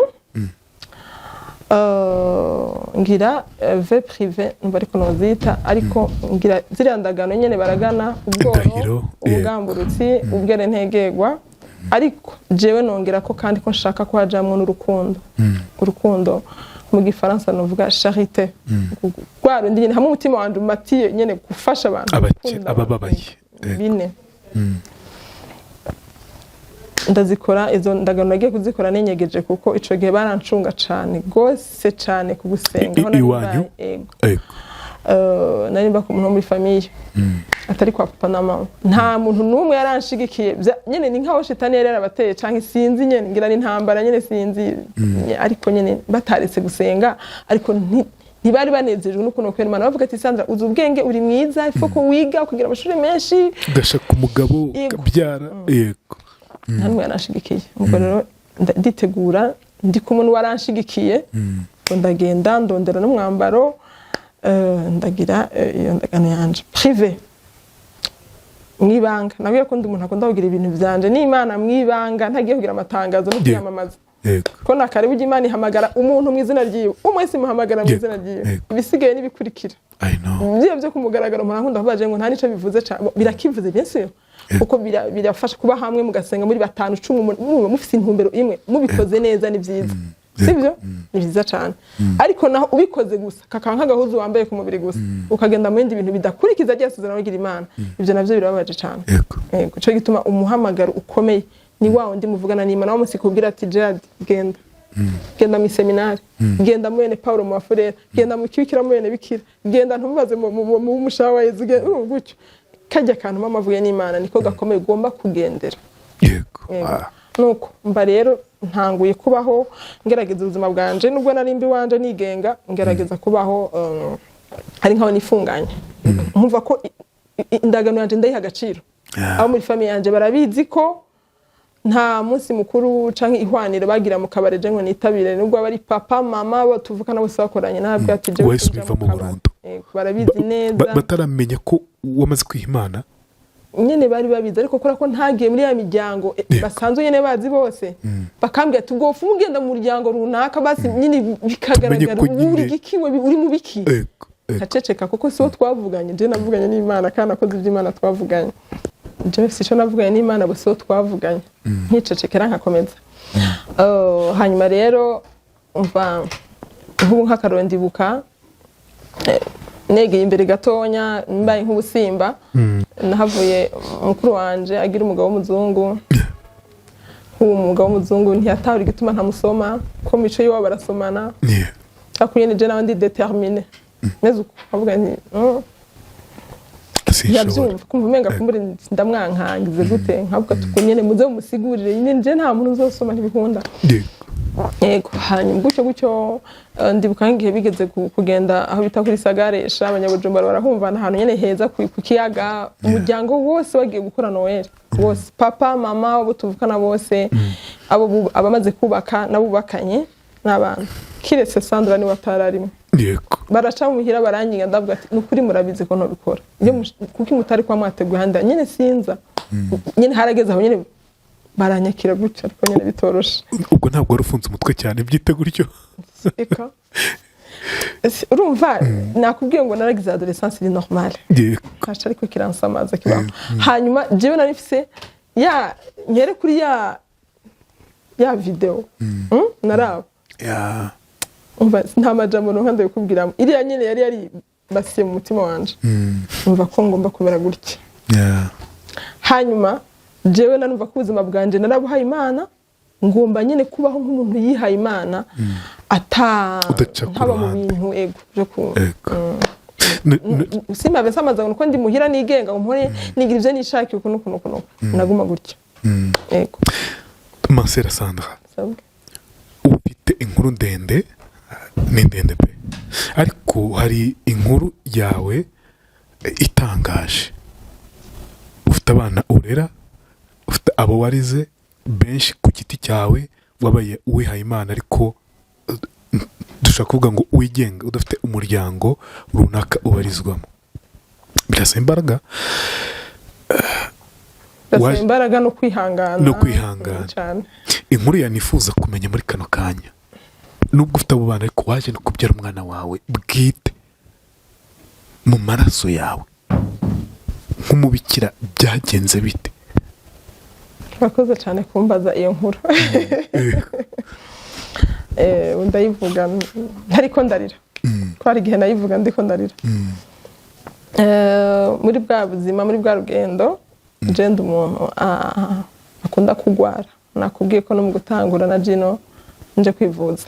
ngira ve privé mbari kunozita ariko ngira ziriya ndagano nyene baragana ubworo ubugamburutsi ubwere ntegegwa ariko jewe nongera ko kandi ko nshaka ko hajamwe n'urukundo urukundo mu gifaransa novuga charité gwaro ndi nyene hamwe umutima wanje umatiye nyene gufasha abantu abababaye bine ndazikora izo ndagano nagiye kuzikora nenyegeje kuko ico gihe barancunga cane gose cane kugusenga ho iwanyu nari mba ku muntu muri famille atari kwa papa na mama nta muntu numwe yaranshigikiye nyene ni nkaho shitani yari yarabateye canke sinzi nyene ngira ni ntambara nyene sinzi ariko nyene bataretse gusenga ariko ntibari banezejwe n'ukuntu kwera Imana bavuga ati Sandra uzi ubwenge uri mwiza ifo ko wiga ukagira amashuri menshi ugashaka umugabo ukabyara yego ntamwe yaranshigikiye ubwo rero nditegura ndi kumwe n'uwaranshigikiye ndagenda ndondera n'umwambaro ndagira iyo ndagano yanje privé mwibanga nabwiye ko ndi umuntu akunda kugira ibintu byanje n'Imana mwibanga ntagiye kugira amatangazo no kwiyamamaza ko nakare burya Imana ihamagara umuntu mu izina ryiwe umwese muhamagara mu izina ryiwe ibisigaye nibikurikira byo kumugaragara umuntu akunda kubaje ngo nta nico bivuze birakivuze byese kuko birafasha kuba hamwe mugasenga muri 5 10 mufite intumbero imwe mubikoze neza ni byiza sibyo ni byiza cyane ariko naho ubikoze gusa kakanka gahuzu wambaye ku mubiri gusa ukagenda mu bindi bintu bidakurikiza cyasuzana bagira Imana ibyo navyo birababaje cyane yego cyo gituma umuhamagaro ukomeye ni wawo ndi muvugana n'Imana nawo musikubwira ati Gerard genda mu seminari genda mu ene Paulo mu afurera genda mu kibikira mu ene bikira genda ntubaze mu mushawaye zige gutyo kajya kantu mama avuye n'Imana niko gakomeye ugomba kugendera yego nuko mba rero ntanguye kubaho ngerageza ubuzima bwanje nubwo narimbi wanje nigenga ngerageza kubaho ari nkaho nifunganye nkumva ko indagano yanje ndayiha agaciro abo muri famille yanje barabizi ko nta munsi mukuru canke ihwanire bagira mu kabareje ngo nitabire nubwo abari papa mama bo tuvukana bose bakoranye nabwo ati je biva mu Burundi barabizi neza bataramenya ko wamaze kwihimana nyene bari babizi ariko kora ko ntagiye muri ya miryango basanzwe nyene bazi bose bakambye ati ubwo ufu ugenda mu muryango runaka basi nyine bikagaragara uri gikiwe uri mu biki kaceceka kuko so twavuganye je navuganye n'Imana kana akoze iby'Imana twavuganye je sico navuganye n'Imana bose so twavuganye nkicecekera nkakomeza hanyuma rero umva nk'ubu nk'akarondibuka negeye imbere gatonya mbaye nk'ubusimba nahavuye mukuru wanje agira umugabo w'umuzungu umugabo w'umuzungu ntiyatahura igituma ntamusoma ko mico yiwe barasomana akuye ni je nawe ndi determine neza ukavuga nti yabyumva kumva umenga kumbure ndamwankangize gute nkavuga tukunyene muze umusigurire nyine je nta muntu uzosoma ntibikunda yego hanyuma gutyo ndibuka ngiye bigeze kugenda aho bita kuri Sagaresha abanyabujumbura barahumvana ahantu nyene heza ku kiyaga umuryango wose wagiye gukora Noel bose papa mama abo tuvukana bose abo abamaze kubaka nabubakanye n'abana kiretse Sandra ni watararimo yego baraca mu hira baranginga ndavuga ati nukuri murabize ko no bikora iyo kuki mutari kwa mwateguye handa nyene sinza nyene harageze aho nyene baranyakira gutya ariko nyene bitoroshe ubwo ntabwo warufunze umutwe cyane byite gutyo eka urumva nakubwiye ngo naragize adolescence ni normal kacha ariko kiransamaza kibaho hanyuma jewe narifise ya nyere kuri ya video narabo umva nta majambo nkanda yo kubwiramo iriya nyene yari basiye mu mutima wanje umva ko ngomba kubera gutya hanyuma jewe nanumva ko ubuzima bwanje narabuhaye Imana ngomba nyene kubaho nk'umuntu yihaye Imana haba mu bintu ego byo ku simba besamaza ngo ndi muhira nigenga umpore nigira ivyo nishakiye kuno naguma gutya ego Masera Sandra ufite inkuru ndende ni ndende pe ariko hari inkuru yawe itangaje ufite abana urera ufite abo warize benshi ku giti cyawe wabaye uwihaye Imana ariko dushaka kuvuga ngo wigenga udafite umuryango runaka ubarizwamo birasa imbaraga imbaraga no kwihangana cyane inkuru yanifuza kumenya muri kano kanya nubwo ufite abo bana ariko waje no kubyara umwana wawe bwite mu maraso yawe nk'umubikira byagenze bite bakoze cyane kumbaza iyo nkuru ndayivuga ariko ndarira twari igihe nayivuga ndiko ndarira muri bwa buzima muri bwa rugendo genda umuntu akunda kugwara nakubwiye ko no mu gutangura na Gino nje kwivuza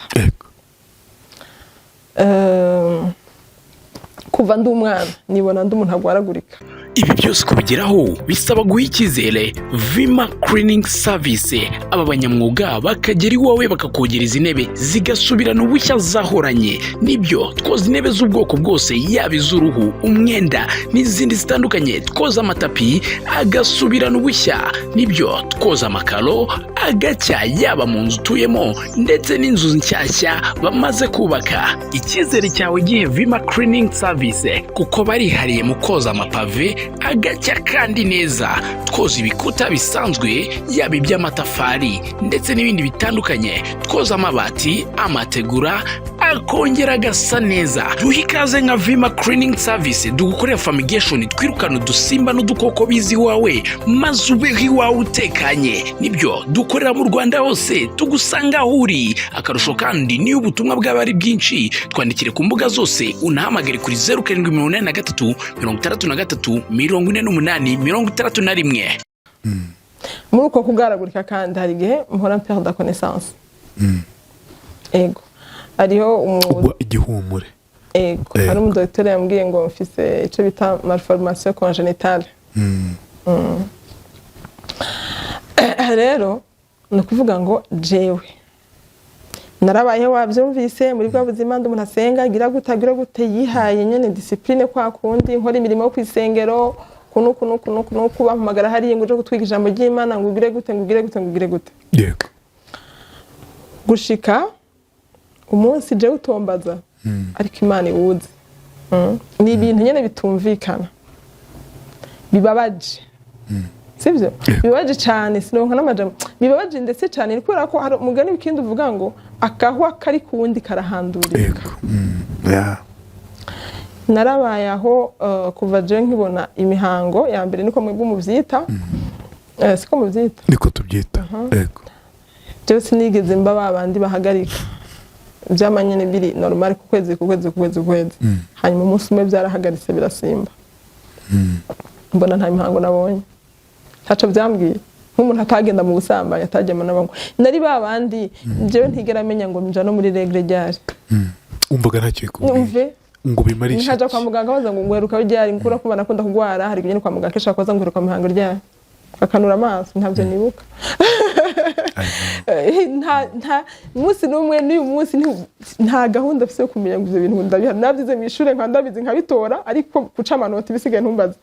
kuva ndi umwana nibona ndi umuntu agwaragurika ibi byose kubigeraho bisaba guha icyizere Vima Cleaning Service aba banyamwuga bakagera iwawe bakakogereza intebe zigasubirana ubushya zahoranye nibyo twoza intebe z'ubwoko bwose yaba iz'uruhu umwenda n'izindi zitandukanye twoza amatapi agasubirana ubushya nibyo twoza amakaro agacya yaba mu nzu utuyemo ndetse n'inzu nshyashya bamaze kubaka. Icyizere cyawe gihe Vima Cleaning Service kuko barihariye mu koza amapave agacya kandi neza, twoza ibikuta bisanzwe yaba iby'amatafari ndetse n'ibindi bitandukanye, twoza amabati, amategura akongera agasa neza. Duha ikaze nka Vima Cleaning Service dugukorera fumigation, twirukana udusimba n'udukoko bizi iwawe maze ubeho iwawe utekanye. Nibyo dukorera mu Rwanda hose, tugusanga aho uri. Akarusho kandi niyo ubutumwa bwaba ari bwinshi, twandikire ku mbuga zose, unahamagare kuri 0783 63 48 61. Muri uko kugaragurika kandi hari igihe mpora perdre connaissance. Ego ariho igihumure. Ego hari umudokiteri yambwiye ngo mfise ico bita malformation congénitale. Rero no kuvuga ngo jewe narabaye wabyumvise muri bwa buzima ndi umuntu asenga gira gute yihaye nyene discipline kwa kundi nkora imirimo yo kwisengero kuno kuba mpamagara hari ngo uje gutwiga ijambo ry'Imana ngo ugire gute. Yego. Gushika umunsi je utombaza ariko Imana iwuzi. Ni ibintu nyene bitumvikana. Bibabaje. Sibyo? Bibabaje cyane sinonka n'amajambo. Bibabaje ndetse cyane kubera ko hari umugani w'ikindi uvuga ngo akahwa kari kuwundi karahandurika. Narabaye aho kuva je nkibona imihango ya mbere niko mwebwe muvyita. Siko muvyita. Niko tubyita. Yego. Je sinigeze mba babandi bahagarika. Byamanyene biri normal ku kwezi. Hanyuma umunsi umwe byarahagaritse birasimba. Mbona nta mihango nabonye. Tacho byambwiye nk'umuntu atagenda mu busamba yatajyemo n'abangwa. Nari babandi jewe ntigera amenya ngo nja no muri regle ryari. Umvuga ntacyo kubwiye. Ngo bimarisha. Nkaja kwa muganga baza ngo ngweruka ryari nkura kubana nakunda kugwara hari kugenda kwa muganga kesha kwaza ngweruka mihango ryari. Akanura amaso ntabyo nibuka. Nta munsi numwe n'uyu munsi nta gahunda afise yo kumenya ngo ivyo bintu ndabiha nabyize mu ishure nkandabizi nkabitora ariko guca amanota bisigaye ntumbaze.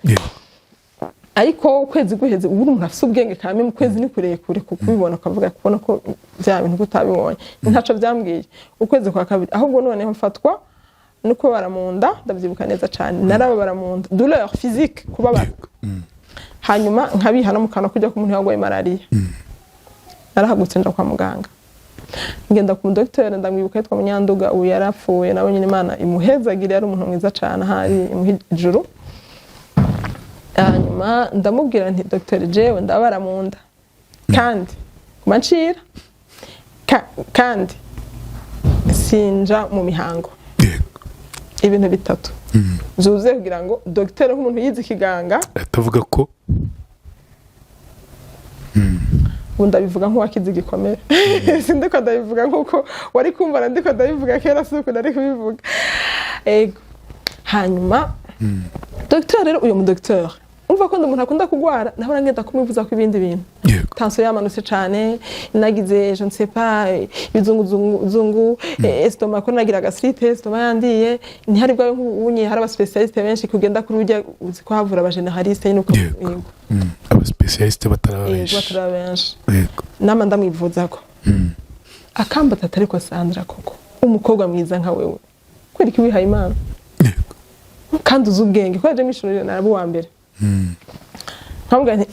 Ariko ukwezi guheze ubu umuntu afise ubwenge kame mu kwezi ni kurekure kubibona akavuga kubona ko bya bintu kutabibonye ntaco byambwiye. Ukwezi kwa kabiri ahubwo noneho mfatwa nuko baramunda ndabyibuka neza cyane naraba baramunda douleur physique kubabara. Hanyuma nkabiha no mukana kujya ku muntu wagwaye malaria. Narahagutse nda kwa muganga. Ngenda ku docteur ndamwibuka yitwa Munyanduga ubu yarapfuye nawe nyine Imana imuhezagire ari umuntu mwiza cyane hari imuhijuru. Hanyuma ndamubwira nti Dr. Jewe ndabara mu nda kandi kumancira kandi sinja mu mihango. Ibintu bitatu zuze kugira ngo docteur nk'umuntu yize ikiganga atavuga ko bunda bivuga nk'uwakize gikomere. Sindiko ndabivuga nkuko wari kumva ndiko ndabivuga kera suko nari kubivuga. Ego hanyuma docteur rero uyu mu docteur umva ko umuntu akunda kugwara nahora ngenda kumuvuza ko ibindi bintu. Tension yamanutse cyane nagize je ne sais pas bizungu estomac ko nagira gastrite estomac yandiye ntihari bwa unye hari aba specialiste benshi kugenda kuri ujya ko havura aba generaliste nuko aba specialiste batarabenshi. Yego nama ndamwivuza ko akamba tatari ko Sandra koko umukobwa mwiza nka wewe kwereka wihaye Imana kandi uzubwenge ko aje mishurire narabu wa mbere. Nkavuga nti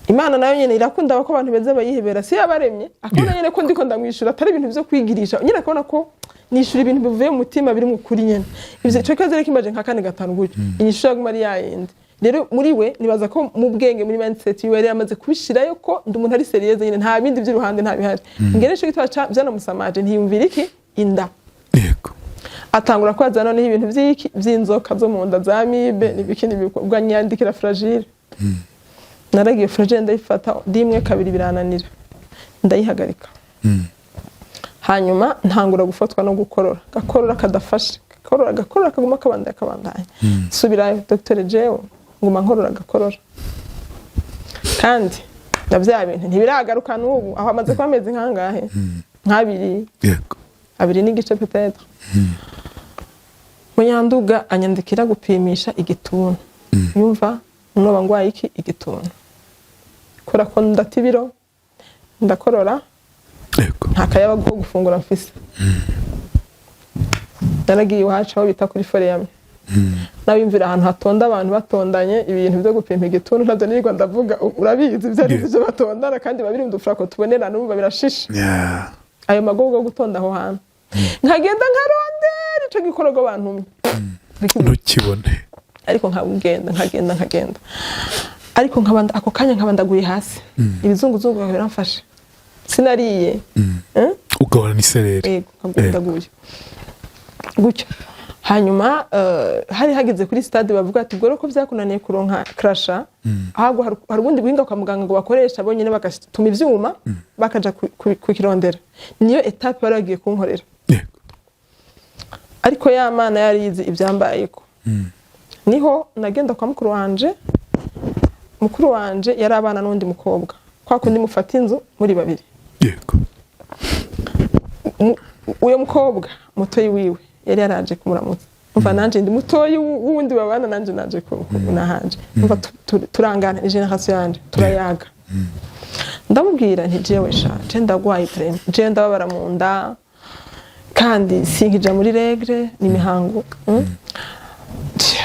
Imana nayo nyene irakunda abako abantu beze bayihebera si yabaremye akona nyene ko ndiko ndamwishura atari ibintu byo kwigirisha nyene akona ko nishura ibintu bivuye mu mutima biri mu kuri nyene ivyo cyo kaze reka imbaje nka kane gatanu gutyo inyishura gumari yayindi. Rero muri we nibaza ko mu bwenge muri mindset yiwe yari yamaze kubishirayo ko ndi umuntu ari serious nyene nta bindi by'uruhande nta bihari. Ngeresho gitwa byanamusamaje ntiyumvira iki Inda. Yego. Atangura kwaza none ibintu by'iki by'inzoka zo mu nda za mibe nibikini bikobwa nyandikira fragile. Naragiye fragile ndayifata dimwe kabiri birananira ndayihagarika. Hanyuma ntangura gufatwa no gukorora gakorora kadafashe gakorora kaguma kabandanya subirayo Dr. Jewe nguma nkorora gakorora kandi nabya bintu ntibiragaruka n'ubu aho amaze kwameze nkangahe nkabiri. Yego. Abiri n'igice peut-être. Munyanduga anyandikira gupimisha igituntu. Yumva noba ngwaye iki igituntu. Kora ko ndatibiro ndakorora yego nta kayaba ko gufungura mfise naragiye iwacu aho bita kuri foreyame nabimvira ahantu hatonda abantu batondanye ibintu byo gupimpa igituntu ntabyo nirirwa ndavuga urabizi ibyo ari byo batondana kandi babiri udufurako tubonera n'umva birashishe ayo magogo yo gutonda aho hantu nkagenda nkarondera ico gikorogo bantumye ntukibone ariko nkagenda ariko nkabanda ako kanya nkabandaguye hasi ibizunguzungu biramfashe sinariye ugahora n'isereri yego nkabandaguye gutyo hanyuma hari hageze kuri stade bavuga ati ubwo ko byakunaniye kuronka crasha ahubwo hari ubundi buhinga kwa muganga ngo bakoresha bonyine bagatuma ivyuma bakaja kukirondera niyo etape bari bagiye kunkorera ariko ya mana yarizi ibyambayeko niho nagenda kwa mukuru wanje yari abana n'undi mukobwa kwa kundi mufata inzu muri babiri yego uyo mukobwa mutoyi wiwe yari yaraje kumuramutsa umva nanje ndi mutoyi wundi babana nanje naje nahanje umva turangana ni generation yanje turayaga ndamubwira nti jewe sha je ndagwaye treme je ndababara mu nda kandi sinkija muri regre ni mihango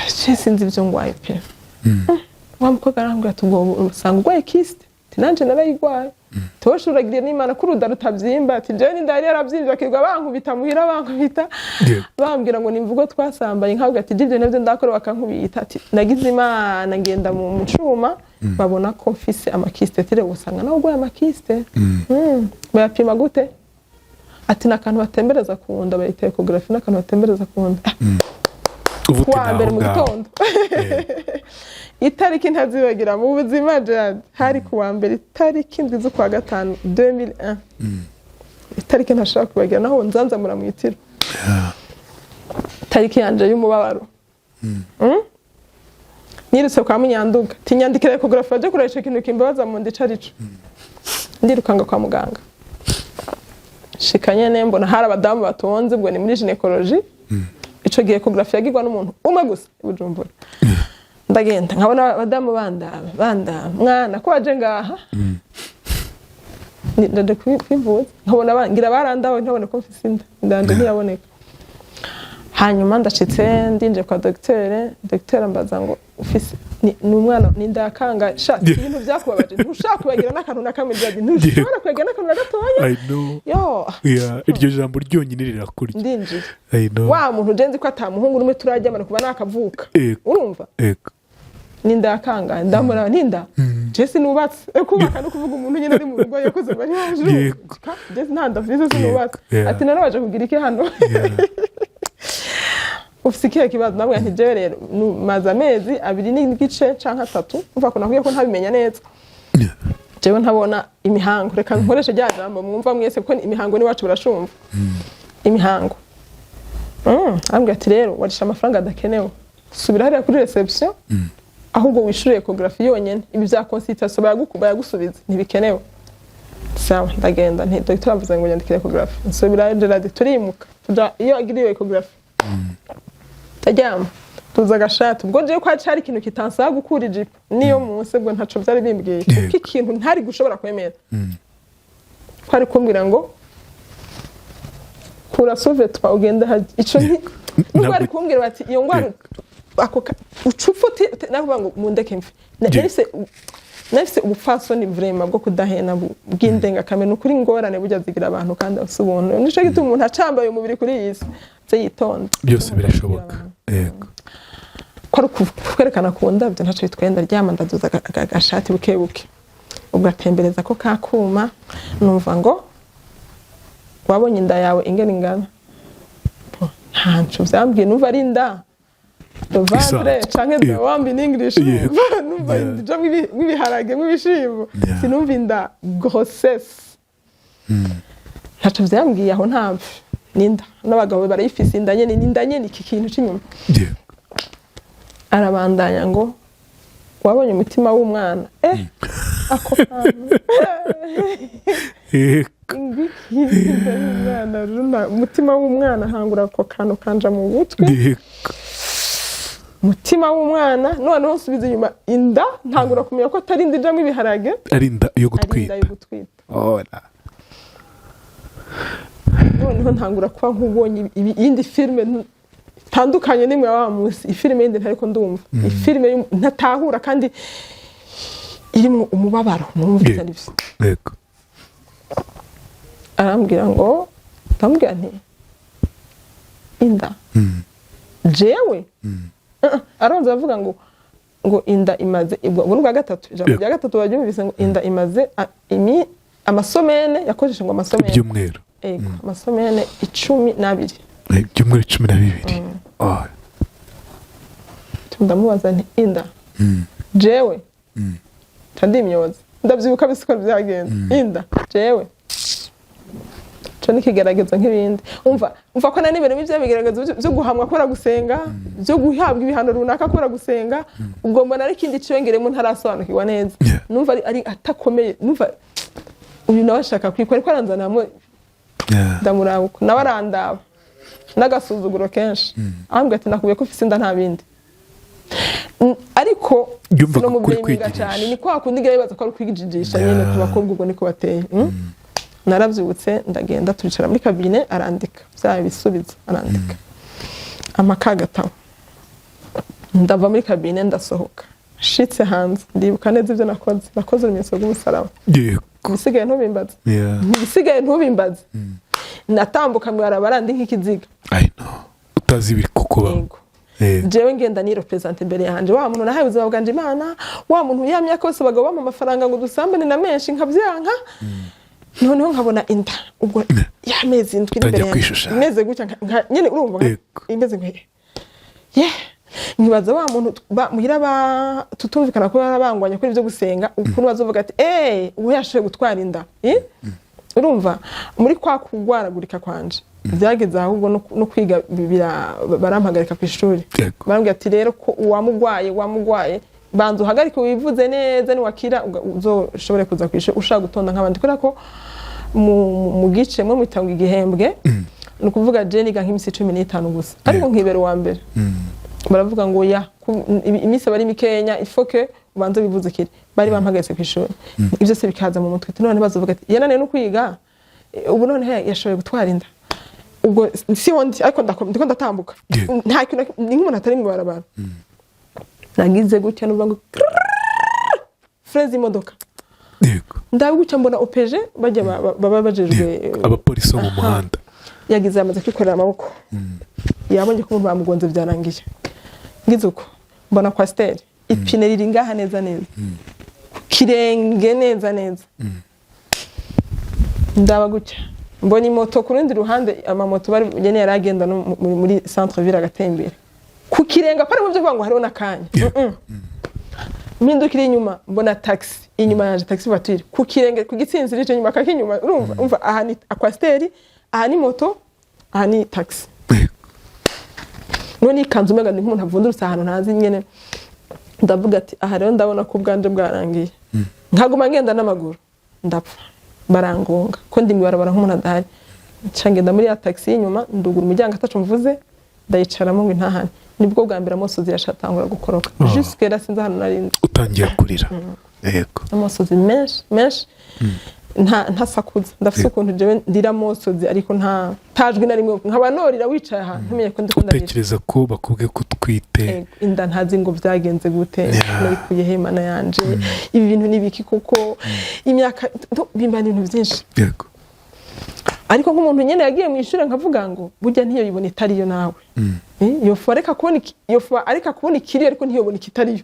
sinzi ibyo ngwaye pe wa mukobwa arambwira ati ubwo usanga ugwaye kiste nanje narayigwaye toshuragira n'Imana kuruda rutabyimba ati je ni ndari yaravyimbye akirwa bankubita muhira bankubita bambwira ngo nimvugo twasambaye nkavuga ati divyo navyo ndakora bakankubita ati nagize Imana ngenda mu cuma babona ko mfise amakiste tire usanga naho ugwaye amakiste bayapima gute ati nakantu batembereza ku nda bayita ecography nakantu batembereza ku nda kwa mbere mu gitondo itariki ntazibagira mu buzima Jad hari kuwa mbere itariki ndwi z'ukwa gatanu 2001 itariki ntashaka kubagira naho nzanzamura mu itiro itariki yanje y'umubabaro nirutse kwa Munyanduga tinyandikira ecography aje kuresha ikintu kimbabaza mu ndicarico ndirukanga kwa muganga shikanye ne mbona hari abadamu batonze bwo ni muri gynecology ico gihe ecography yagirwa n'umuntu umwe gusa Bujumbura ndagenda nkabona abadamu banda mwana ko aje ngaha ndade kwivuza nkabona bangira barandawe ntabone ko mfise inda ndande ntiyaboneka hanyuma ndashitse ndinje kwa docteur ambaza ngo ufise ni umwana nindakanga shati ibintu byakubabaje ntushaka kubagira n'akantu nakamije ntushobora kubagira n'akantu na gatoya I know yo iryo jambo ryonyine rirakurya ndinje I know wa muntu jenzi ko atamuhungu numwe turajyamana kuba nakavuka urumva nindakanga ndamura ninda Jesse nubatse kubaka no kuvuga umuntu nyine ari mu rugo yakoze bari hejuru Jesse ntanda vise nubatse ati narabaje kugira iki hano ufisikiye kibazo namwe ntijewe rero maze amezi 2 n'igice canka 3 umva ko nahuye ko ntabimenya neza jewe ntabona imihango reka nkoreshe rya jambo mwumva mwese ko imihango ni wacu burashumva imihango ambwe ati rero warisha amafaranga adakenewe subira hariya kuri reception ahubwo wishure ecography yonyene ibi bya consultation bayagusubiza ntibikenewe sawa ndagenda nti docteur avuze ngo nyandikire ecography nsubira Gerard turimuka tuja iyo agiriwe ecography tajyama tuza gashati ubwo je kwa cyari ikintu kitansaba gukura ijipo niyo munsi bwo ntaco byari bimbwiye kuko ikintu ntari gushobora kwemera kwari kumbwira ngo kura sovet pa ugenda ico nubwo ari kumbwira bati iyo ngwara ako ucufuti nakuvuga ngo mundeke mfi nafise ubufasoni vraiment bwo kudahena bw'indenga kamena kuri ngorane bujya zigira abantu kandi asubuntu nico gituma umuntu acambaye umubiri kuri yisi yitonda byose birashoboka yego kwari kwerekana kunda byo ntaco bitwenda ryama ndaduza agashati bukebuke ubwo atembereza ko kakuma numva ngo wabonye inda yawe ingene ingana ntaco byambwiye numva ari inda Dovandre canke wambi in English numva indija mwibiharage mwibishimbo sinumva inda grossesse ntaco byambwiye aho ntamve ninda n'abagabo barayifise inda nyene iki kintu cy'inyuma arabandanya ngo wabonye umutima w'umwana ako umutima w'umwana hangura ako kantu kanja mu butwe mutima w'umwana noneho nsubiza inyuma inda ntangura kumenya ko atari inda ijamo ibiharage ari inda yo ari inda yo gutwita gutwita noneho ntangura kuba nk'ubonye iyindi filime itandukanye n'imwe wa munsi ifilime yindi ntariko ndumva ifilime ntatahura kandi irimo umubabaro numvise ari byo yego arambwira ngo ndamubwira nti inda jewe aronze avuga ngo inda imaze ubwo n'ubwa gatatu ijambo rya gatatu baryumvise ngo inda imaze amasomene yakoresheje ngo amasomene ibyumweru yego amasomene 12 ibyumweru 12 ndamubaza nti inda jewe tandimyoza ndabyibuka bisiko byagenze inda jewe cyo nikigerageza nk'ibindi umva ko nani ibintu byo bigerageza byo guhamwa kora gusenga byo guhabwa ibihano runaka kora gusenga ubwo mbona ari kindi cyongeremo ntarasobanukirwa neza numva ari atakomeye numva uyu nawe ashaka kwikora ariko aranzanamo ndamurabuko nawe arandaba n'agasuzuguro kenshi ahambwe ati nakubiye ko ufise inda nta bindi ariko no mu bwenge cyane ni kwa kundi bibaza ko ari kwigijisha nyine ku bakobwa ubwo niko bateye narabyutse ndagenda turicara muri kabine arandika bya bisubizo arandika amakagataho ndava muri kabine ndasohoka shitse hanze ndibuka neza ibyo nakoze urumenyetso rw'umusaraba bisigaye ntubimbaze natambuka mwara ndi nk'ikiziga utazi ibiri kuko jewe ngenda ni represent imbere yanje wa muntu nahaye ubuzima bwanje Imana wa muntu yamya kose abagabo bama amafaranga ngo dusambane na menshi nkabyanka noneho nkabona inda ubwo yamezi indwi imbere imeze gutya nyene urumva imeze nk'ihe nkibaza wa muntu muhira tutumvikana ko barabangwanya kuri ibyo gusenga ukuntu bazovuga ati ubu yashoboye gutwara inda urumva muri kwa kugwaragurika kwanje byageze ahubwo no kwiga barampagarika ku ishuri barambwira ati rero ko wamugwaye banza uhagarike wivuze neza niwakira uzoshobore kuza ku ishuri ushaka gutonda nk'abandi kubera ko mu gice mwe mwitanga igihembwe ni ukuvuga jeniga nk'imisi 15 gusa ariko nkibera wa mbere baravuga ngo imisi bari mikenya ifoke ubanza bivuze kiri bari bampagaritse ku ishuri ibyo se bikaza mu mutwe none bazovuga ati yanane no kwiga ubu none yashoboye gutwara inda ubwo si wondi ariko ndiko ndatambuka nta kintu ni nk'umuntu atari mu barabara nagize gutya n'uvuga ngo freze imodoka ndaguca mbona OPG bajya baba bajejwe abapolisi mu muhanda yagize amaze kwikorera amaboko yabonye ko bamugonze byarangiye ngize uko mbona kwa steri ipine riri ngaha neza kirenge neza ndaba gutya mbona imoto ku rundi ruhande amamoto bari nyene yaragenda muri centre ville agatembera ku kirenga pare mu byo kuvuga ngo hariho nakanya mpindukira inyuma mbona taxi inyuma yaje taxi voiture ku kirenge ku gitsinzira cyo nyuma kakinyuma urumva aha ni aquasteri aha ni moto aha ni taxi none ikanzu mega ndi nk'umuntu avundurutse ahantu ntazi nyene ndavuga ati aha rero ndabona ko ubwanje bwarangiye nkaguma ngenda n'amaguru ndapfa barangonga ko ndi mibarabara nk'umuntu adahari ncangenda muri ya taxi inyuma ndugura umuryango atacu mvuze ndayicaramo ngo intahane nibwo bwa mbere amosozi yashatangura gukoroka jusque là sinza hano narindi utangiye kurira yego amosozi menshi ntasakuza ndafise ukuntu jewe ndira amosozi ariko ntajwi na rimwe nkabanorira wicaye ahantu ntumenye ko ndiko ndarira utekereza ko bakubwiye ko twite inda ntazi ngo byagenze gute nabikuye hemana yanje ibi bintu nibiki kuko imyaka bimba ibintu byinshi yego ariko nk'umuntu nyene yagiye mu ishuri nkavuga ngo burya ntiyo yibona itariyo nawe yofu areka kubona ikiri ariko ntiyobona ikitariyo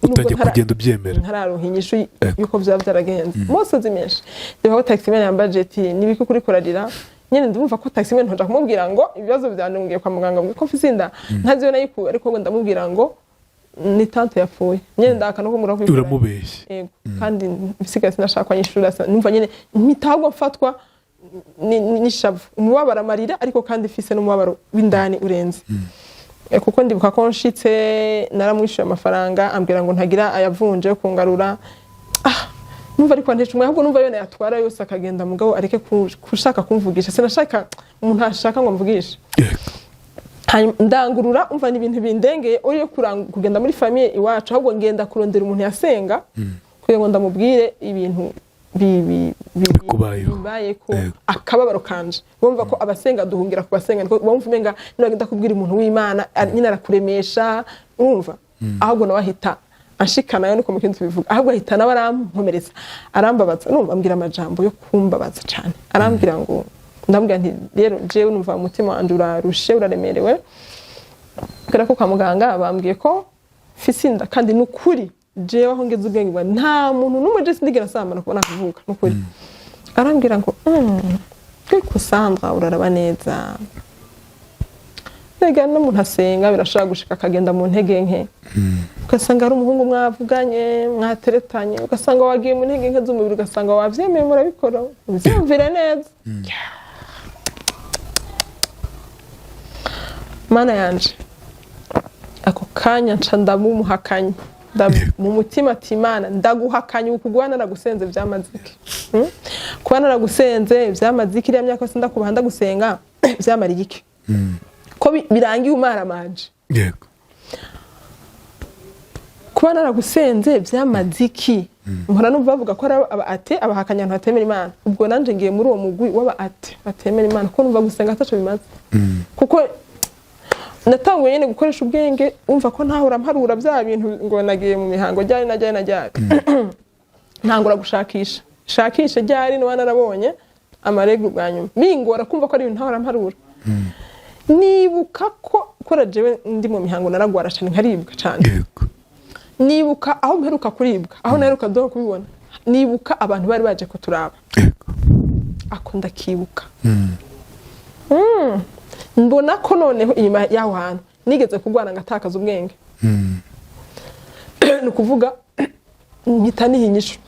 utangiye kugenda ubyemera ntararonka inyishu yuko byaba byaragenze mosozi menshi debaho taximan ya budget nibiki kuri korarira nyene ndumva ko taximan ntoja kumubwira ngo ibibazo byanungiye kwa muganga ngo ko mfise ntaziyo nayikuye ariko ngo ndamubwira ngo ni tante yapfuye nyene ndakana ko muravuye uramubeshye yego kandi bisigaye sinashaka nyishura numva nyene mpitagwa mfatwa nishavu umubabara amarira ariko kandi ifise n'umubabaro w'indani urenze kuko ndibuka ko nshitse naramwishyuye amafaranga ambwira ngo ntagira ayavunje kungarura numva ariko ntece umwe ahubwo numva yone yatwara yose akagenda mugabo areke kushaka kumvugisha sinashaka umuntu ashaka ngo mvugishe ndangurura umva n'ibintu bindengeye uri kugenda muri famille iwacu ahubwo ngenda kurondera umuntu yasenga kugira ngo ndamubwire ibintu bibaye ko akababaro kanje bumva ko abasenga duhungira ku basenga bumva umenga nagenda kubwira umuntu w'Imana nyine arakuremesha urumva ahubwo nawe ahita ashikana yo niko mu kintu bivuga ahubwo ahita nawe arampomereza arambabaza numva ambwira amajambo yo kumbabaza cyane arambwira ngo ndambwira nti rero jewe numva umutima wanje urarushe uraremerewe kera ko kwa muganga bambwiye ko fisinda kandi nukuri jewe aho ngeze ubwenge bwa nta muntu numwe je sindigera samana kubona kuvuga nukuri arambwira ngo ko Sandra uraraba neza nega no muntu asenga birashaka gushika akagenda mu ntege nke ugasanga ari umuhungu mwavuganye mwateretanye ugasanga wagiye mu ntege nke z'umubiri ugasanga wavyemeye murabikora ubyumvire neza mana yanje ako kanya nca ndamumuhakanye mu mutima ati Imana ndaguhakanye ukugwana naragusenze vyamaziki kuba naragusenze vyamaziki iriya myaka sinda kubanda gusenga vyamariye iki ko birangiye umaramanje yego kuba naragusenze vyamaziki mpora numva bavuga ko ate abahakanya ntu atemera Imana ubwo nanje ngiye muri uwo mugwi waba ate batemera Imana ko numva gusenga ataco bimaze kuko natanguye nyene gukoresha ubwenge umva ko ntahura mparura bya bintu ngo nagiye mu mihango ryari najyari ntangura gushakisha shakisha ryari no narabonye amarego bwanyuma bingora kumva ko ari ibintu ntahura mparura nibuka ko jewe ndi mu mihango naragwara cyane nkaribwa cyane nibuka aho mperuka kuribwa aho naheruka do kubibona nibuka abantu bari baje kuturaba akunda kibuka mbona ko noneho inyuma yaho hantu nigeze kugwana ngatakaza ubwenge no kuvuga mpita nihinyisho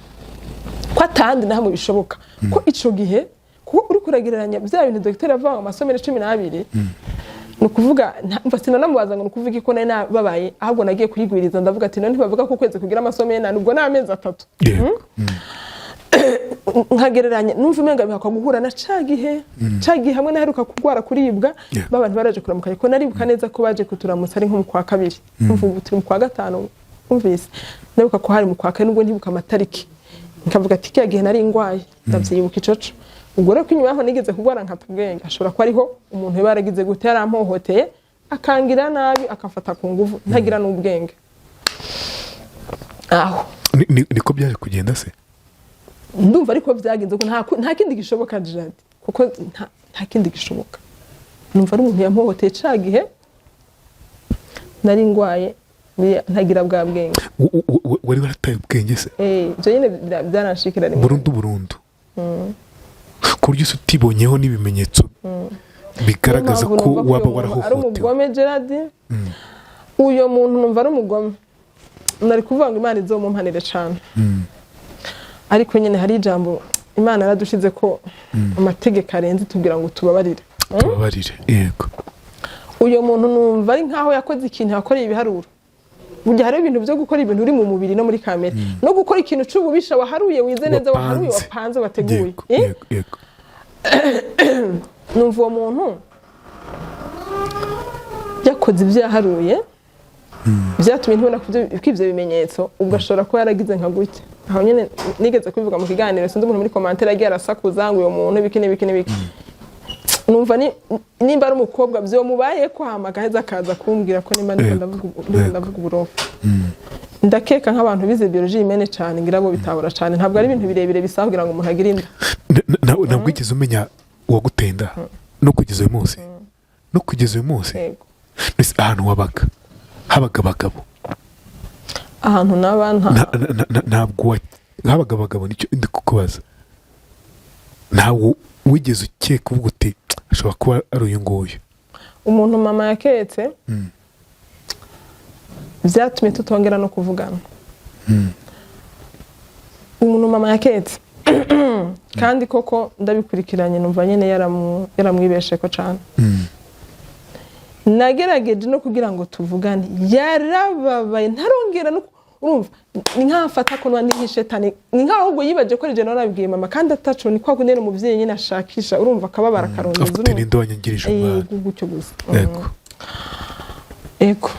ko atandi nahamwe bishoboka ko ico gihe ko uri kuragereranya bya bintu docteur avanga amasomero 12 no kuvuga mva sinanamubaza ngo nukuvuga iko nari nababaye ahubwo nagiye kuyigwiriza ndavuga ati none bavuga ko kweze kugira amasomero nani ubwo n'amezi 3 nkagereranya numva umenga bihakwa guhura na cagihe hamwe naheruka kugwara kuribwa babantu baraje kuramuka ko naribuka neza ko baje kuturamutsa ari nko mu kwa kabiri umva ubu mu kwa gatano umvise nabuka ko hari mu kwa kane nubwo ntibuka amatariki nkavuga ati kiya gihe nari ngwaye ndavyibuka icoco ubwo rero kinyuma aho nigeze kugwara nkatubwenge ashobora ko ariho umuntu baragize gute yarampohoteye akangira nabi akafata ku nguvu ntagira n'ubwenge aho niko byaje kugenda se ndumva ariko byagenze ko nta kindi gishoboka Jade kuko nta kindi gishoboka numva ari umuntu yampohoteye cagihe nari ngwaye ntagira bwa bwenge wari warataye ubwenge se byo nyine byaranshikira rimwe burundu kuryo utibonyeho n'ibimenyetso bigaragaza ko waba warahohotewe ari umugome Jade uyo muntu numva ari umugome nari kuvuga ngo Imana izomumpanire cyane ariko nyine hari ijambo Imana yaradushize ko amategeko arenze tubwira ngo tubabarire yego uyo muntu numva ari nkaho yakoze ikintu yakoreye ibiharuro burya hari ibintu byo gukora ibintu uri mu mubiri no muri kamera no gukora ikintu c'ububisha waharuye wize neza waharuye wapanze wateguye yego numva uwo muntu yakoze ibyo yaharuye byatumye ntubona kw'ibyo bimenyetso ubwo ashobora kuba yaragize nka gutya aho nyine nigeze kubivuga mu kiganiro sinzi umuntu muri commentaire agiye arasakuza ngo uyo muntu biki numva nimba ari umukobwa byo mubaye ko hamagaheza akaza kumbwira ko nimba ndavuga uburofa ndakeka nk'abantu bize biologie imene cyane ngira bo bitahura cyane ntabwo ari ibintu birebire bisaba kugira ngo umuntu agire inda ntabwo igeze umenya uwagutenda no kugeza uyu munsi mbese ahantu wabaga habaga abagabo ahantu n'abana ntabwo habaga abagabo nicyo ndi kukubaza ntabwo wigeze ukeka uvuga uti ashobora kuba ari uyu nguyu umuntu mama yaketse byatumye tutongera no kuvugana umuntu mama yaketse kandi koko ndabikurikiranye numva nyine yaramwibeshe ko cyane nagerageje no kugira ngo tuvugane yarababaye ntarongera no urumva ni nkafata ko nandi nk'ishetani ni nkaho ubwo yibaje ko rije narabwiye mama kandi ataco ni kwa kunera umuvyeyi nyine ashakisha urumva akababara karondeza afite n'indwanya ngirije umwana gutyo gusa yego eko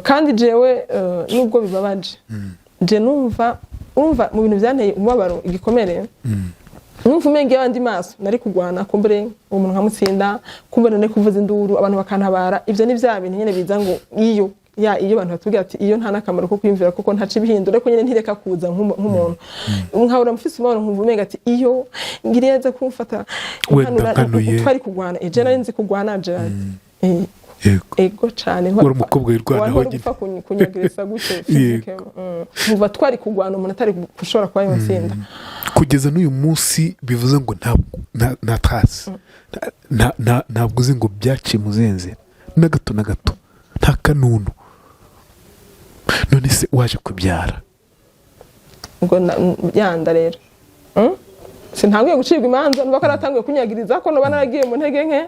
kandi jewe nubwo bibabaje je numva mu bintu byanteye umubabaro igikomere numva umenge y'abandi maso nari kugwana kumbere umuntu nkamutsinda kumbere ne kuvuza induru abantu bakantabara ivyo ni vya bintu nyene biza ngo iyo abantu batubwira ati iyo nta nakamaro ko kwimvira kuko ntaca ibihindura ko nyene ntireka kuza nk'umuntu nkahora mfise umubabaro nkumva umenge ati iyo ngireza kumfata twari kugwana je nari nzi kugwana je ego cyane wari umukobwa wirwanaho nyine gupfa kunyagereza gute fizike muva twari kugwana umuntu atari gushobora kuba yonsinda kugeza n'uyu munsi bivuze ngo nta tasi ntabwo uzi ngo byaciye muzenze na gato nta kanunu none se waje kubyara ngo yanda rero sintanguye gucibwa imanza nuba ko aratanguye kunyagiriza ko noba naragiye mu ntege nke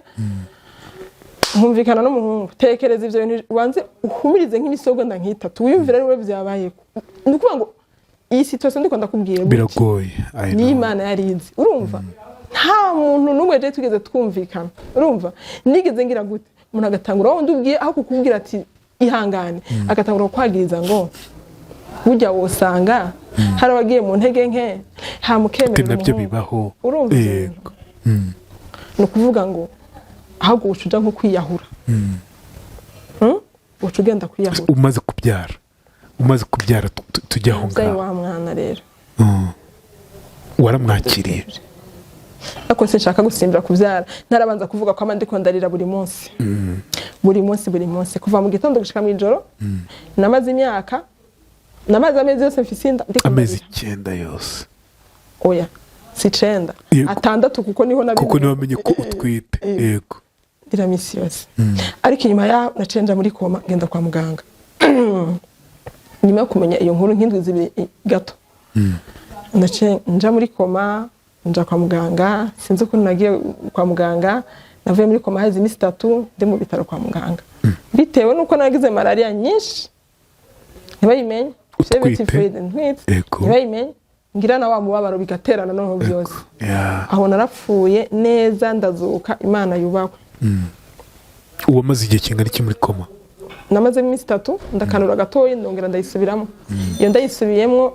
nkumvikana n'umuhungu tekereza ivyo bintu wanze uhumirize nk'imisogo nk'itatu wiyumvira rero byabaye nukuvuga ngo iyi situation ndiko ndakubwiye biragoye ni Imana yarinzi urumva nta muntu numwe je tugeze twumvikana urumva nigeze ngira gute umuntu agatangura wundi ubwiye aho kukubwira ati ihangane agatangura kwagiriza ngo burya wosanga hari abagiye mu ntege nke hamukemera nabyo bibaho urumva no kuvuga ngo ahubwo ucuja nko kwiyahura ucugenda kwiyahura umaze kubyara tujya aho ngaho wa mwana rero waramwakiriye ako sinshaka gusimbira kubyara ntarabanza kuvuga ko amandi kondarira buri munsi kuva mu gitondo gushika mu ijoro namaze amezi yose mfisinda amezi 9 yose oya si 9 atandatu kuko niho namenye ko utwite yego ndira misi yose ariko inyuma ya nacenja muri koma ngenda kwa muganga nyuma yo kumenya iyo nkuru nk'indwi zibiri gato nja muri koma nja kwa muganga sinzi ko nagiye kwa muganga navuye muri koma hazi imisi 3 ndi mu bitaro kwa muganga bitewe nuko nagize malaria nyinshi ntibayimenye ntibayimenye ngira na wa mubabaro bigaterana no byose aho narapfuye neza ndazuka Imana yubawe uwo maze igihe kingana iki muri koma namaze imisi 3 ndakanura gatoyi ndongera ndayisubiramo iyo ndayisubiyemo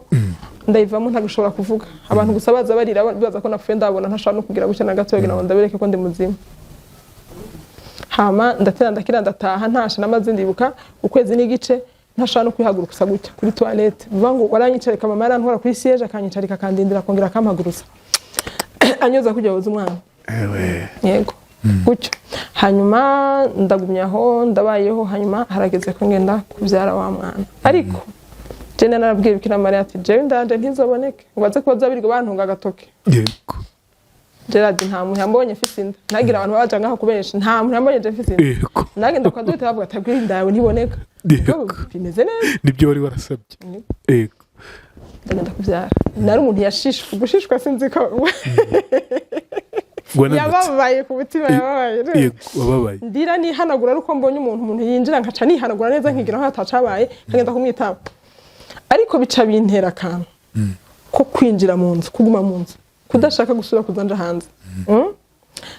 ndayivamo ntagashobora kuvuga abantu gusa baza barira baza ko napfuye ndabona ntashobora no kugira gucya na gatoyi ngo ndabereke ko ndi muzima hama ndatera ndakira ndataha ntasha namaze ndibuka ukwezi n'igice ntashobora no kwihaguruka gutya kuri toilette bivango waranyicarika mama yarantwara kuri siège akanyicarika kandindira kongera akampagurusa anyoza kujya woza umwana yego gutyo hanyuma ndagumyaho ndabayeho hanyuma harageze ko ngenda kubyara wa mwana ariko jene narabwiye Bikira Mariya ati jewe ndanje ntizoboneke ubaze ko bazabirirwa bantunga agatoke yego Gerard nta muntu yambonye afise inda nagira abantu baja ngaho kubenshi nta muntu yambonye je afise inda yego nagenda kwa dute bavuga ati gwe ndawe ntiboneka bimeze neza nibyo wari warasabye yego ndagenda kubyara nari umuntu yashishwe gushishwa sinzi ko yababaye ku mutima yababaye wababaye ndira nihanagura ariko mbonye umuntu yinjira nkaca nihanagura neza nkigira aho atacabaye nkagenda kumwitaba ariko bica bintera akantu ko kwinjira mu nzu kuguma mu nzu kudashaka gusura kuzanja hanze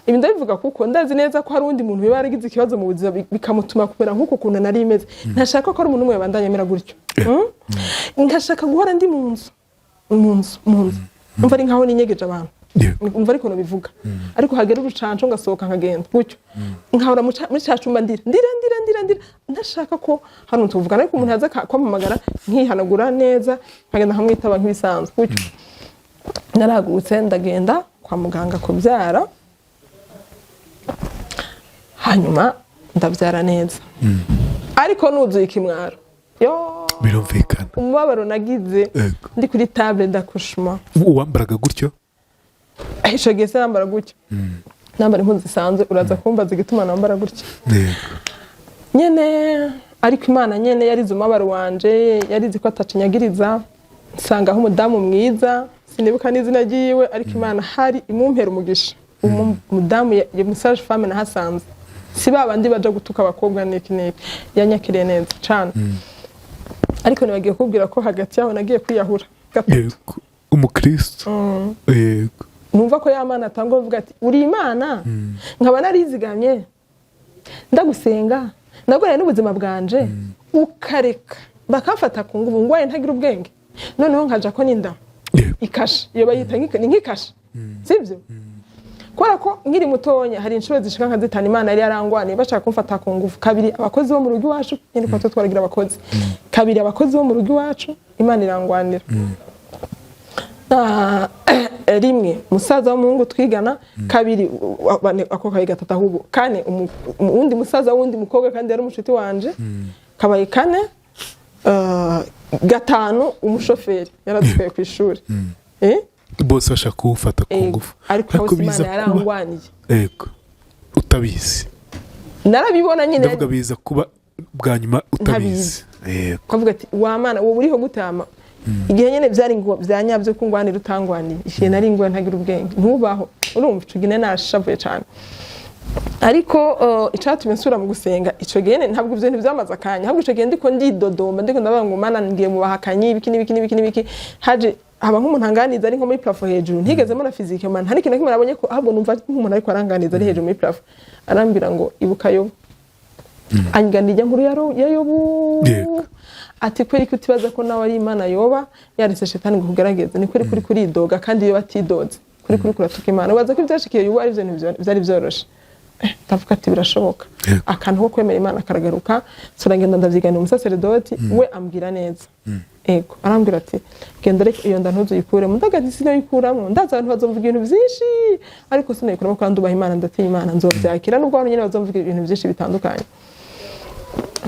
ibi ndabivuga kuko ndazi neza ko hari undi muntu biba yaragize ikibazo mu buzima bikamutuma kumera nk'uko kuntu nari imeze ntashaka ko ari umuntu umwe yabandanya amera gutyo nkashaka guhora ndi mu nzu umva ari nkaho ninyegeje abantu umva ariko no bivuga ariko hagera urucanco ngasohoka nkagenda gutyo nkahora muri cyacumba ndira ndashaka ko hano tuvuga ariko umuntu yaza kwamamagara nkihanagura neza nkagenda nkamwitaba nk'ibisanzwe gutyo naragurutse ndagenda kwa muganga kubyara hanyuma ndabyara neza ariko nuzuye ikimwaro birumvikana umubabaro nagize ndi kuri table d'accouchement uwambaraga gutyo ico gese nambara gutyo nambara impuzu zisanzwe uraza kumbaza igituma nambara gutyo nyene ariko Imana nyene yarize umubabaro wanje yarize ko atacinyagiriza nsanga aho umudamu mwiza sinibuka n'izina ryiwe ariko Imana hari imumpera umugisha umudamu ya message femme nahasanze si babandi baje gutuka abakobwa niki yanyakiriye neza cyane ariko nibagiye kubwira ko hagati yaho nagiye kwiyahura umukristo yego numva ko Imana atangwa uvuga ati uri Imana nkaba narizigamye ndagusenga nagoranye n'ubuzima bwanje ukareka bakamfata ku nguvu ngwaye ntagira ubwenge noneho nkaja ko n'inda ikasha iyo bayita nk'ikasha sibyo kubera ko nkiri mutonya hari inshuro zishika nka zitanu Imana yari yarangwaniye bashaka kumfata ku nguvu kabiri abakozi bo mu rugo iwacu nyine ko twaragira abakozi kabiri abakozi bo mu rugo iwacu Imana irangwanira rimwe musaza w'umuhungu twigana kabiri ako kabaye gatatu ahubwo kane uwundi musaza wundi mukobwa kandi yari umushuti wanje kabaye kane gatanu umushoferi yaradutwaye ku ishuri bose bashaka kuwufata ku ngufu ariko Imana yarangwaniye yego utabizi narabibona nyine ndavuga biza kuba bwa nyuma utabizi yego kavuga ati wa mana wowe uriho gutama igihe nyene byari ngo byanyabyo kungwanira utangwaniye ishiye nari ngo ntagira ubwenge ntubaho urumva cugine nashavuye cyane ariko icatumye nsura mu gusenga ico gene ntabwo ibyo ntibyamaze akanya ahubwo ico gene ndiko ndidodomba ndiko ndavuga ngo mana ngiye mu bahakanyi ibiki haje haba nk'umuntu anganiza ari nko muri plafo hejuru ntigezemo na physique man hari kintu kimwe nabonye ko ahubwo numva nk'umuntu ariko aranganiza ari hejuru muri plafo arambira ngo ibuka yo anganije nkuru ya Yobu ati kweri kutibaza ko nawe ari Imana yoba yaretse shetani ngo kugerageza ni kweri kuri idoga kandi iyo batidoze kuri kuratuka Imana waza ko ibyashikiye Yobu ari byo byari byoroshe ndavuga ati birashoboka akantu ko kwemera Imana karagaruka suragenda ndavyigana umusaseredoti we ambwira neza ego arambwira ati genda reka iyo nda ntuzuyikure mundagati sinoyikuramo ndaza abantu bazomvuga ibintu byinshi ariko sinoyikuramo kandi ubaha Imana ndatinya Imana nzovyakira nubwo abantu nyine bazomvuga ibintu byinshi bitandukanye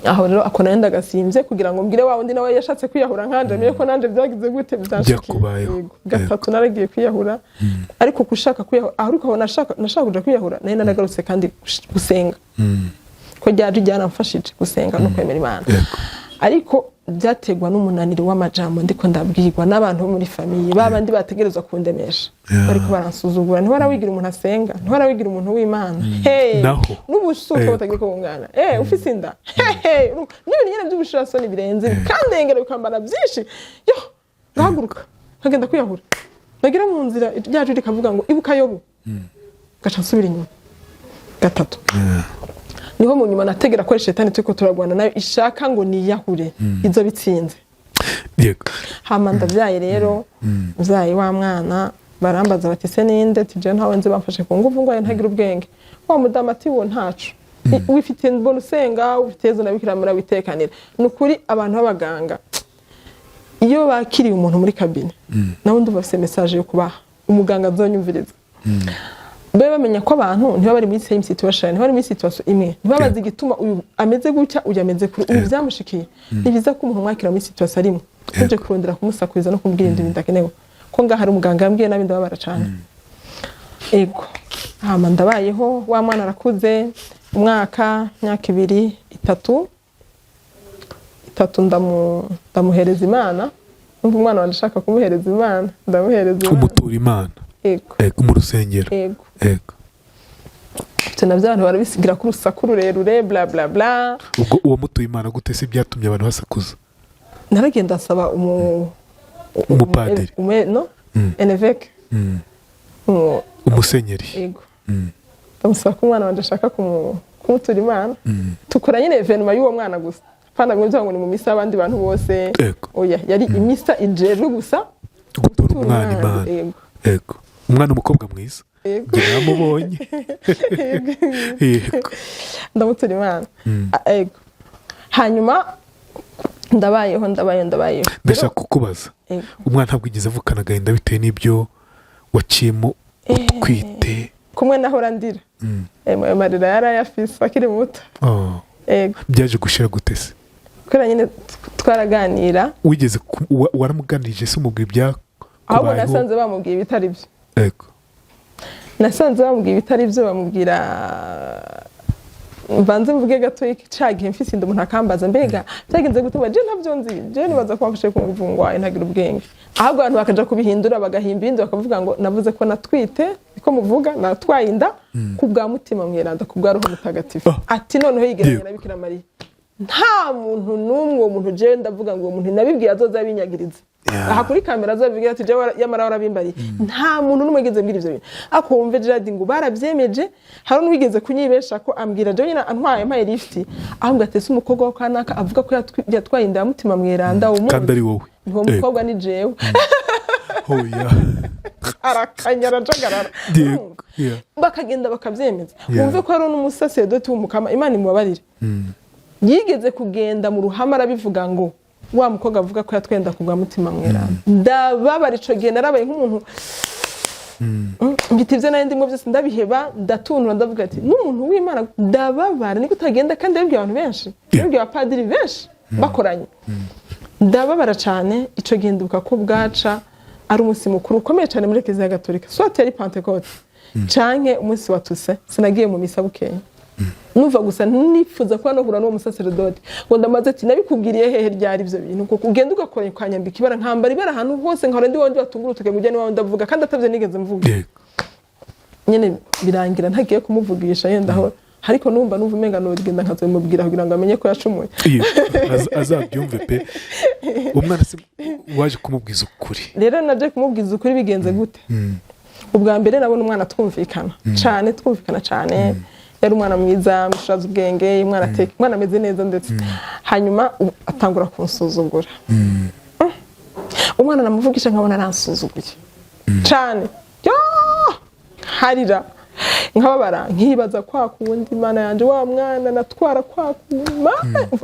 aho rero akona yenda gasimvye kugira ngo mbwire wawe ndi nawe yashatse kwiyahura nkanje meye ko nanje byagize gute bizashikiye gatatu naragiye kwiyahura ariko kushaka kwiyahura ariko nashaka kuja kwiyahura nayo naragarutse kandi gusenga ko ryaje ryanamfashije gusenga no kwemera Imana ariko byategwa n'umunaniro w'amajambo ndiko ndabwirwa n'abantu bo muri famiye babandi bategerezwa kundemesha ariko baransuzugura ntibarawigira umuntu asenga ntibarawigira umuntu w'Imana n'ubusuko batagiye kungana ufise inda n'ibintu nyene by'ubushirasoni birenze kandi engera bikambana byinshi yo rahaguruka nkagenda kwiyahura nagira mu nzira ryaje rikavuga ngo ibuka Yobu gaca nsubira inyuma gatatu niho mu nyuma nategera ko shetani tuko turagwana nayo ishaka ngo niyahure izo bitsinze yego hama ndavyaye rero vyaye wa mwana barambaza bati se ninde tije ntawe nzi bamfashe ku nguvu ngo ntagira ubwenge wa mudama ati wo ntacu wifite mbona usenga ufitezo nabikiramura witekanira nukuri abantu b'abaganga iyo bakiriye umuntu muri kabine nawe ndumva bafite message yo kubaha umuganga azonyumviriza bebe bamenya ko abantu ntiba bari muri same situation ntiba bari muri situation imwe ntiba bazi gituma uyu ameze gutya uyu ameze kuri uyu byamushikiye nibiza ko umuntu mwakira muri situation arimo uje kurondera kumusakuriza no kumbwira indi ndakenewe ko ngaha hari umuganga yambwiye nabi ndababara cyane ego hama ndabayeho wa mwana arakuze umwaka myaka 2 3 ndamuhereza Imana umva umwana wandashaka kumuhereza Imana ndamuhereza kumutura Imana ego mu rusengero ego tena by'abantu barabisigira ku rusaku rurerure bla bla bla ubwo uwo mutuye Imana gute se byatumye abantu basakuza naragenda asaba umupadiri no eneveke umusenyeri ego ndamusaba ko umwana wanje ashaka kumutura Imana tukora nyine evenement y'uwo mwana gusa pana ngo ngo ni mu misa abandi bantu bose oya yari imisa injejwe gusa gutura umwana Imana ego umwana umukobwa mwiza ngira namubonye ndamutura Imana ego hanyuma ndabayeho ndashaka kukubaza umwana ntabwo igeze avukana agahinda bitewe n'ibyo waciyemo utwite kumwe nahora ndira amarira yarayafise akiri muto byaje gushira gute se kubera nyine twaraganira wigeze waramuganirije se umubwiye ibya ahubwo nasanze bamubwiye ibitari byo ego nasanze bamubwiye ibitari byo bamubwira mbanze mvuge gato icagihe mfise inda umuntu akambaza mbega byagenze gutuma je ntavyo nzi je nibaza ko bafashe ku mvungwa ntagira ubwenge ahubwo abantu bakaja kubihindura bagahimba ibindi bakavuga ngo navuze ko natwite iko muvuga natwaye inda ku bwa mutima mweranda ku bwa roho mutagatifu ati noneho yigeranye na Bikira Mariya nta muntu n'umwe uwo muntu je ndavuga ngo uwo muntu nabibwiye azoza binyagiriza aha kuri kamera azabigira ati jewe yamara warabimbariye nta muntu n'umwe yigeze mbira ivyo bintu akumve Gerard ngo barabyemeje hari n'uwigeze kunyibesha ko ambwira jewe nyina antwaye mpaye lift ahubwo atese umukobwa wa kanaka avuga ko yatwaye inda mutima mweranda kandi ari wowe ngo umukobwa ni jewe oya arakanyara jagarara bakagenda bakabyemeza wumve ko hari n'umusaseredoti w'umukama Imana imubabarire yigeze kugenda mu ruhama arabivuga ngo wa mukobwa avuga ko yatwenda kugwa mutima mweranda ndababara ico gihe narabaye nk'umuntu mbitivye nayo ndimo byose ndabiheba ndatunura ndavuga ati n'umuntu w'Imana ndababara niko utagenda kandi yabwiye abantu benshi yabwiye abapadiri benshi bakoranye ndababara cyane ico gihe ndibuka ko bwaca ari umunsi mukuru ukomeye cyane muri Kiliziya Gatolika soit yari Pentecote canke umunsi wa Tuse sinagiye mu misa bukeye nuva gusa nifuza ko nohura no musaseredoti ngo ndamaze ati nabikubwiriye hehe ryari ivyo bintu kuko ugenda ugakora kwanyambika ibara nkambara ibara ahantu hose nkora ndi wonje watungurutuke mujyane wawe ndavuga kandi atavye nigeze mvuga nyene birangira ntagiye kumuvugisha yenda aho ariko numva umenga no rigenda nkazomubwira kugira ngo amenye ko yacumuye azabyumve pe umwana se waje kumubwiza ukuri rero naje kumubwiza ukuri bigenze gute ubwa mbere nabona umwana twumvikana cyane yari umwana mwiza mushaza ubwenge umwana ameze neza ndetse hanyuma atangura kunsuzugura umwana namuvugisha nkabona aransuzuguye cyane harira nkababara nkibaza kwa kundi Imana yanje wa mwana natwara kwa kuma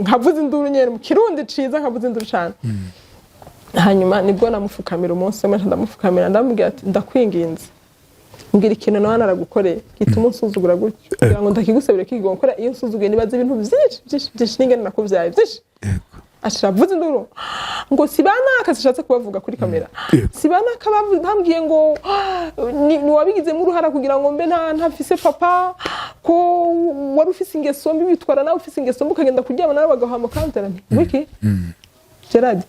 nkavuza induru nyene mu kirundi ciza nkavuza induru cyane hanyuma nibwo namufukamira umunsi umwe ndamufukamira ndamubwira ati ndakwinginze mbwira ikintu nawe naragukoreye gituma unsuzugura gutyo kugira ngo ndakigusabire kigo gukora iyo nsuzuguye nibaza ibintu byinshi n'ingene nakuvyaye byinshi ashavuze induru ngo sibanaka sishatse kubavuga kuri kamera sibanaka bambwiye ngo ni wabigize mu ruhara kugira ngo mbe ntafise papa ko wari ufise ingeso mbi bitwara nawe ufise ingeso mbi ukagenda kuryama nawe bagahama kantera wiki Gerard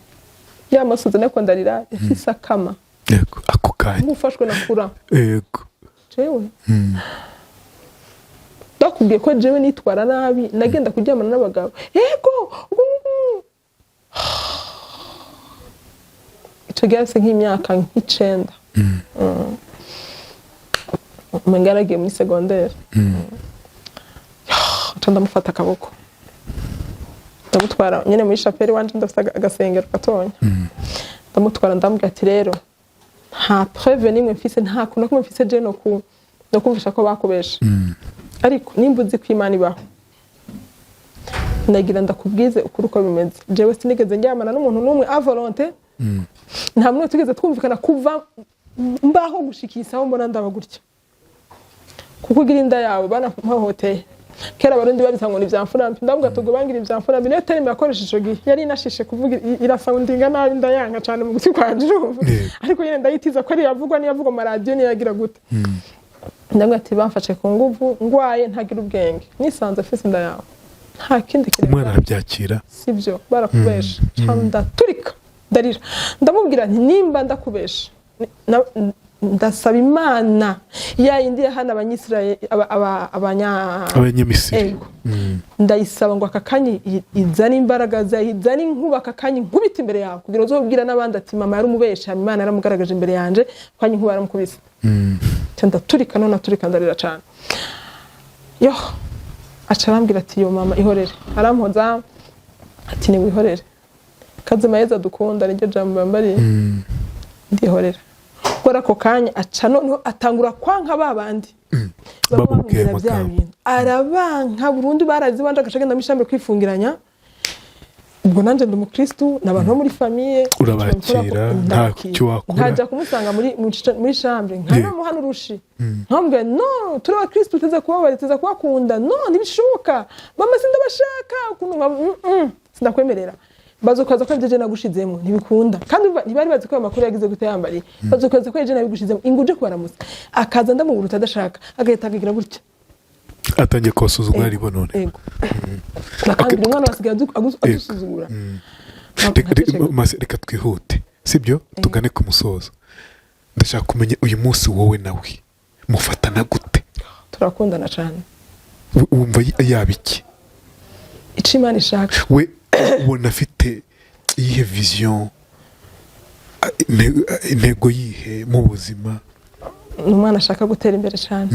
yamasoze nako ndarira yafise akama yego ako kanya mufashwe na kura yego jewe bakubwiye ko jewe nitwara nabi nagenda kuryamana n'abagabo yego icyo gase nk'imyaka nk'icenda mengaragiye muri secondaire ndamufata akaboko ndamutwara nyene muri chapelle wanje ndafite agasengero gatonya ndamutwara ndamubwira ati rero nta preuve nimwe mfise nta kuntu kumwe mfise je no kumvisha ko bakubesha ariko nimbuzi ko Imana ibaho nagira ndakubwize ukuri uko bimeze jewe sinigeze njyamana n'umuntu n'umwe a volonté nta muntu tugeze twumvikana kuva mbaho gushikisa aho mbona ndaba gutya kuko ugira inda yawe banamuhoteye kera abarundi babitanga ni vyamfurambi ndavuga tugobangira ivyamfurambi niyo terime yakoresheje gihe yari inashishe kuvuga irasoundinga nabi ndayanga cyane mu gutsi kwanje ariko yene ndayitiza ko ari yavugwa ni yavugwa mu radio ni yagira gute ndavuga ati bamfashe ku nguvu ngwaye ntagira ubwenge nisanze afise inda yawe nta kindi kintu umwana arabyakira sivyo barakubesha ndaturika ndarira ndamubwira nti nimba ndakubesha ndasaba Imana ya indi hana abanyisraeli abanyamisiri ndayisaba ngo akakanyi izana imbaraga izana inkuba akakanyi nkubita imbere yawe kugira ngo uzobwira n'abandi ati mama yari umubesha Imana yaramugaragaje imbere yanje kwanyi nkuba yaramukubise ndaturika none naturika ndarira cyane yo acarambwira ati yo mama ihorere arampoza ati ni wihorere kazima yeza dukunda niryo jambo yambariye ndihorera kora ko kanya aca noneho atangura kwanka babandi babubwiye amagambo arabanka burundu barazi banje agashagenda mishambire kwifungiranya ubwo nanje ndi umukristo nabantu bo muri famille urabakira nta cyo wakora ntaja kumusanga muri chambre nkana muhano rushi ntambwe no turi abakristo teza kuba teza kubakunda no ntibishoboka mama sindabashaka ukuntu sindakwemerera bazokaza ko jeje nagushizemo ntibikunda kandi ntibari bazi ko amakuru yagize gute yambari bazokaza ko jeje nabigushizemo inguje kubaramusa akaza ndamubura utadashaka agahita agigira gutya atangiye kosuzugura ribo none yego nakandi umwana wasigaye agusuzugura reka twihute sibyo tugane ku musozo ndashaka kumenya uyu munsi wowe nawe mufatana gute turakundana cyane wumva yabiki icimana ishaka we ubona afite iyihe vision intego yihe mu buzima? ni umwana ashaka gutera imbere cyane.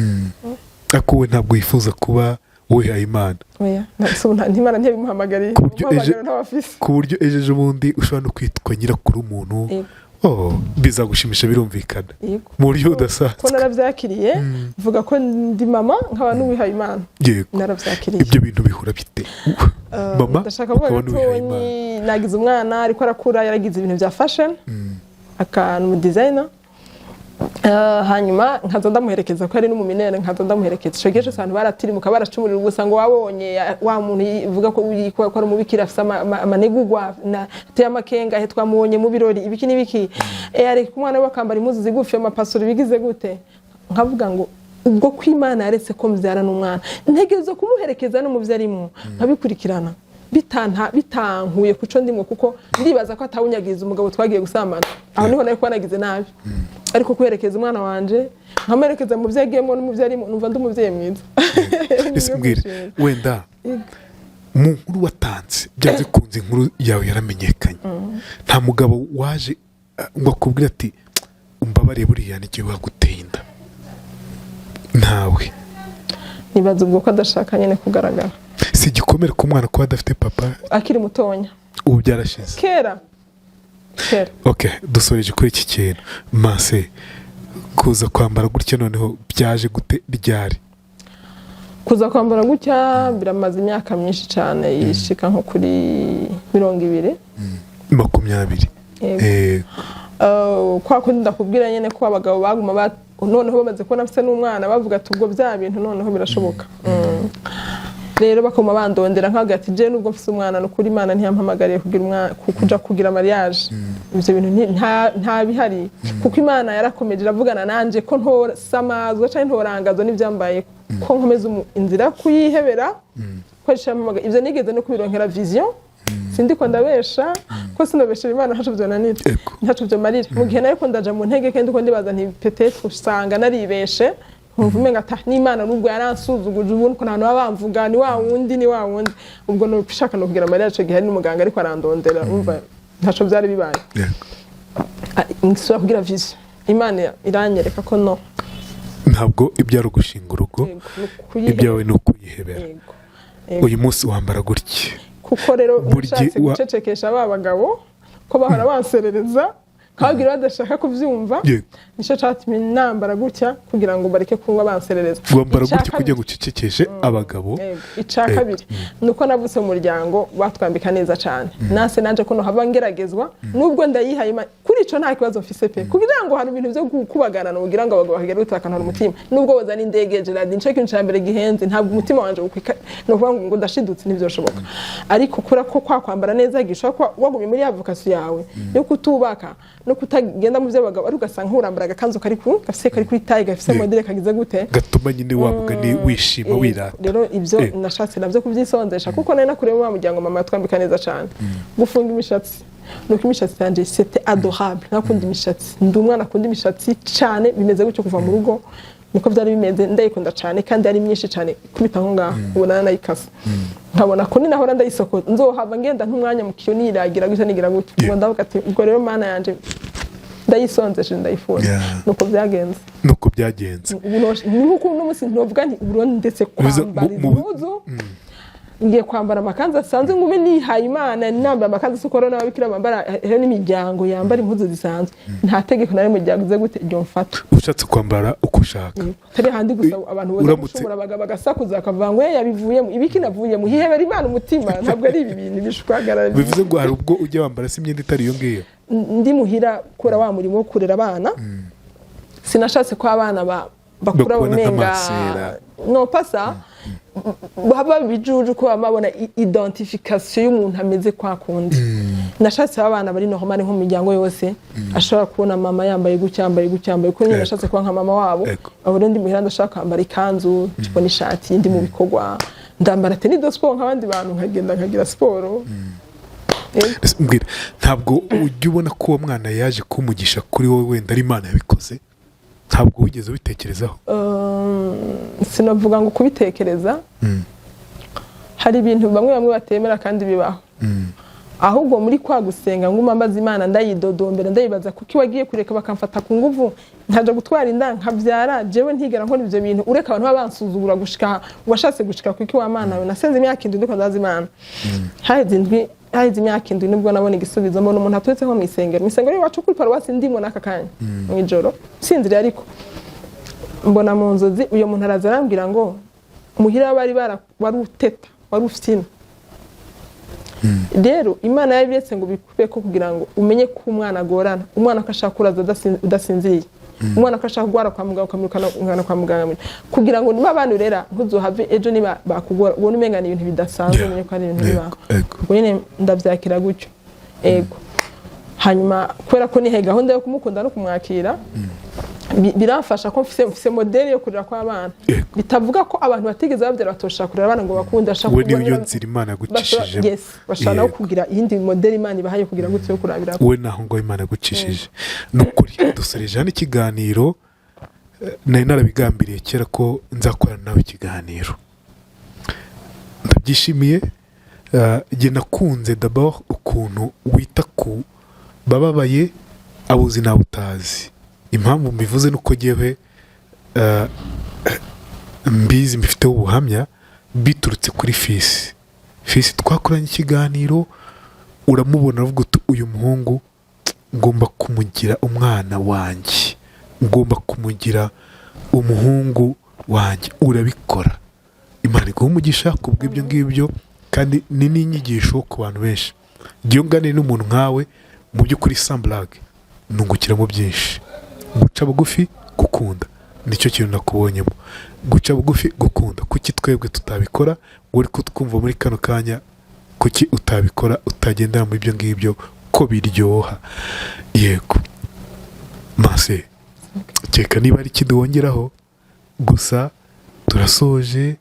ariko we ntabwo yifuza kuba wihaye Imana. oya Imana ntiyabimuhamagariye ku buryo ejo bundi ushobora no kwitwa nyirakuru umuntu. Bizagushimisha birumvikana mu buryo budasanzwe. ko narabyakiriye mvuga ko ndi mama nkaba n'uwihaye Imana. Narabyakiriye. Ibyo bintu bihura bite? Mama ndashaka kuvuga ko nagize umwana ariko arakura yaragize ibintu bya fashion akantu mu designer. hanyuma nkaza ndamuherekeza ko ari n'umuminere nkaza ndamuherekeza ico gihe cyose abantu baratirimuka baracumurira ubusa ngo wabonye wa muntu ivuga ko ari umubikira afite amanegugwa na te amakenga he twamubonye mu birori ibiki nibiki ari kumwana we akambara impuzu zigufi amapasoro bigize gute nkavuga ngo ubwo kw'Imana yaretse ko mbyara n'umwana ntegerezo kumuherekeza no mu vyarimo nkabikurikirana bitankuye kuco ndimo kuko ndibaza ko atawunyagiza umugabo twagiye gusambana aho niho nayo kwanagize nabi ariko kuherekeza umwana wanje nkamerekeza mu vyagiyemo no mu vyarimo numva ndumuvyeyi mwiza. Mbwira wenda mu nkuru watanze byaje kunze inkuru yawe yaramenyekanye nta mugabo waje ngo akubwira ati umbabare buriya n'igihe waguteye inda ntawe? Nibaza ubwo ko adashaka nyene kugaragara. Si igikomere ku mwana ko adafite papa akiri mutonya. Ubu byarashize kera. Okay, dusoreje kuri iki kintu Mase kuza kwambara gutya noneho byaje gute ryari? Kuza kwambara gutya biramaze imyaka myinshi cyane yishika nko kuri 20 20. Kwa kundi ndakubwira nyene ko abagabo baguma noneho bamaze kubona afite n'umwana bavuga ati ubwo bya bintu noneho birashoboka. Rero bakoma bandondera nkaga ati je nubwo mfise umwana no kuri Imana ntiyampamagariye kugira umwana kuja kugira mariage. Ivyo bintu nta bihari kuko Imana yarakomeje ravugana nanje ko ntora samazwa cyane ntorangazo n'ivyambaye ko nkomeza inzira kuyihebera ko nshamamaga ivyo nigeze no kubironkera vision sindi ko ndabesha ko sinobeshera Imana ntaco vyonanira ntaco vyo marira mu gihe nariko ndaja mu ntege kandi ko ndibaza nti peut-être usanga naribeshe nkuvume ngata n'Imana nubwo yaransuzuguje ubuntu ko ntantu babamvuga ni wa wundi ubwo no bishaka no kugira mariage cyo gihe n'umuganga ariko arandondera umva ntaco byari bibaye. Nsura kugira vision Imana iranyereka ko no ntabwo ibyaro gushinga urugo ibyawe no kuyihebera. Uyu munsi wambara gutya kuko rero ushatse gucecekesha abagabo ko bahora banserereza kagira badashaka kuvyumva nico cyatumye nambara gutya kugira ngo bareke kuba banserereza. Wambara gutya kujya gucecekeshe abagabo. Icakabiri nuko navutse mu muryango batwambika neza cyane nase nanje ko no haba ngeragezwa nubwo ndayihaye kuri ico nta kibazo mfise pe kugira ngo hari ibintu byo kubagana no kugira ngo abagabo bagere gutakana umutima nubwo bazana indege Gerard nsheke ncambere gihenze ntabwo umutima wanje ukwika no kuvuga ngo ndashidutse ntivyoshoboka ariko kura ko kwambara neza gisha ko wagumye muri advocacy yawe yo kutubaka no kutagenda mu by'abagabo ari ugasanga urambara agakanzu kari kuri tayi gafise modele kagize gute gatuma nyine wavuga ni wishima wirata. Rero ibyo nashatse navyo kubyisonzesha kuko nari nakureba mu muryango mama twambika neza cyane gufunga imishatsi nuko imishatsi yanje c'était adorable nakunda imishatsi ndi umwana akunda imishatsi cyane bimeze gutyo kuva mu rugo niko byari bimeze ndayikunda cyane kandi ari myinshi cyane kubita nko ngaho ubona nayikasa nkabona ko ni nahora ndayisoko nzohava ngenda ntumwanya mu kiyo niragira gutya nigira gutyo ngo ndavuga ati ubwo rero Mana yanje ndayisonzeshe ndayifura nuko byagenze nuko n'umunsi ntovuga nti urondetse kwambara impuzu ngiye kwambara amakanzu asanzwe ngume nihaye Imana nambara amakanzu sokoro n'ababikira bambara n'imiryango yambara impuzu zisanzwe nta tegeko nari mu ryaguze gute ryo mfata ushatse kwambara uko ushaka tari handi gusa abantu bose bashobora bagasakuza akavangwa yabivuyemo ibiki navuyemo hihebera Imana umutima ntabwo ari ibi bintu bishwagara bivuze ngo hari ubwo ujya wambara si imyenda itari iyo ngiyo ndi muhira kora wa murimo wo kurera abana sinashatse ko abana bakura umenga no pasa baba bijuju ko bamabona identification y'umuntu ameze kwa kundi nashatse abana bari normal nko mu miryango yose ashobora kubona mama yambaye gucyambaye ko nyine nashatse kwa nka mama wabo abo ndi muhira ndashaka kwambara ikanzu tipo n'ishati ndi mu bikorwa ndambara tennis de sport nk'abandi bantu nkagenda nkagira sport. Mbwira ntabwo ujya ubona ko uwo mwana yaje kumugisha kuri wowe wenda ari Imana yabikoze ntabwo wigeze ubitekerezaho? Sinavuga ngo kubitekereza hari ibintu bamwe batemera kandi bibaho ahubwo muri kwa gusenga nguma mbaza Imana ndayidodombera ndayibaza kuki wagiye kureka bakamfata ku nguvu ntaje gutwara inda nkabyara jewe ntigera nkora ivyo bintu ureka abantu babansuzugura gushika washatse gushika kuki wa Mana we nasenze imyaka indwi ndiko ndaza Imana haheze imyaka indwi nibwo nabona igisubizo mbona umuntu atwetse nko mwisengero iwacu kuri paruwasi ndimo n'aka kanya mwijoro sinzire ariko mbona mu nzozi uyo muntu araza arambwira ngo muhira bari baruteta warufina rero Imana yabiretse ngo bikube ko kugira ngo umenye ko umwana agorana umwana akashaka kuraza udasinziye umwana akashaka kugwara kwa muganga ukamurukana kwa muganga kugira ngo niba abantu rera ntuzohave ejo niba bakugora ubone umenga ni ibintu bidasanzwe umenye ko ari ibintu bibaho ubwo nyine ndavyakira gutyo ego hanyuma kubera ko nihe gahunda yo kumukunda no kumwakira birafasha ko mfise modeli yo kurera kwa abana bitavuga ko abantu batigeze babyara batoshaka kurera abana ngo bakunde ashaka we niyo nzira Imana gucishije yes bashaka kugira iyindi modeli Imana ibahaye kugira gutyo kurabira we naho ngo Imana gucishije nukuri dusoreje hano ikiganiro nari narabigambiriye kera ko nzakorana nawe ikiganiro ndabyishimiye je nakunze d'abord ukuntu wita ku bababaye abuzi nawe utazi impamvu mbivuze nuko jewe mbizi mbifiteho ubuhamya biturutse kuri fisi twakoranye ikiganiro uramubona uvuga uti uyu muhungu ngomba kumugira umwana wanjye ngomba kumugira umuhungu wanjye urabikora Imana iguha umugisha kubw'ibyo ngibyo kandi ni n'inyigisho ku bantu benshi ngiyo nganire n'umuntu nkawe mu by'ukuri samburage nungukiramo byinshi guca bugufi gukunda nicyo kintu nakubonyemo guca bugufi gukunda kuki twebwe tutabikora uri kutwumva muri kano kanya kuki utabikora utagendera muri ibyo ngibyo ko biryoha yego mase kereka niba ari ikindi wongeraho gusa turasoje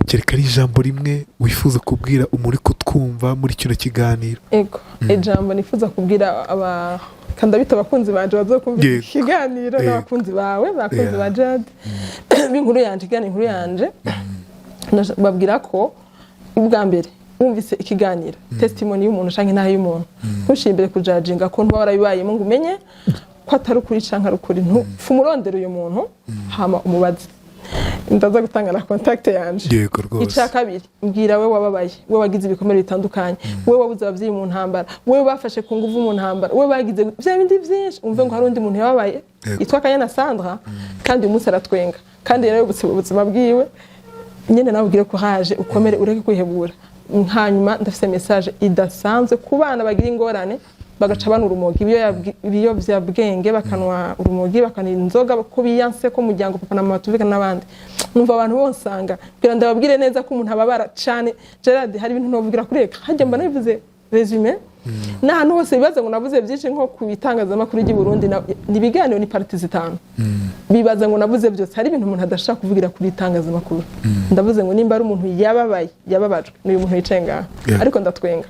kereka ari ijambo rimwe wifuza kubwira umuri kutwumva muri kino kiganiro ego ijambo nifuza kubwira kandabita abakunzi banje bazokumva ikiganiro n'abakunzi bawe bakunzi ba Jade b'inkuru yanje igana inkuru yanje babwira ko ubwa mbere wumvise ikiganiro testimony y'umuntu canke ntahe y'umuntu ntushimbere kujajinga ko ntwa warabibayemo ngo umenye ko atari ukuri canke ari ukuri ntufumurondera uyu muntu hama umubaze ndaza gutanga na contact yanje icya kabiri mbwira we wababaye we wagize ibikomere bitandukanye we wabuze abavyeyi mu ntambara we bafashe ku nguvu mu ntambara we bagize bya bindi byinshi umve ngo hari undi muntu yababaye itwa Kanyana Sandra kandi umunsi aratwenga kandi rero ubuzima bwiwe nyene nabwire ko haje ukomere ureke kwihebura hanyuma ndafise message idasanzwe ku bana bagira ingorane bagaca bana urumogi ibiyo byabwenge bakanwa urumogi bakana inzoga ko biyanse ko mujyango papa na mama tuvika nabandi numva abantu bonsanga bira ndababwire neza ko umuntu ababara cyane Gerard hari ibintu novugira kureka hajya mba nabivuze resume n'ahantu hose bibaza ngo navuze byinshi nko kubitangazamakuru y'u Burundi nibiganiro ni parti zitanu bibaza ngo navuze byose hari ibintu umuntu adashaka kuvugira kuri itangazamakuru ndavuze ngo nimba ari umuntu yababajwe n'uyu muntu yicenga ariko ndatwenga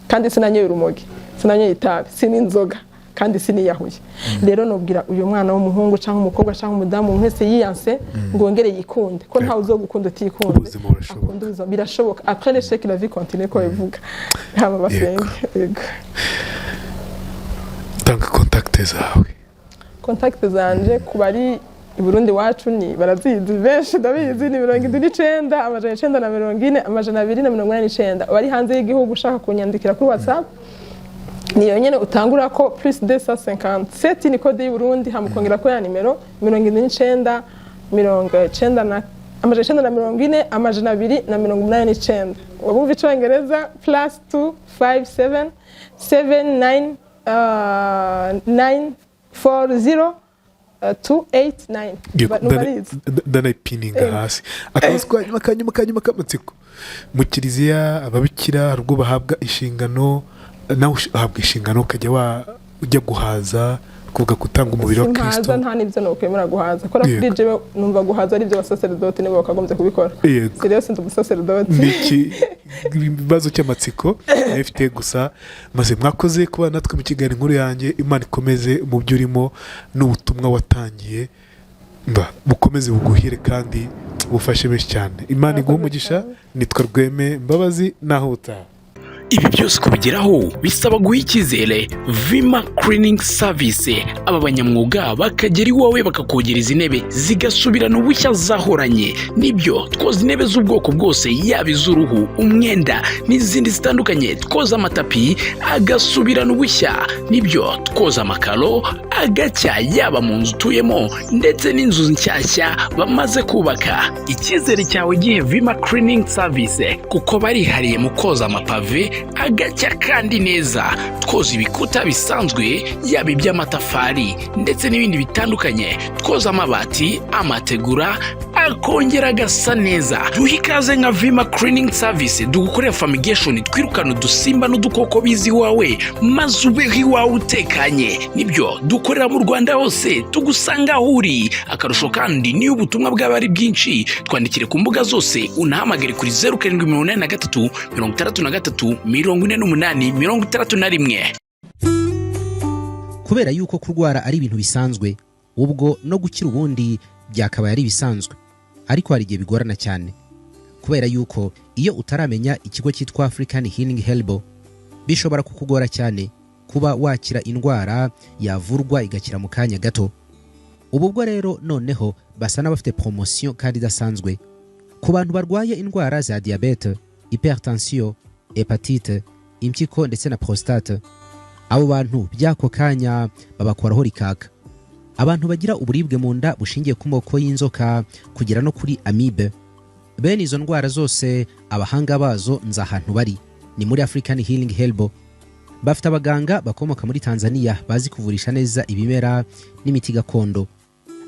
kandi sinanyoye urumogi sinanyoye itabi sininzoga kandi siniyahuye rero nobwira uyu mwana w'umuhungu cyangwa umukobwa cyangwa umudamu wese yiyanse ngo ngere yikunde ko ntawe uzogukunda utikunde akunda ubuzima birashoboka après l'échec la vie continue ko bivuga haba basenga yego tanga contact zawe contact zanje kubari i Burundi wacu ni barazizi benshi ndabizi ni 79 amajana 940 amajana 289 bari hanze y'igihugu ushaka kunyandikira kuri WhatsApp niyo nyene utangura ko plus 257 ni code y'u Burundi hamukongera ko ya nimero 79 90 na amajana 940 amajana 289 wabumva icongereza +257 79 289 ndanayipininga hasi akazi kanyuma k'amatsiko mu kiliziya ababikira ubwo bahabwa inshingano nawe uhabwa inshingano ukajya ujya guhaza kuvuga gutanga umubiri wa Kristo nta nibyo no kwemera guhaza kora kuri jewe numva guhaza ari byo abasacerdote nibo bakagombye kubikora serious ndi umusacerdote niki ibibazo cy'amatsiko afite gusa maze mwakoze kuba natwe mu kiganiro inkuru yanjye Imana ikomeze mu byo urimo n'ubutumwa watangiye bukomeze buguhire kandi bufashe benshi cyane Imana iguha umugisha nitwa RWEME Mbabazi naho utaha Ibi byose kubigeraho bisaba guha icyizere Vima Cleaning Service. Aba banyamwuga bakagera iwawe bakakogereza intebe zigasubirana ubushya zahoranye. Nibyo twoza intebe z'ubwoko bwose, yaba iz'uruhu, umwenda n'izindi zitandukanye. Twoza amatapi agasubirana ubushya. Nibyo twoza amakaro agacya, yaba mu nzu utuyemo ndetse n'inzu nshyashya bamaze kubaka. Icyizere cyawe gihe Vima Cleaning Service kuko barihariye mu koza amapave agacya kandi neza. Twoza ibikuta bisanzwe, yaba iby'amatafari ndetse n'ibindi bitandukanye. Twoza amabati, amategura akongera agasa neza. Duha ikaze nka Vima Cleaning Service, dugukorera fumigation, twirukana udusimba n'udukoko bizi iwawe maze ubeho iwawe utekanye. Nibyo dukorera mu Rwanda hose, tugusanga aho uri. Akarusho kandi niyo ubutumwa bwaba ari bwinshi, twandikire ku mbuga zose, unahamagare kuri 0783 63 48 61. Kubera yuko kurwara ari ibintu bisanzwe, ubwo no gukira ubundi byakabaye ari bisanzwe, ariko hari igihe bigorana cyane. Kubera yuko iyo utaramenya ikigo cyitwa African Healing Helbo, bishobora kukugora cyane kuba wakira indwara yavurwa igakira mu kanya gato. Ubwo rero noneho basa n'abafite promotion kandi idasanzwe ku bantu barwaye indwara za diabete, hypertension, hepatite, impyiko ndetse na prostate. Abo bantu byako kanya babakoraho rikaka. Abantu bagira uburibwe mu nda bushingiye ku moko y'inzoka kugera no kuri amibe. Bene izo ndwara zose abahanga bazo nza ahantu bari ni muri African Healing Helbo. Bafite abaganga bakomoka muri Tanzania bazi kuvurisha neza ibimera n'imiti gakondo.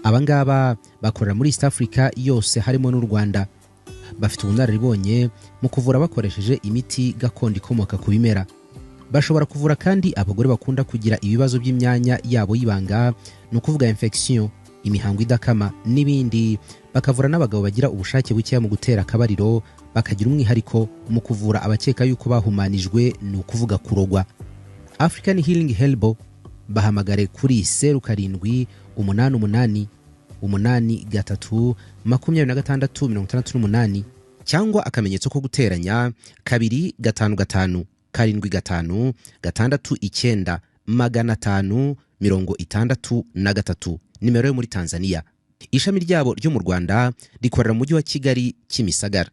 Abangaba bakorera muri East Africa yose harimo n'u Rwanda. Bafite ubunararibonye mu kuvura bakoresheje imiti gakondo ikomoka ku bimera. Bashobora kuvura kandi abagore bakunda kugira ibibazo by'imyanya yabo y'ibanga, no kuvuga infection, imihango idakama n'ibindi. Bakavura n'abagabo bagira ubushake buke mu gutera akabariro, bakagira umwihariko mu kuvura abakeka yuko bahumanijwe, no kuvuga kurogwa. African Healing Helbo bahamagare kuri 0788 83 26 cyangwa akamenyetso ko guteranya 255 75 69 563. Nimero yo muri Tanzania. Ishami ryabo ryo mu Rwanda rikorera mu mujyi wa Kigali Kimisagara.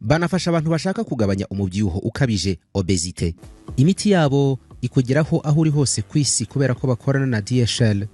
Banafasha abantu bashaka kugabanya umubyibuho ukabije, obesite. Imiti yabo ikugeraho aho uri hose ku isi kubera ko bakorana na DHL.